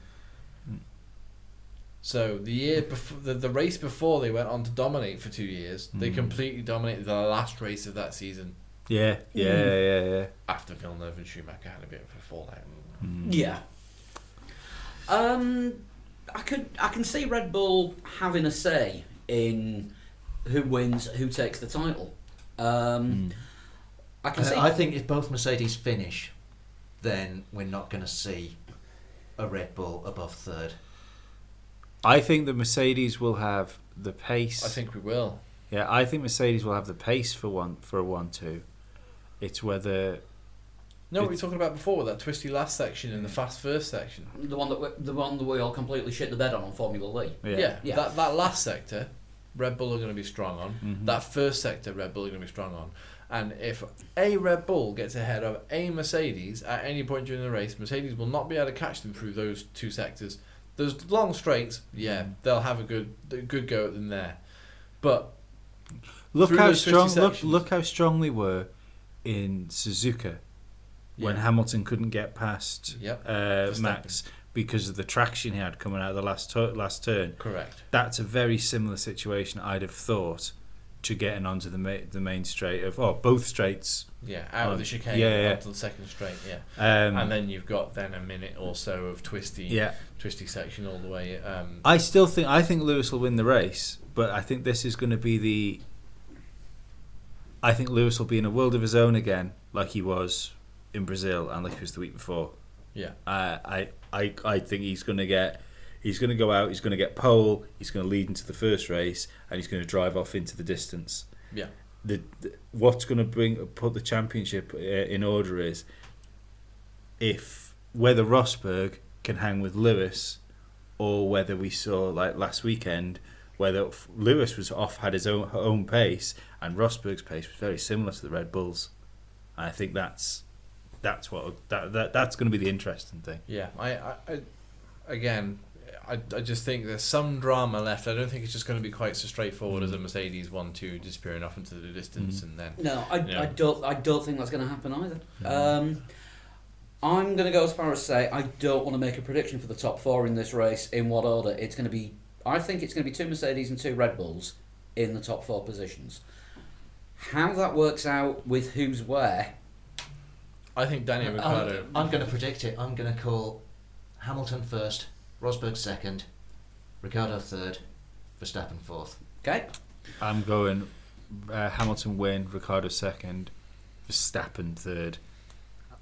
So the year before, the race before they went on to dominate for 2 years, they completely dominated the last race of that season. Yeah. After Villeneuve and Schumacher had a bit of a fallout. Yeah. I can see Red Bull having a say in who wins, who takes the title. I can see. I think if both Mercedes finish, then we're not going to see a Red Bull above third. I think the Mercedes will have the pace. I think we will. Yeah, I think Mercedes will have the pace for a 1-2. It's whether No, what we were talking about before, that twisty last section and the fast first section. The one that we all completely shit the bed on Formula E. Yeah. Yeah. That last sector, Red Bull are going to be strong on. Mhm. That first sector, Red Bull are going to be strong on. And if a Red Bull gets ahead of a Mercedes at any point during the race, Mercedes will not be able to catch them through those two sectors. Those long straights, they'll have a good go at them there. But look through how those twisty strong sections- look how strong they were in Suzuka when Hamilton couldn't get past Max because of the traction he had coming out of the last turn. Correct. That's a very similar situation, I'd have thought, to getting onto the main straight of both straights. Yeah, out of the chicane onto the second straight. Yeah, and then you've got a minute or so of twisty section all the way. I think Lewis will win the race, but I think this is going to be I think Lewis will be in a world of his own again, like he was in Brazil and like he was the week before. Yeah, I think he's going to go out. He's going to get pole. He's going to lead into the first race, and he's going to drive off into the distance. Yeah. What's going to put the championship in order is whether Rosberg can hang with Lewis, or whether we saw like last weekend whether Lewis had his own pace and Rosberg's pace was very similar to the Red Bulls. And I think that's going to be the interesting thing. Yeah, I just think there's some drama left. I don't think it's just going to be quite so straightforward as a Mercedes 1-2 disappearing off into the distance and then. No, I don't think that's going to happen either. I'm going to go as far as say I don't want to make a prediction for the top four in this race. In what order it's going to be? I think it's going to be 2 Mercedes and 2 Red Bulls in the top 4 positions. How that works out with who's where. I think Daniel Ricciardo. I'm going to predict it. I'm going to call Hamilton first, Rosberg second, Ricciardo third, Verstappen fourth. Okay. I'm going Hamilton win, Ricciardo second, Verstappen third,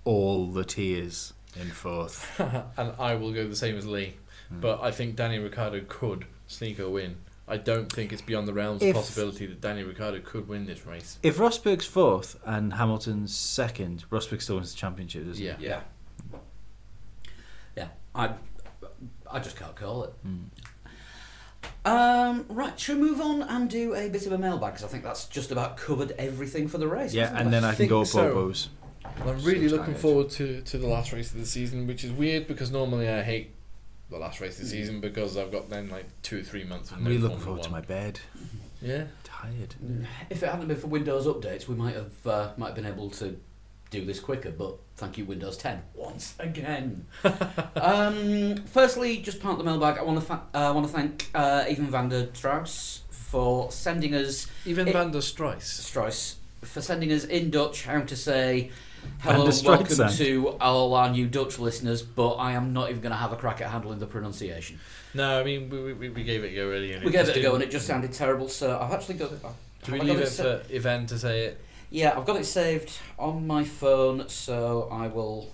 all the tiers in fourth. And I will go the same as Lee. But I think Daniel Ricciardo could sneak a win. I don't think it's beyond the realms of possibility that Daniel Ricciardo could win this race. If Rosberg's fourth and Hamilton's second, Rosberg still wins the championship, doesn't he? Yeah. I just can't call it. Right, should we move on and do a bit of a mailbag? Because I think that's just about covered everything for the race. Yeah, and then I can go Bobos. I'm really looking forward to the last race of the season, which is weird because normally I hate the last race of the season because I've got then like 2 or 3 months of I'm really looking forward to my bed. Yeah. Tired. If it hadn't been for Windows updates, we might have been able to do this quicker, but thank you Windows 10 once again. Firstly, just part of the mailbag, I want to thank Even van der Strauss for sending us van der Struis for sending us in Dutch how to say hello and welcome to all our new Dutch listeners, but I am not even going to have a crack at handling the pronunciation. No, I mean we gave it a go earlier. We gave it a go and it just sounded terrible, so I've actually got it. Do we leave it for Ivan to say it? Yeah, I've got it saved on my phone, so I will.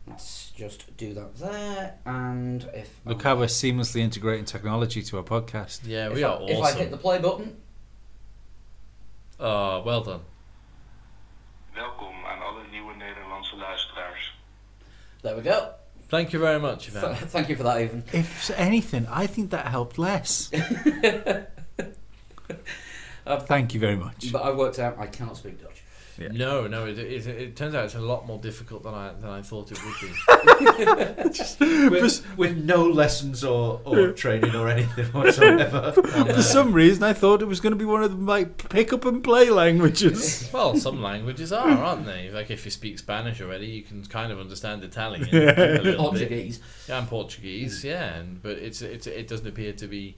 Let's just do that there, and if look how we're seamlessly integrating technology to our podcast. Yeah, we are awesome. If I hit the play button. Oh, well done. Welkom aan alle nieuwe Nederlandse luisteraars. There we go. Thank you very much, Ivan. Thank you for that, Ivan. If anything, I think that helped less. Thank you very much. But I worked out I cannot speak Dutch. Yeah. No, it turns out it's a lot more difficult than I thought it would be. with no lessons or training or anything whatsoever. For some reason, I thought it was going to be one of them like pick up and play languages. Well, some languages aren't they? Like if you speak Spanish already, you can kind of understand Italian, a little Portuguese, bit. Yeah, and Portuguese, yeah. But it doesn't appear to be.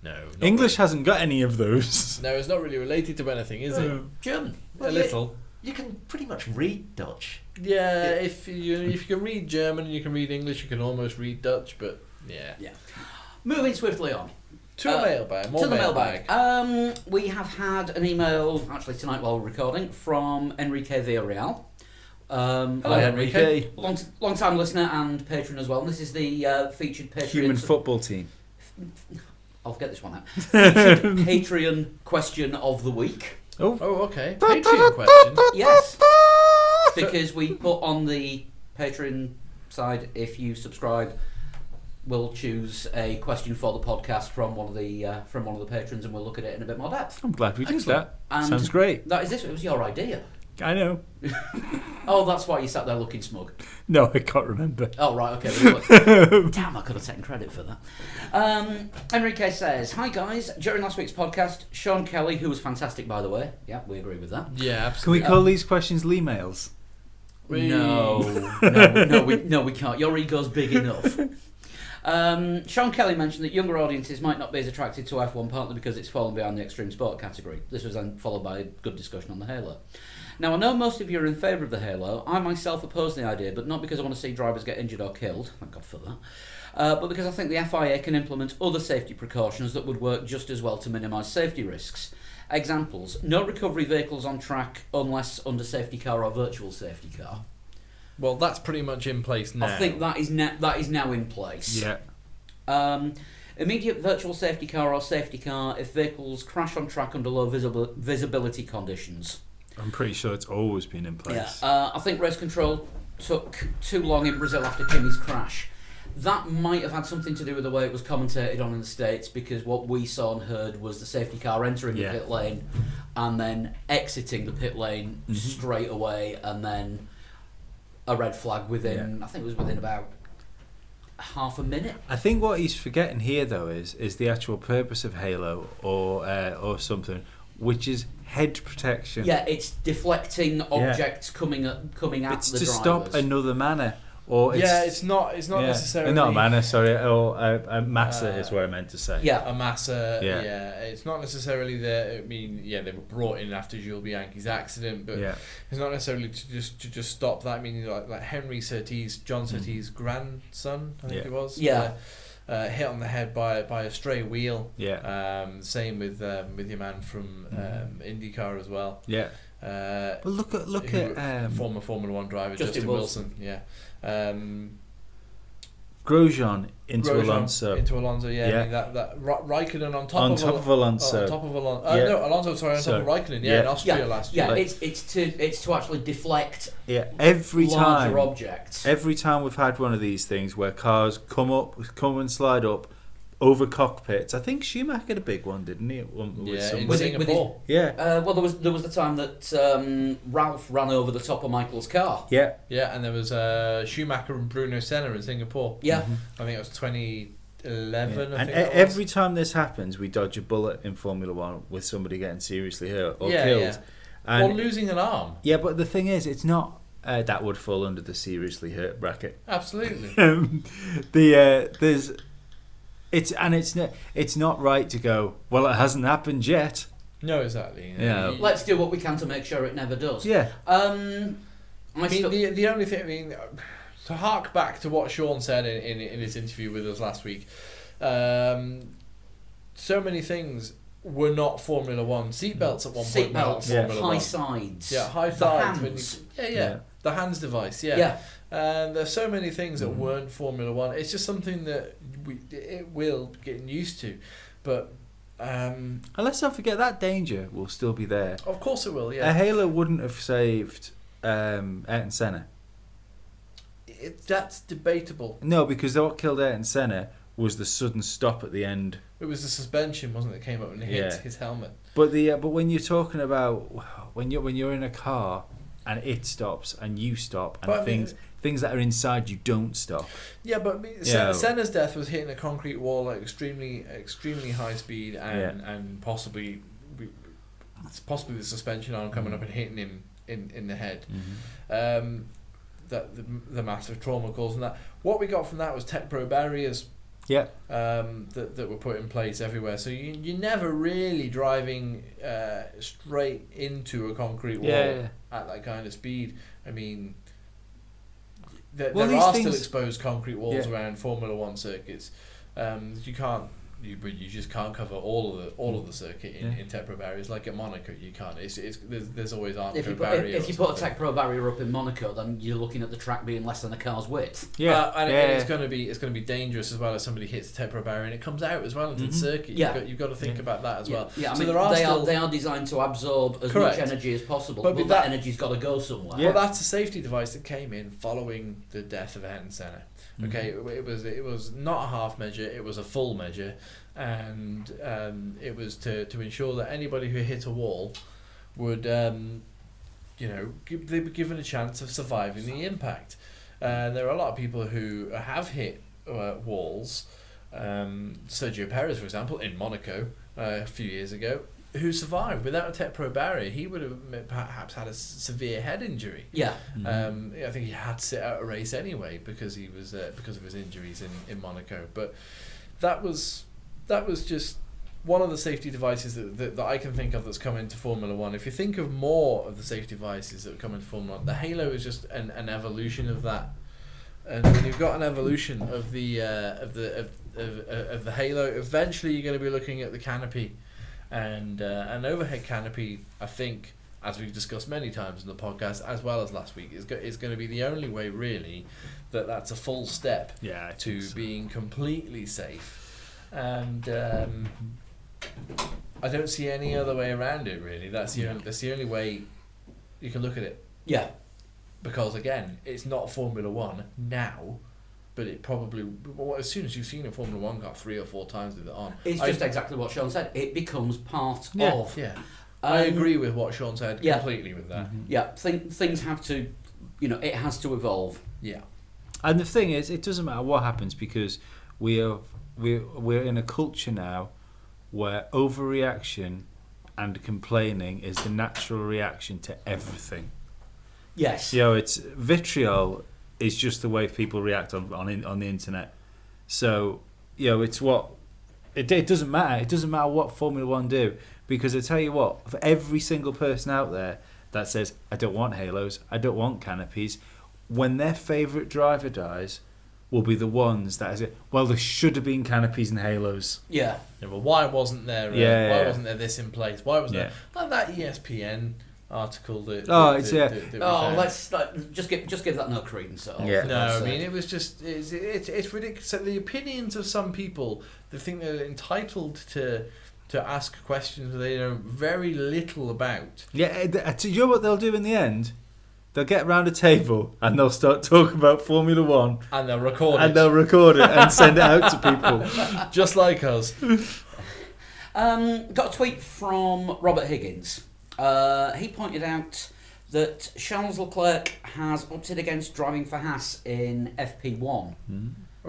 No, English hasn't got any of those. No, it's not really related to anything, is it? German. A little. You can pretty much read Dutch. Yeah, if you can read German and you can read English, you can almost read Dutch. But yeah. Moving swiftly on to the mailbag. More mailbag. We have had an email actually tonight while we're recording from Enrique Villarreal. Hello, Enrique. Long time listener and patron as well. And this is the featured Patreon human football team. I'll get this one out. Featured Patreon question of the week. Oh, okay. Patreon question. Yes, because we put on the Patreon side, if you subscribe, we'll choose a question for the podcast from one of the patrons, and we'll look at it in a bit more depth. I'm glad we did that. And sounds great. That is this. It was your idea. I know. Oh, that's why you sat there looking smug. No, I can't remember. Oh, right, okay. Damn, I could have taken credit for that. Enrique says, hi guys, during last week's podcast, Sean Kelly, who was fantastic by the way, yeah, we agree with that. Yeah, absolutely. Can we call these questions Lee mails? No, we can't. Your ego's big enough. Sean Kelly mentioned that younger audiences might not be as attracted to F1 partly because it's fallen behind the extreme sport category. This was then followed by a good discussion on the Halo. Now, I know most of you are in favour of the Halo. I myself oppose the idea, but not because I want to see drivers get injured or killed, thank God for that, but because I think the FIA can implement other safety precautions that would work just as well to minimise safety risks. Examples: no recovery vehicles on track unless under safety car or virtual safety car. Well, that's pretty much in place now. I think that is now in place. Yeah. Immediate virtual safety car or safety car if vehicles crash on track under low visibility conditions. I'm pretty sure it's always been in place. I think race control took too long in Brazil after Kimi's crash. That might have had something to do with the way it was commentated on in the States, because what we saw and heard was the safety car entering the pit lane and then exiting the pit lane straight away, and then a red flag within, I think it was within about half a minute. I think what he's forgetting here, though, is the actual purpose of Halo or something, which is head protection. Yeah, it's deflecting objects coming at It's the to drivers. stop another manner. Or it's not necessarily... Not a manner, sorry. Or a massa is what I meant to say. Yeah. A massa, Yeah. It's not necessarily they were brought in after Jules Bianchi's accident, but it's not necessarily to just stop that. I mean, like Henry Surtees, John Surtees' grandson, I think it was. Yeah. Hit on the head by a stray wheel. Yeah. Same with your man from IndyCar as well. Yeah. Well, look at former Formula One driver Justin Wilson. Yeah. Grosjean into Alonso. I mean, that Raikkonen on top of Alonso. On top of Alonso. Yeah. No, Alonso. Sorry, on top of Raikkonen. In Austria last year. Yeah, it's to actually deflect. Yeah, every larger time. objects. Every time we've had one of these things where cars come and slide up over cockpits. I think Schumacher had a big one, didn't he? In Singapore. Well, there was the time that Ralph ran over the top of Michael's car. Yeah. Yeah, and there was Schumacher and Bruno Senna in Singapore. Yeah. I think it was 2011. And every time this happens, we dodge a bullet in Formula One with somebody getting seriously hurt or killed. Yeah. And or losing an arm. Yeah, but the thing is, it's not that would fall under the seriously hurt bracket. Absolutely. It's not right to go, well, it hasn't happened yet. No, exactly. Yeah. Let's do what we can to make sure it never does. Yeah. The only thing, to hark back to what Sean said in his interview with us last week, so many things were not Formula One. Seatbelts at one point. Seatbelts, high sides. Yeah, high sides. The hands device. Yeah. And there's so many things that weren't Formula One. It's just something that it will get used to, but and let's not forget that danger will still be there. Of course it will. Yeah. A Halo wouldn't have saved Ayrton Senna. That's debatable. No, because what killed Ayrton Senna was the sudden stop at the end. It was the suspension, wasn't it? That came up and hit his helmet. But but when you're talking about when you're in a car and it stops and you stop and things that are inside you don't stop. Yeah, but Senna's death was hitting a concrete wall at extremely high speed and possibly the suspension arm coming up and hitting him in the head. That the massive trauma causing that. What we got from that was Tech Pro barriers. Yeah. That were put in place everywhere. So you're never really driving straight into a concrete wall at that kind of speed. I mean, there are still exposed concrete walls around Formula One circuits. You just can't cover all of the circuit in Tech Pro barriers. Like at Monaco, you can't. There's always barrier. If you put a Tech Pro barrier up in Monaco, then you're looking at the track being less than a car's width. And it's going to be dangerous as well as somebody hits a Tech Pro barrier and it comes out as well into the circuit. You've got to think about that as well. Yeah, so they are designed to absorb as much energy as possible, but that energy's got to go somewhere. Well, that's a safety device that came in following the death of Ayrton Senna. Okay, it was not a half measure; it was a full measure, and it was to ensure that anybody who hit a wall would, they were given a chance of surviving the impact. There are a lot of people who have hit walls. Sergio Perez, for example, in Monaco a few years ago, who survived. Without a Tech Pro barrier, he would have perhaps had a severe head injury. Yeah. I think he had to sit out a race anyway because he was because of his injuries in Monaco. But that was just one of the safety devices that I can think of that's come into Formula One. If you think of more of the safety devices that come into Formula One, the Halo is just an evolution of that. And when you've got an evolution of the Halo, eventually you're going to be looking at the canopy, and an overhead canopy. I think, as we've discussed many times in the podcast, as well as last week, is going to be the only way really that's a full step to being completely safe. And I don't see any other way around it really. That's the only way you can look at it. Yeah. Because again, it's not Formula One now, but it probably, as soon as you've seen a Formula One car 3 or 4 times with it on, It's just exactly what Sean said. It becomes part of. Yeah, I agree with what Sean said completely with that. Yeah, things have to, it has to evolve. Yeah, and the thing is, it doesn't matter what happens because we're in a culture now where overreaction and complaining is the natural reaction to everything. Yes. It's vitriol is just the way people react on the internet. So, it's what it doesn't matter. It doesn't matter what Formula One do, because I tell you what, for every single person out there that says I don't want halos, I don't want canopies, when their favourite driver dies, will be the ones that say, well, there should have been canopies and halos. Yeah. Well, why wasn't there? Why wasn't there this in place? Why wasn't there? Like that ESPN article that. Let's just give that no credence at all. Yeah. No, I mean it was just it's ridiculous. So the opinions of some people, they think they're entitled to ask questions they know very little about. Yeah, you know what they'll do in the end? They'll get round a table and they'll start talking about Formula One. And they'll record it. And they'll record it and send it out to people. Just like us. Got a tweet from Robert Higgins. He pointed out that Charles Leclerc has opted against driving for Haas in FP1. Well,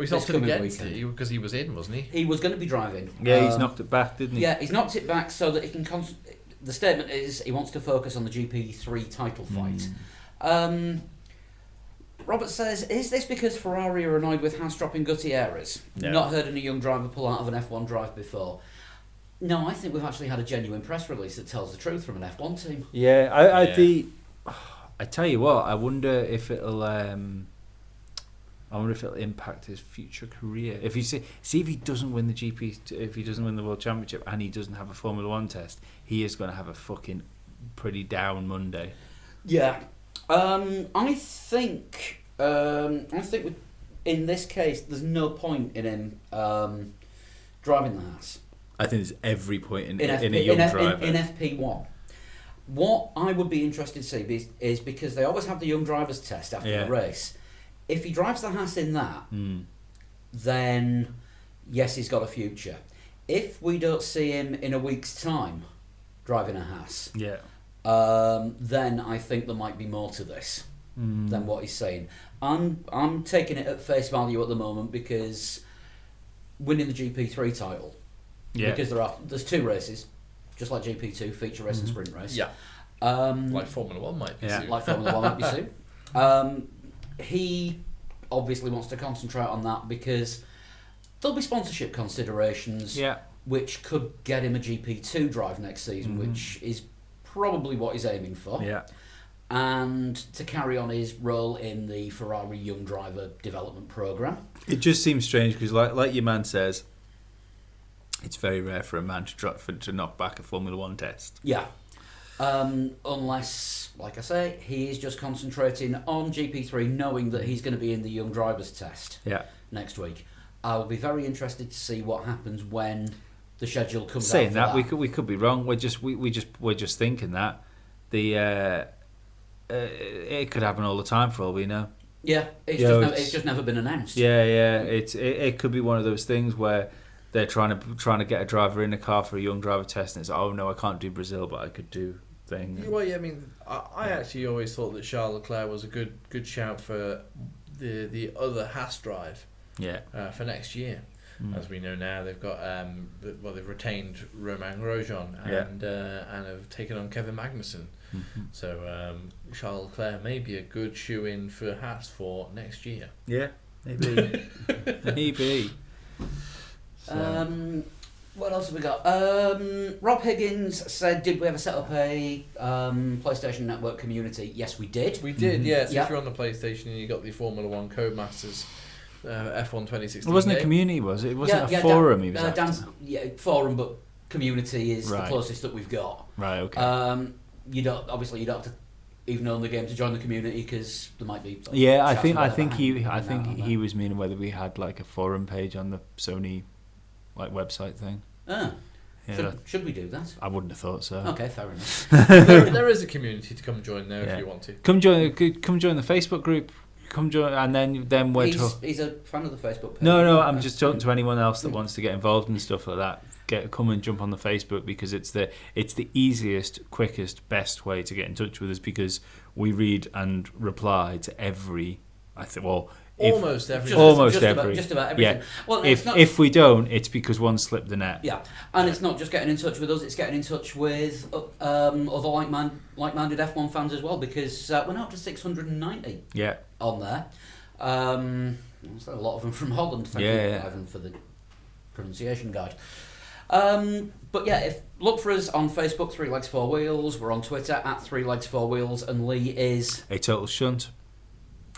he's opted against it because he was in, wasn't he? He was going to be driving. Yeah, he's knocked it back, didn't he? Yeah, he's knocked it back so that he can... the statement is he wants to focus on the GP3 title fight. Robert says, is this because Ferrari are annoyed with Haas dropping Gutierrez? No. Not heard any young driver pull out of an F1 drive before. No, I think we've actually had a genuine press release that tells the truth from an F1 team. Yeah, I tell you what, I wonder if it'll impact his future career. If you see if he doesn't win the GP, if he doesn't win the World Championship and he doesn't have a Formula One test, he is going to have a fucking pretty down Monday. Yeah. I think in this case, there's no point in him driving the Haas. I think there's every point in a young driver. In FP1. What I would be interested to see is because they always have the young drivers test after the race. If he drives the Haas in that, then yes, he's got a future. If we don't see him in a week's time driving a Haas, then I think there might be more to this than what he's saying. I'm taking it at face value at the moment because winning the GP3 title, because there's 2 races, just like GP2, feature race and sprint race. Yeah. Like Formula One might be soon. Like Formula 1 might be soon. He obviously wants to concentrate on that because there'll be sponsorship considerations which could get him a GP2 drive next season, which is probably what he's aiming for. Yeah. And to carry on his role in the Ferrari Young Driver Development Programme. It just seems strange because, like your man says, it's very rare for a man to knock back a Formula One test. Yeah. Unless, like I say, he is just concentrating on GP3, knowing that he's going to be in the Young Drivers test next week. I'll be very interested to see what happens when the schedule comes out. Saying that, we could be wrong. We're just thinking that it could happen all the time for all we know. Yeah, it's just never been announced. Yeah. It could be one of those things where they're trying to get a driver in a car for a young driver test, and it's oh no, I can't do Brazil, but I could do thing. Well, yeah, I mean, I actually always thought that Charles Leclerc was a good shout for the other Haas drive. Yeah. For next year. As we know now, they've got they've retained Romain Grosjean and have taken on Kevin Magnussen. So Charles Leclerc may be a good shoe-in for Haas for next year. Yeah, maybe. Maybe. So. What else have we got? Rob Higgins said, did we ever set up a PlayStation Network community? Yes, we did. We did, yes. If you're on the PlayStation and you got the Formula 1 Codemasters F1 2016 It wasn't a community, was it? It wasn't a forum he was after. Forum, but community is Right. the closest that we've got. Right, okay. You don't have to even own the game to join the community because there might be. Yeah, I chats think about he was meaning whether we had like a forum page on the Sony like website thing. Yeah, Should we do that? I wouldn't have thought so. Okay, fair enough. there is a community to come join there if you want to. Come join the Facebook group. Come join, and then we're He's a fan of the Facebook page. No, I'm just talking to anyone else that wants to get involved in stuff like that. Come and jump on the Facebook because it's the easiest, quickest, best way to get in touch with us because we read and reply to every. Almost every. Just about everything. Yeah. Well, if we don't, it's because one slipped the net. Yeah, and it's not just getting in touch with us; it's getting in touch with other like-minded F1 fans as well. Because we're now up to 690. Yeah. On there. There's a lot of them from Holland. Thank you, Ivan, for the pronunciation guide. But yeah, look for us on Facebook, 3 Legs 4 Wheels. We're on Twitter at 3 Legs 4 Wheels, and Lee is a total shunt.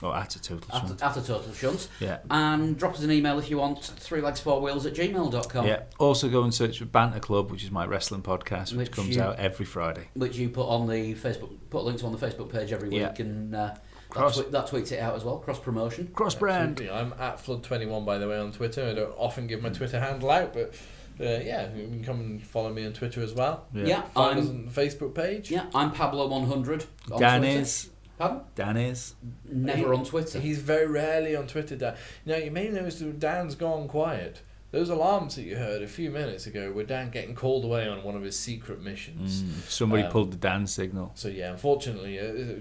Or at a total shunt. At a total shunt. Yeah. And drop us an email if you want, 3legs4wheels@gmail.com. Yeah. Also go and search for Banter Club, which is my wrestling podcast, which comes out every Friday. Which you put on the Facebook, put a link to on the Facebook page every week, and that tweets it out as well. Cross promotion, cross brand. Absolutely. I'm at Flood21 by the way on Twitter. I don't often give my Twitter handle out, but yeah, you can come and follow me on Twitter as well. Yeah, find us on the Facebook page. Yeah, I'm Pablo100. Dan Twitter. is. Pardon? Dan is. Never on Twitter. He's very rarely on Twitter, Dan. Now, you may notice that Dan's gone quiet. Those alarms that you heard a few minutes ago were Dan getting called away on one of his secret missions. Somebody pulled the Dan signal. So yeah, unfortunately,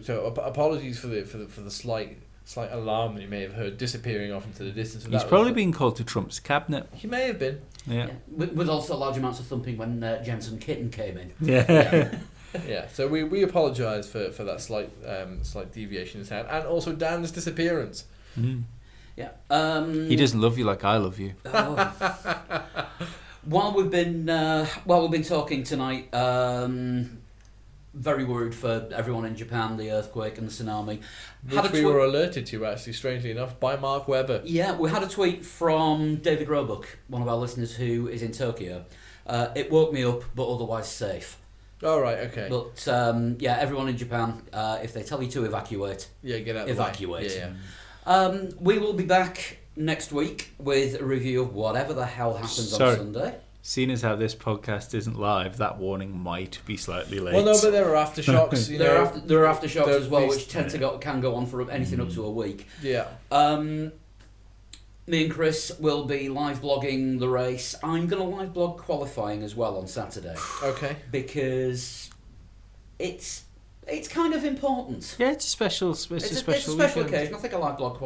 apologies for the slight alarm that you may have heard disappearing off into the distance. He's probably been called to Trump's cabinet. He may have been. Yeah. With also large amounts of thumping when Jensen Kitten came in. Yeah. Yeah, so we apologise for that slight deviation in sound, and also Dan's disappearance. Yeah, he doesn't love you like I love you. While we've been talking tonight, very worried for everyone in Japan, the earthquake and the tsunami. Which we were alerted to, actually, strangely enough, by Mark Webber. Yeah, we had a tweet from David Roebuck, one of our listeners who is in Tokyo. It woke me up, but otherwise safe. Oh, right, okay. But, yeah, everyone in Japan, if they tell you to evacuate, get out evacuate. The way. Yeah. We will be back next week with a review of whatever the hell happens on Sunday. Seeing as how this podcast isn't live, that warning might be slightly late. Well, no, but there are aftershocks. There are aftershocks as well, which can go on for anything up to a week. Yeah. Me and Chris will be live blogging the race. I'm going to live blog qualifying as well on Saturday. Okay. Because it's kind of important. Yeah, it's a special occasion. I think I live blog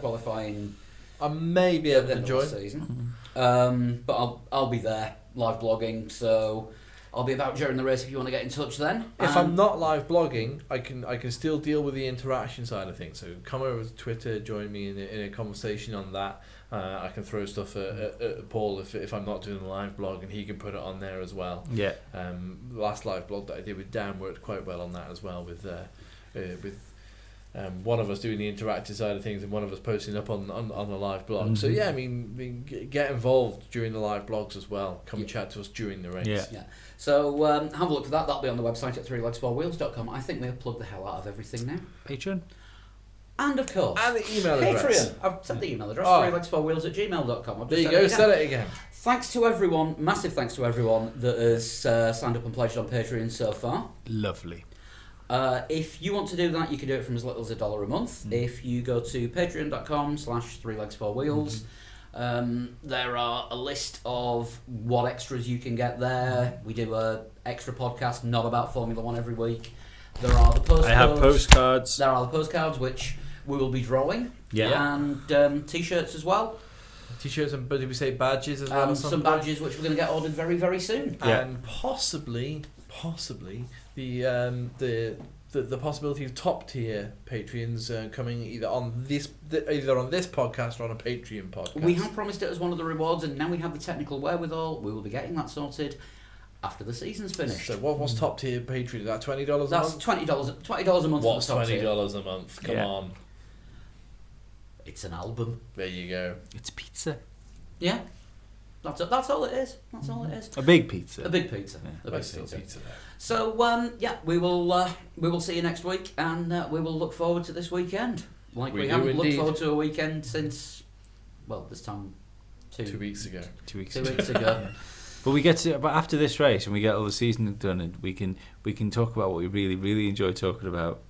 qualifying. I may be able to join. Season. But I'll be there live blogging, so I'll be about during the race if you want to get in touch then. If I'm not live blogging, I can still deal with the interaction side of things. So come over to Twitter, join me in a conversation on that. I can throw stuff at Paul if I'm not doing the live blog, and he can put it on there as well. Yeah. The last live blog that I did with Dan worked quite well on that as well, with one of us doing the interactive side of things and one of us posting up on the live blog. Mm-hmm. So yeah, I mean, get involved during the live blogs as well. Come chat to us during the race. Yeah. So have a look for that. That'll be on the website at 3legs4wheels.com. I think we've plugged the hell out of everything now. Patreon. And of course, and the email address. Patreon. I've said the email address, 3legs4wheels@gmail.com. There you go, said it again. Thanks to everyone, massive thanks to everyone that has signed up and pledged on Patreon so far. Lovely. If you want to do that, you can do it from as little as $1 a month. If you go to patreon.com/3legs4wheels, there are a list of what extras you can get there. We do a extra podcast, not about Formula 1 every week. There are the postcards. I have postcards. There are the postcards, which we will be drawing. Yeah. And T-shirts as well. T-shirts and did we say badges as well? Some badges which we're going to get ordered very, very soon. Yeah. And possibly the possibility of top tier Patreons coming either on this podcast or on a Patreon podcast. We have promised it as one of the rewards, and now we have the technical wherewithal. We will be getting that sorted after the season's finished. So what's top tier Patreon? Is that $20 a That's month? $20 a month. What's for the top tier. $20 a month? Come on. It's an album. There you go. It's pizza. Yeah, that's all it is. That's all it is. A big pizza. A big pizza. Yeah. A big pizza. Pizza there. So we will see you next week, and we will look forward to this weekend. Like We we do haven't looked indeed. forward to a weekend since, well, this time 2 weeks ago. 2 weeks 2 ago. weeks ago. But after this race and we get all the season done, and we can talk about what we really, really enjoy talking about.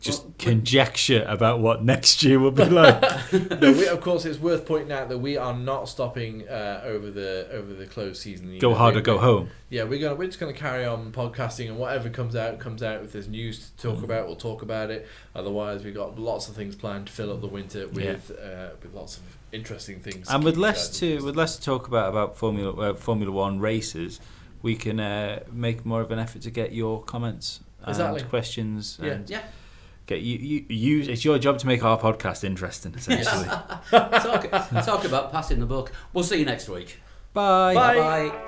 Just conjecture about what next year will be like. No, of course, it's worth pointing out that we are not stopping over the close season. Go hard or go home. Yeah, we're just gonna carry on podcasting, and whatever comes out. If there's news to talk about, we'll talk about it. Otherwise, we've got lots of things planned to fill up the winter with lots of interesting things. And to with keep less you guys to talk about Formula One races, we can make more of an effort to get your comments Exactly. and questions. Yeah. And Yeah. get you. It's your job to make our podcast interesting, essentially. Talk about passing the buck. We'll see you next week. Bye. Bye. Bye.